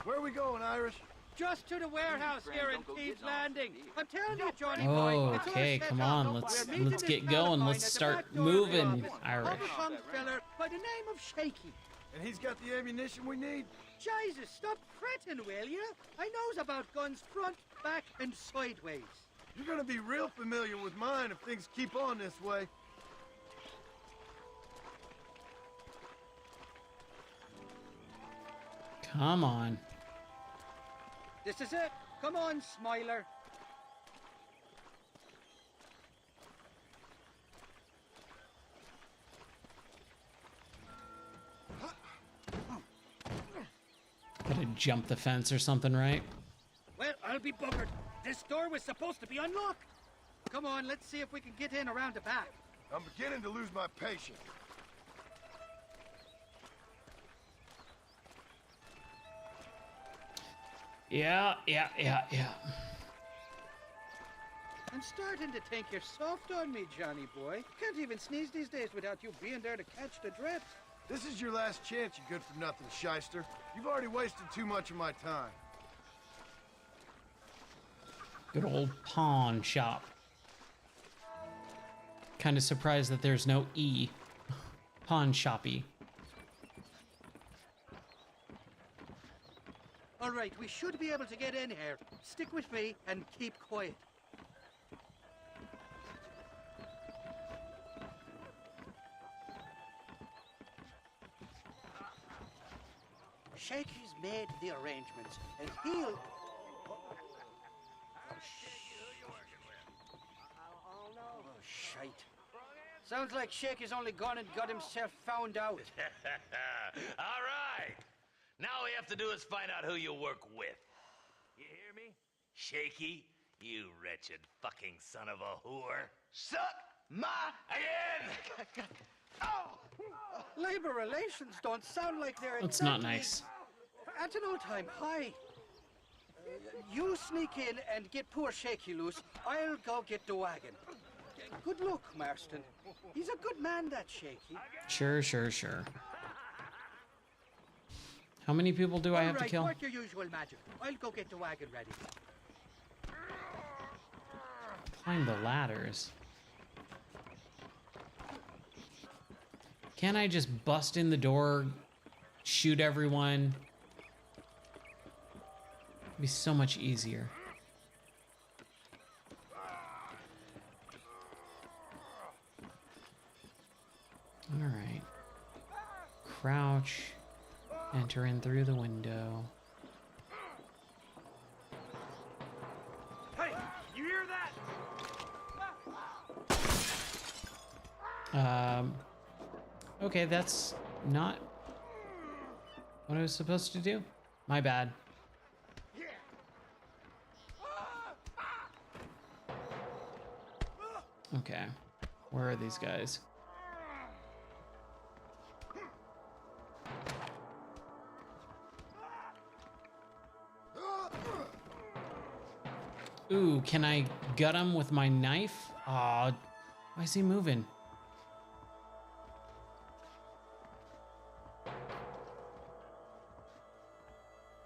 Where are we going, Irish? Just to the warehouse here in Thieves Landing. I'm telling you, Johnny Oh, boy. it's all okay, set come up. on, We're let's meeting get this going. fella Let's at the start back door of the moving, office. Irish. Hubba-bum feller by the name of Shaky. And he's got the ammunition we need? Jesus, stop fretting, will you? I knows about guns front, back, and sideways. You're gonna be real familiar with mine if things keep on this way. Come on. This is it. Come on, Smiler. Gotta jump the fence or something, right? Well, I'll be buggered. This door was supposed to be unlocked. Come on, let's see if we can get in around the back. I'm beginning to lose my patience. Yeah. I'm starting to think you're soft on me, Johnny boy. Can't even sneeze these days without you being there to catch the drips. This is your last chance, you good-for-nothing shyster. You've already wasted too much of my time. Good old pawn shop. Kind of surprised that there's no E. Pawn shoppy. All right, we should be able to get in here. Stick with me and keep quiet. Shaky's made the arrangements, and he'll... Oh, shite. Sounds like Shaky's only gone and got himself found out. All right. Now all we have to do is find out who you work with. You hear me? Shaky, you wretched fucking son of a whore. Suck my... Again! Oh! Labor relations don't sound like they're That's not nice. At an all-time high. You sneak in and get poor Shaky loose. I'll go get the wagon. Good luck, Marston. He's a good man, that Shaky. Sure. How many people do I have to kill? Work your usual magic. I'll go get the wagon ready. Climb the ladders. Can't I just bust in the door, shoot everyone? It'd be so much easier. All right. Crouch. Enter in through the window. Hey, you hear that? Okay, that's not what I was supposed to do. My bad. Okay, where are these guys? Ooh, can I gut him with my knife? Aw, why is he moving?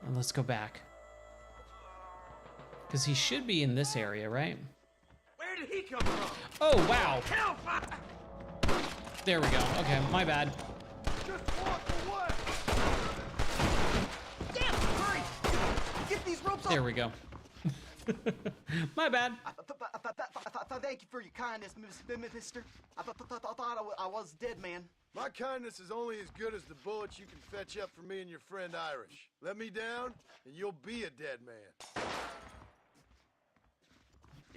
And let's go back. Because he should be in this area, right? Where did he come from? Oh, wow. Hellfire! There we go. Okay, my bad. Just walk away! Damn, hurry! Get these ropes There we go. My bad. Thank you for your kindness, mister. I thought I was dead, man. My kindness is only as good as the bullets you can fetch up for me and your friend Irish. Let me down, and you'll be a dead man.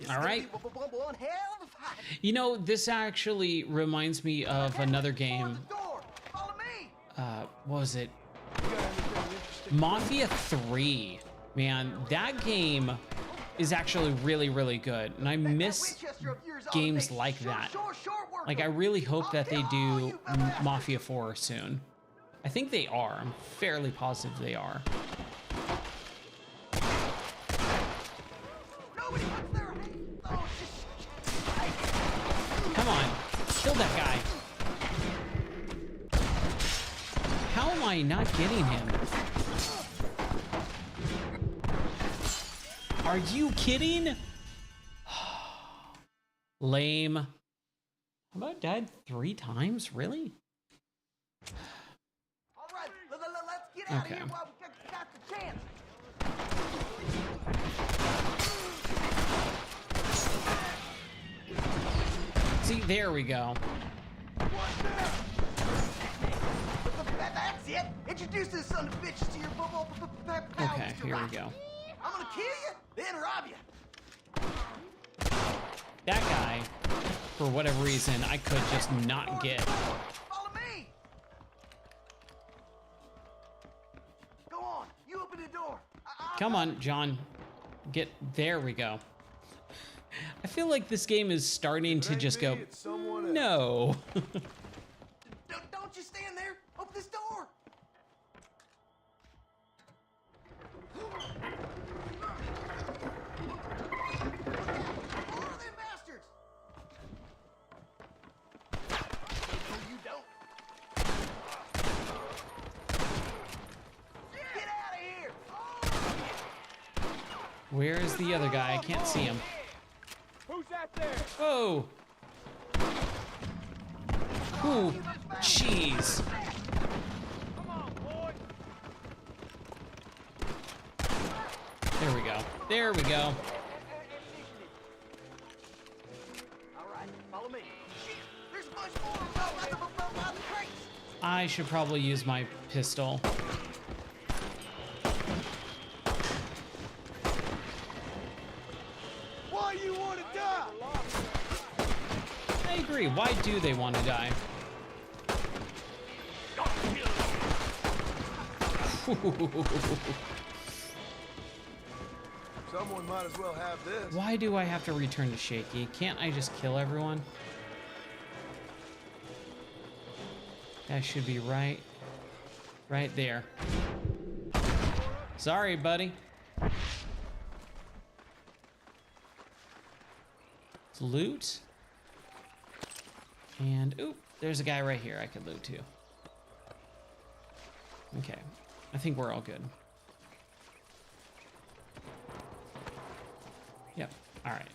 All right. One hell of a fight. You know, this actually reminds me of another game. Follow me. What was it? Mafia 3. Man, that game is actually really, really good. And I miss games like that. Like, I really hope that they do Mafia 4 soon. I think they are. I'm fairly positive they are. Come on, kill that guy. How am I not getting him? Are you kidding? Lame. How about died 3 times? Really? All right, let's get out of here while we got the chance. See, there we go. That's it. Introduce this son of bitches to your pals. Okay, here we go. I'm gonna kill you, then rob you. That guy, for whatever reason, I could just not get. Follow me. Go on, you open the door. Come on, John. Get, there we go. I feel like this game is starting to just go, no. Don't you stand there. Open this door. Where is the other guy? I can't see him. Who's that there? Oh. Ooh, jeez. Come on, boy. There we go. There we go. All right, follow me. There's much more. I should probably use my pistol. Why you want to die? I agree. Why do they want to die? Someone might as well have this. Why do I have to return to Shaky? Can't I just kill everyone? That should be right there. Sorry, buddy. Loot. And, oop, there's a guy right here I could loot too. Okay, I think we're all good. Yep, all right.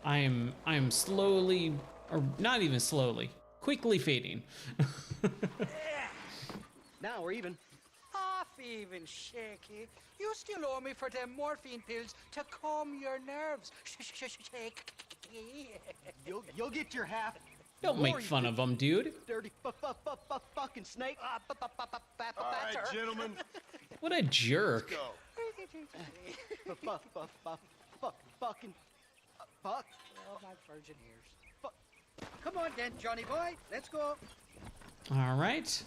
I am slowly, or not even slowly, quickly fading. Now we're even. Half even, Shaky. You still owe me for them morphine pills to calm your nerves. Shake. You'll get your half. Don't make fun of him, dude. Dirty fucking snake. All right, gentlemen. What a jerk. Fucking. Fuck. Oh, my virgin ears. Come on then, Johnny boy. Let's go. All right.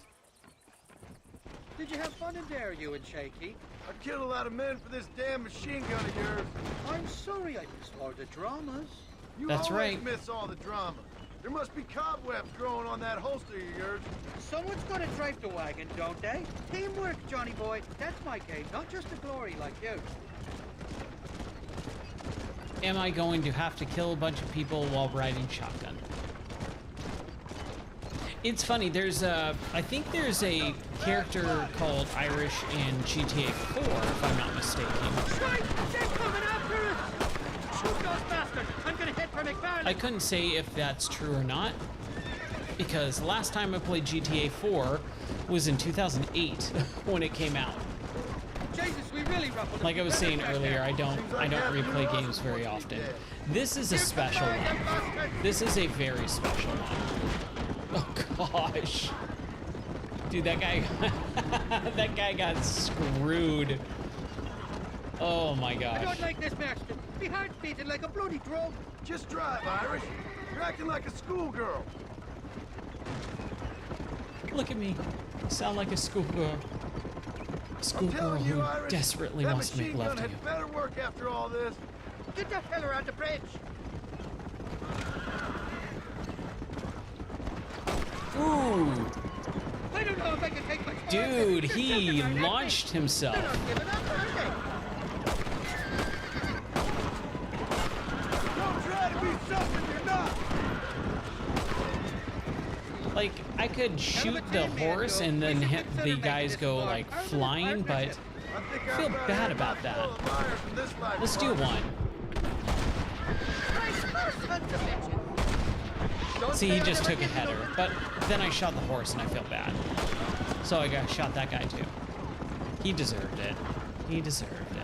Did you have fun in there, you and Shaky? I killed a lot of men for this damn machine gun of yours. I'm sorry I missed all the dramas. You That's always right. miss all the drama. There must be cobwebs growing on that holster of yours. Someone's got to drive the wagon, don't they? Teamwork, Johnny boy. That's my game, not just the glory like you. Am I going to have to kill a bunch of people while riding shotgun? It's funny, there's a, I think there's a character called Irish in GTA 4, if I'm not mistaken. Right, they're coming after us! Shoot those bastards! I'm gonna hit for McFarlane! I couldn't say if that's true or not. because last time I played GTA 4 was in 2008 when it came out. Jesus, we really ruffled Like I was saying earlier, I don't replay games very often. This is a special one. This is a very special one. Oh gosh. Dude, that guy that guy got screwed. Oh my gosh. I don't like this, Marston. My heart's beating like a bloody drum. Just drive, Irish. You're acting like a schoolgirl. Look at me. I sound like a schoolgirl. A schoolgirl who Irish, desperately wants to make love to you. Had better work after all this. Get that fella on the bridge. Ooh. I don't know if I can take my Dude, he launched himself. They're not giving up, are they? Don't try to be something you're not. Like, I could shoot the horse and then the guys go like flying, but I feel bad about that. Let's do one. See, he just took a header, but then I shot the horse and I feel bad. So I shot that guy too. He deserved it. He deserved it.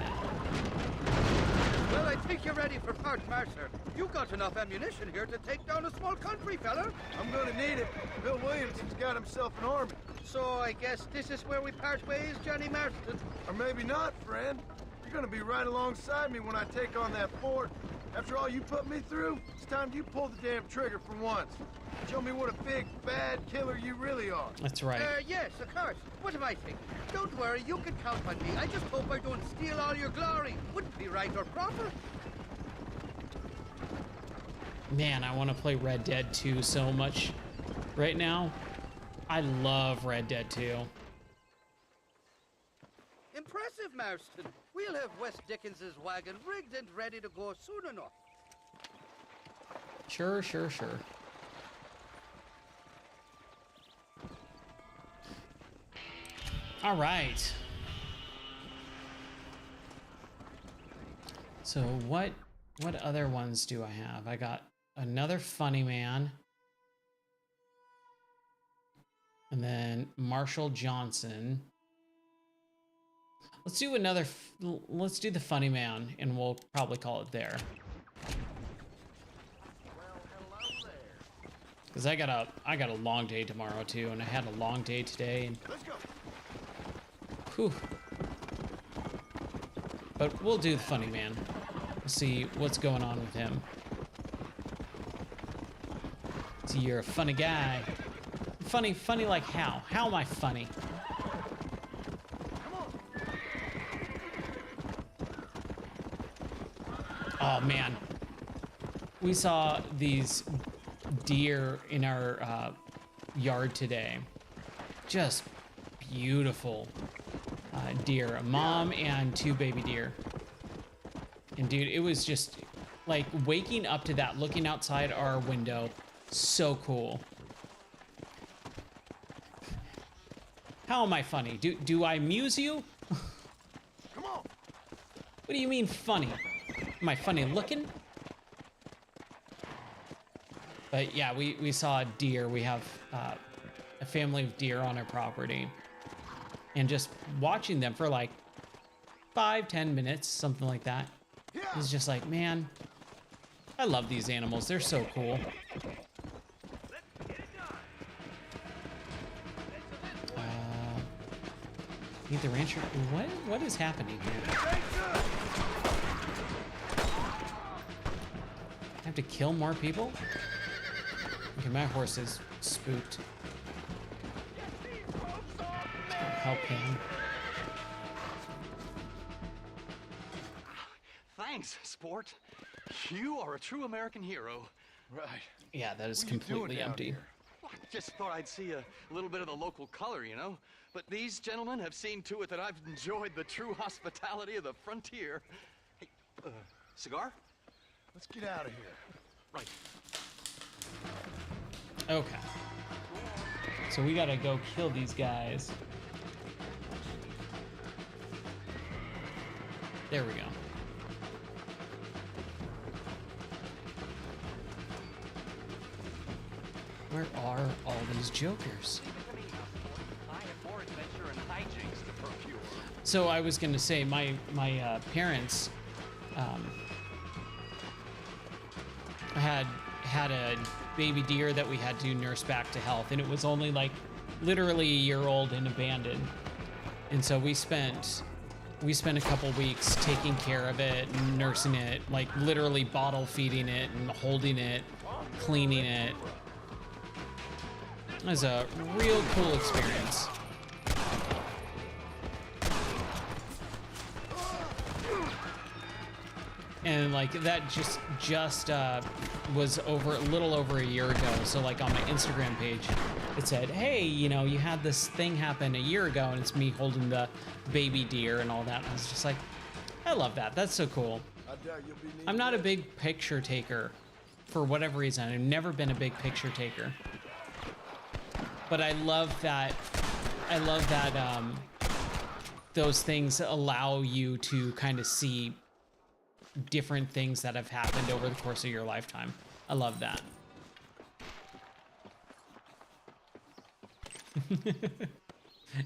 Well, I think you're ready for part, Mercer. You got enough ammunition here to take down a small country, fella. I'm gonna need it. Bill Williamson's got himself an army. So I guess this is where we part ways, Johnny Marston. Or maybe not, friend. You're gonna be right alongside me when I take on that fort. After all you put me through, it's time you pull the damn trigger for once. Show me what a big, bad killer you really are. That's right. Yes, of course. What am I thinking? Don't worry, you can count on me. I just hope I don't steal all your glory. Wouldn't be right or proper. Man, I want to play Red Dead 2 so much right now. I love Red Dead 2. Impressive, Marston. We'll have Wes Dickens's wagon rigged and ready to go soon enough. Sure, sure, sure. All right. So what other ones do I have? I got another funny man. And then Marshall Johnson. Let's do let's do the funny man and we'll probably call it there. Cuz I got a long day tomorrow too, and I had a long day today, and let's go. Whew. But we'll do the funny man. We'll see what's going on with him. See, you're a funny guy. Funny like how? How am I funny? Oh man, we saw these deer in our yard today. Just beautiful deer, a mom and 2 baby deer. And dude, it was just like waking up to that, looking outside our window, so cool. How am I funny? Do I amuse you? Come on. What do you mean funny? Am I funny looking? But yeah, we saw a deer. We have a family of deer on our property. And just watching them for like 5-10 minutes, something like that. It's just like, man, I love these animals. They're so cool. Need the rancher. What is happening here? I have to kill more people? Okay, my horse is spooked. Help him. Thanks, sport. You are a true American hero. Right. Yeah, that is completely empty. Well, I just thought I'd see a little bit of the local color, you know? But these gentlemen have seen to it that I've enjoyed the true hospitality of the frontier. Hey, cigar? Let's get out of here. Right. Okay. So we gotta go kill these guys. There we go. where are all these jokers? I have more adventure and hijinks to procure. So I was gonna say, my parents had a baby deer that we had to nurse back to health, and it was only like literally a year old and abandoned. And so we spent a couple weeks taking care of it, nursing it, like literally bottle feeding it and holding it, cleaning it. It was a real cool experience. And like that just was a little over a year ago. So like on my Instagram page, it said, hey, you know, you had this thing happen a year ago, and it's me holding the baby deer and all that. And I was just like, I love that. That's so cool. I'm not a big picture taker for whatever reason. I've never been a big picture taker. But I love that those things allow you to kind of see different things that have happened over the course of your lifetime. I love that.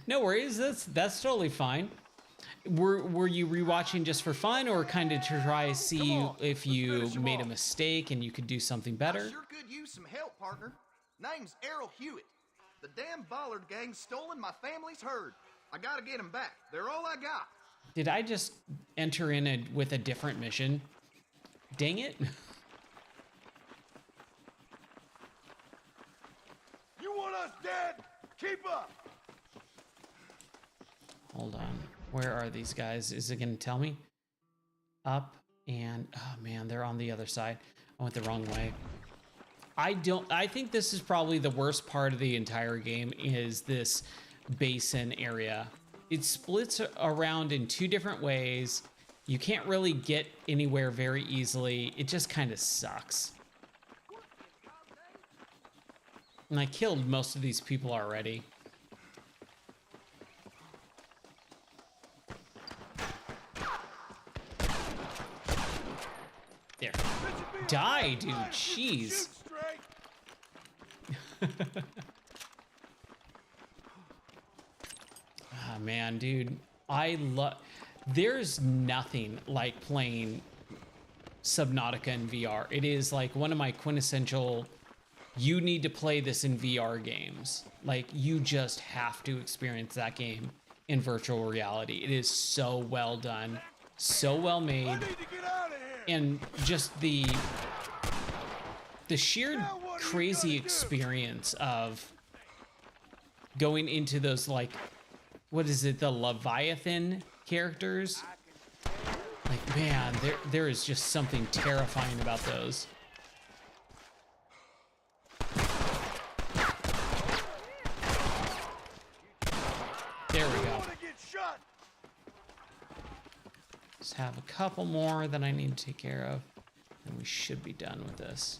No worries, that's totally fine. Were you rewatching just for fun, or kind of to try to see if you made a mistake and you could do something better? I sure could use some help, partner. Name's Errol Hewitt. The damn Bollard gang's stolen my family's herd. I gotta get them back. They're all I got. Did I just enter in with a different mission? Dang it. You want us dead? Keep up. Hold on. Where are these guys? Is it going to tell me? Up and... Oh, man, they're on the other side. I went the wrong way. I think this is probably the worst part of the entire game, is this basin area. It splits around in two different ways. You can't really get anywhere very easily. It just kind of sucks. And I killed most of these people already. There. Die, dude. Jeez. Ah, man, dude. There's nothing like playing Subnautica in VR. It is like one of my quintessential, you need to play this in VR games. Like, you just have to experience that game in virtual reality. It is so well done, so well made, and just the sheer crazy experience of going into those, like, what is it, the Leviathan characters? Like, man, there is just something terrifying about those. There we go. Just have a couple more that I need to take care of, and we should be done with this.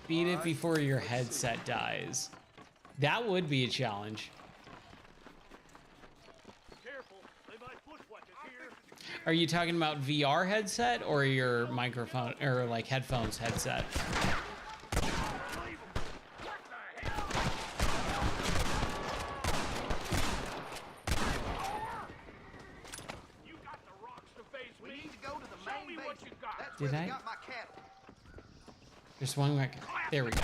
Beat it before your headset dies. That would be a challenge. Are you talking about VR headset or your microphone or like headphones headset? Did I? There's one back. There we go.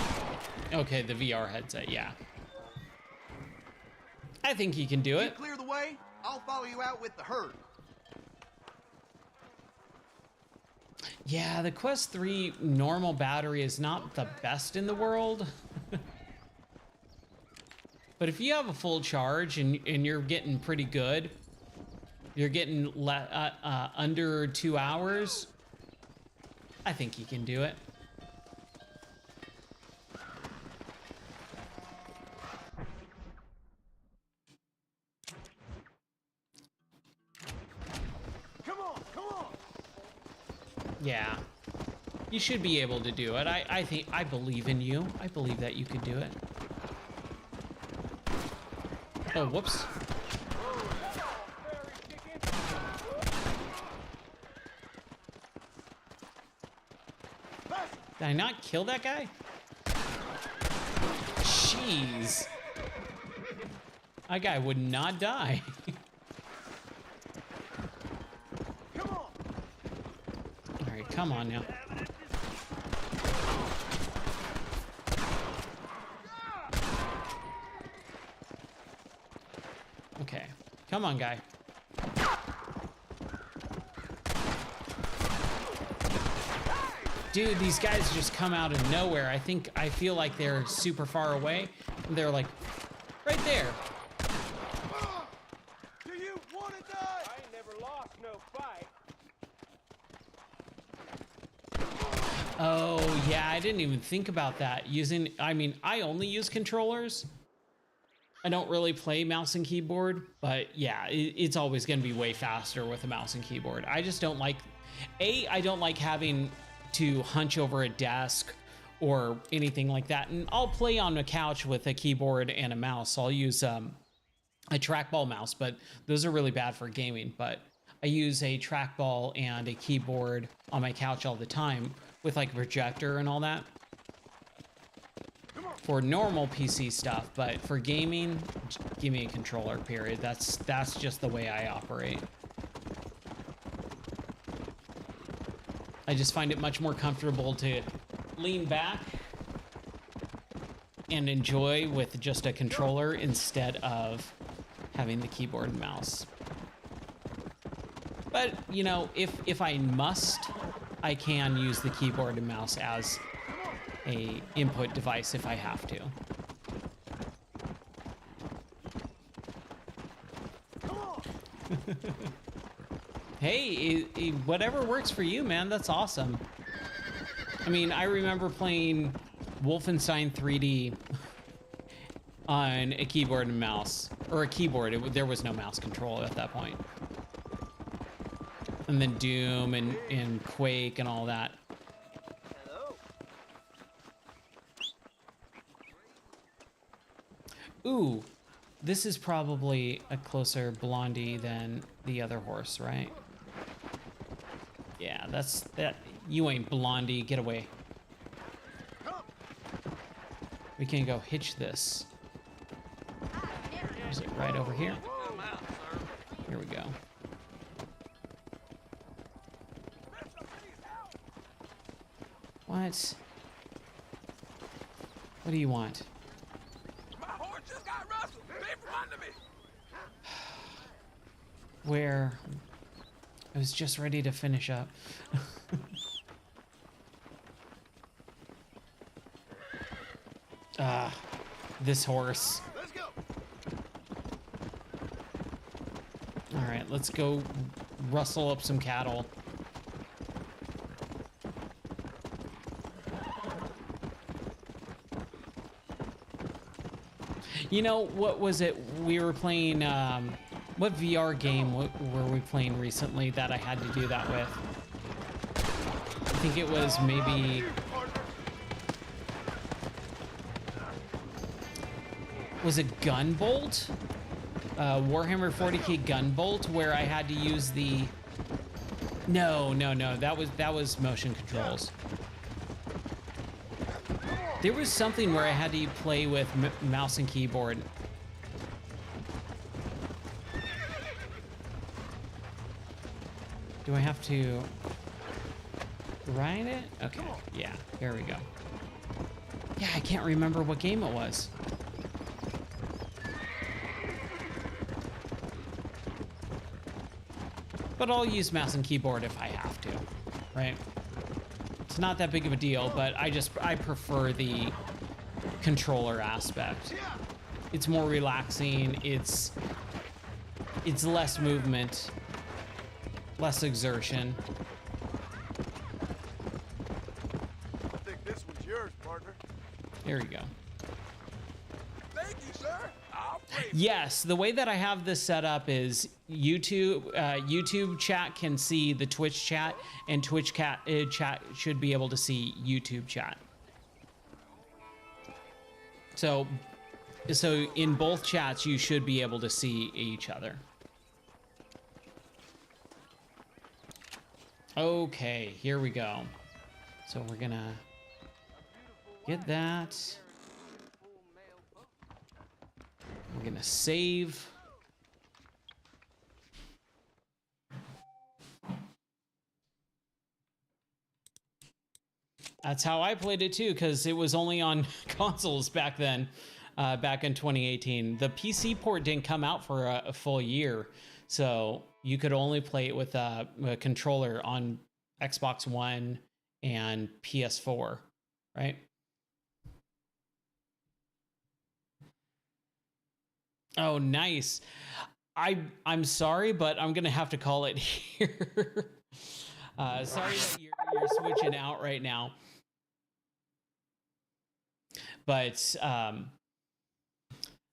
Okay, the VR headset, yeah. I think you can do it. You clear the way, I'll follow you out with the herd. Yeah, the Quest 3 normal battery is not the best in the world. But if you have a full charge and you're getting pretty good, you're getting under 2 hours, I think you can do it. Come on! Yeah, you should be able to do it. I believe in you. I believe that you could do it. Oh, whoops. Did I not kill that guy? Jeez. That guy would not die. All right, come on now. Okay, come on, guy. Dude, these guys just come out of nowhere. I feel like they're super far away. They're like right there. Do you want to die? I ain't never lost no fight. Oh, yeah, I didn't even think about that. I only use controllers. I don't really play mouse and keyboard, but yeah, it's always going to be way faster with a mouse and keyboard. I just don't like, I don't like having to hunch over a desk or anything like that. And I'll play on a couch with a keyboard and a mouse. I'll use a trackball mouse, but those are really bad for gaming. But I use a trackball and a keyboard on my couch all the time with like a projector and all that for normal PC stuff. But for gaming, give me a controller, period. That's just the way I operate. I just find it much more comfortable to lean back and enjoy with just a controller instead of having the keyboard and mouse. But, you know, if I must, I can use the keyboard and mouse as a input device if I have to. Hey, whatever works for you, man. That's awesome. I mean, I remember playing Wolfenstein 3D on a keyboard and mouse, or a keyboard. There was no mouse control at that point. And then Doom and Quake and all that. Ooh, this is probably a closer Blondie than the other horse, right? Yeah, that. You ain't Blondie. Get away. We can go hitch this. Is it right over here? Here we go. What? What do you want? My horse just got rustled. They from under me. Where? I was just ready to finish up. This horse. Let's go. All right, let's go rustle up some cattle. You know, what was it? We were playing, what VR game were we playing recently that I had to do that with? I think it was maybe... Was it Gunbolt? Warhammer 40k Gunbolt, where I had to use the... No, that was motion controls. There was something where I had to play with mouse and keyboard. Do I have to ride it? Okay, yeah, here we go. Yeah, I can't remember what game it was. But I'll use mouse and keyboard if I have to, right? It's not that big of a deal, but I prefer the controller aspect. It's more relaxing. It's less movement, less exertion. I think this one's yours, partner. There we go. Thank you, sir. I'll play. Yes, the way that I have this set up is YouTube chat can see the Twitch chat, and Twitch chat should be able to see YouTube chat. So in both chats, you should be able to see each other. Okay, here we go. So we're gonna Get that. We're gonna save. That's how I played it too, because it was only on consoles back then, back in 2018. The PC port didn't come out for a full year, so you could only play it with a controller on Xbox One and PS4, right? Oh, nice. I'm sorry, but I'm gonna have to call it here. Sorry that you're switching out right now. But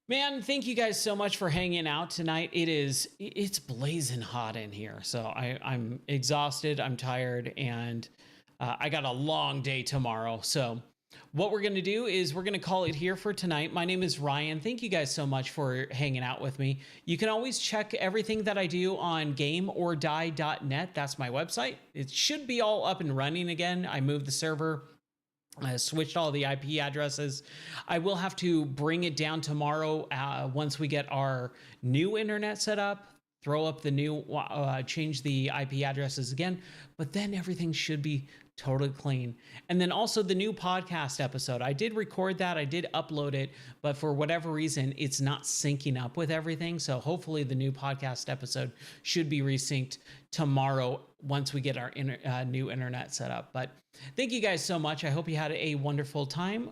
man, thank you guys so much for hanging out tonight. It's blazing hot in here, so I'm exhausted, I'm tired, and I got a long day tomorrow. So what we're going to do is we're going to call it here for tonight. My name is Ryan. Thank you guys so much for hanging out with me. You can always check everything that I do on gameordie.net. That's my website. It should be all up and running again. I moved the server. I switched all the IP addresses. I will have to bring it down tomorrow once we get our new internet set up, throw up the new, change the IP addresses again, but then everything should be totally clean. And then also the new podcast episode. I did record that. I did upload it, but for whatever reason, it's not syncing up with everything. So hopefully the new podcast episode should be resynced tomorrow once we get our new internet set up. But thank you guys so much. I hope you had a wonderful time.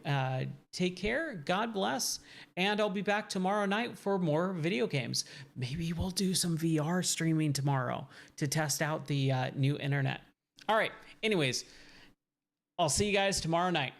Take care. God bless. And I'll be back tomorrow night for more video games. Maybe we'll do some VR streaming tomorrow to test out the new internet. All right. Anyways, I'll see you guys tomorrow night.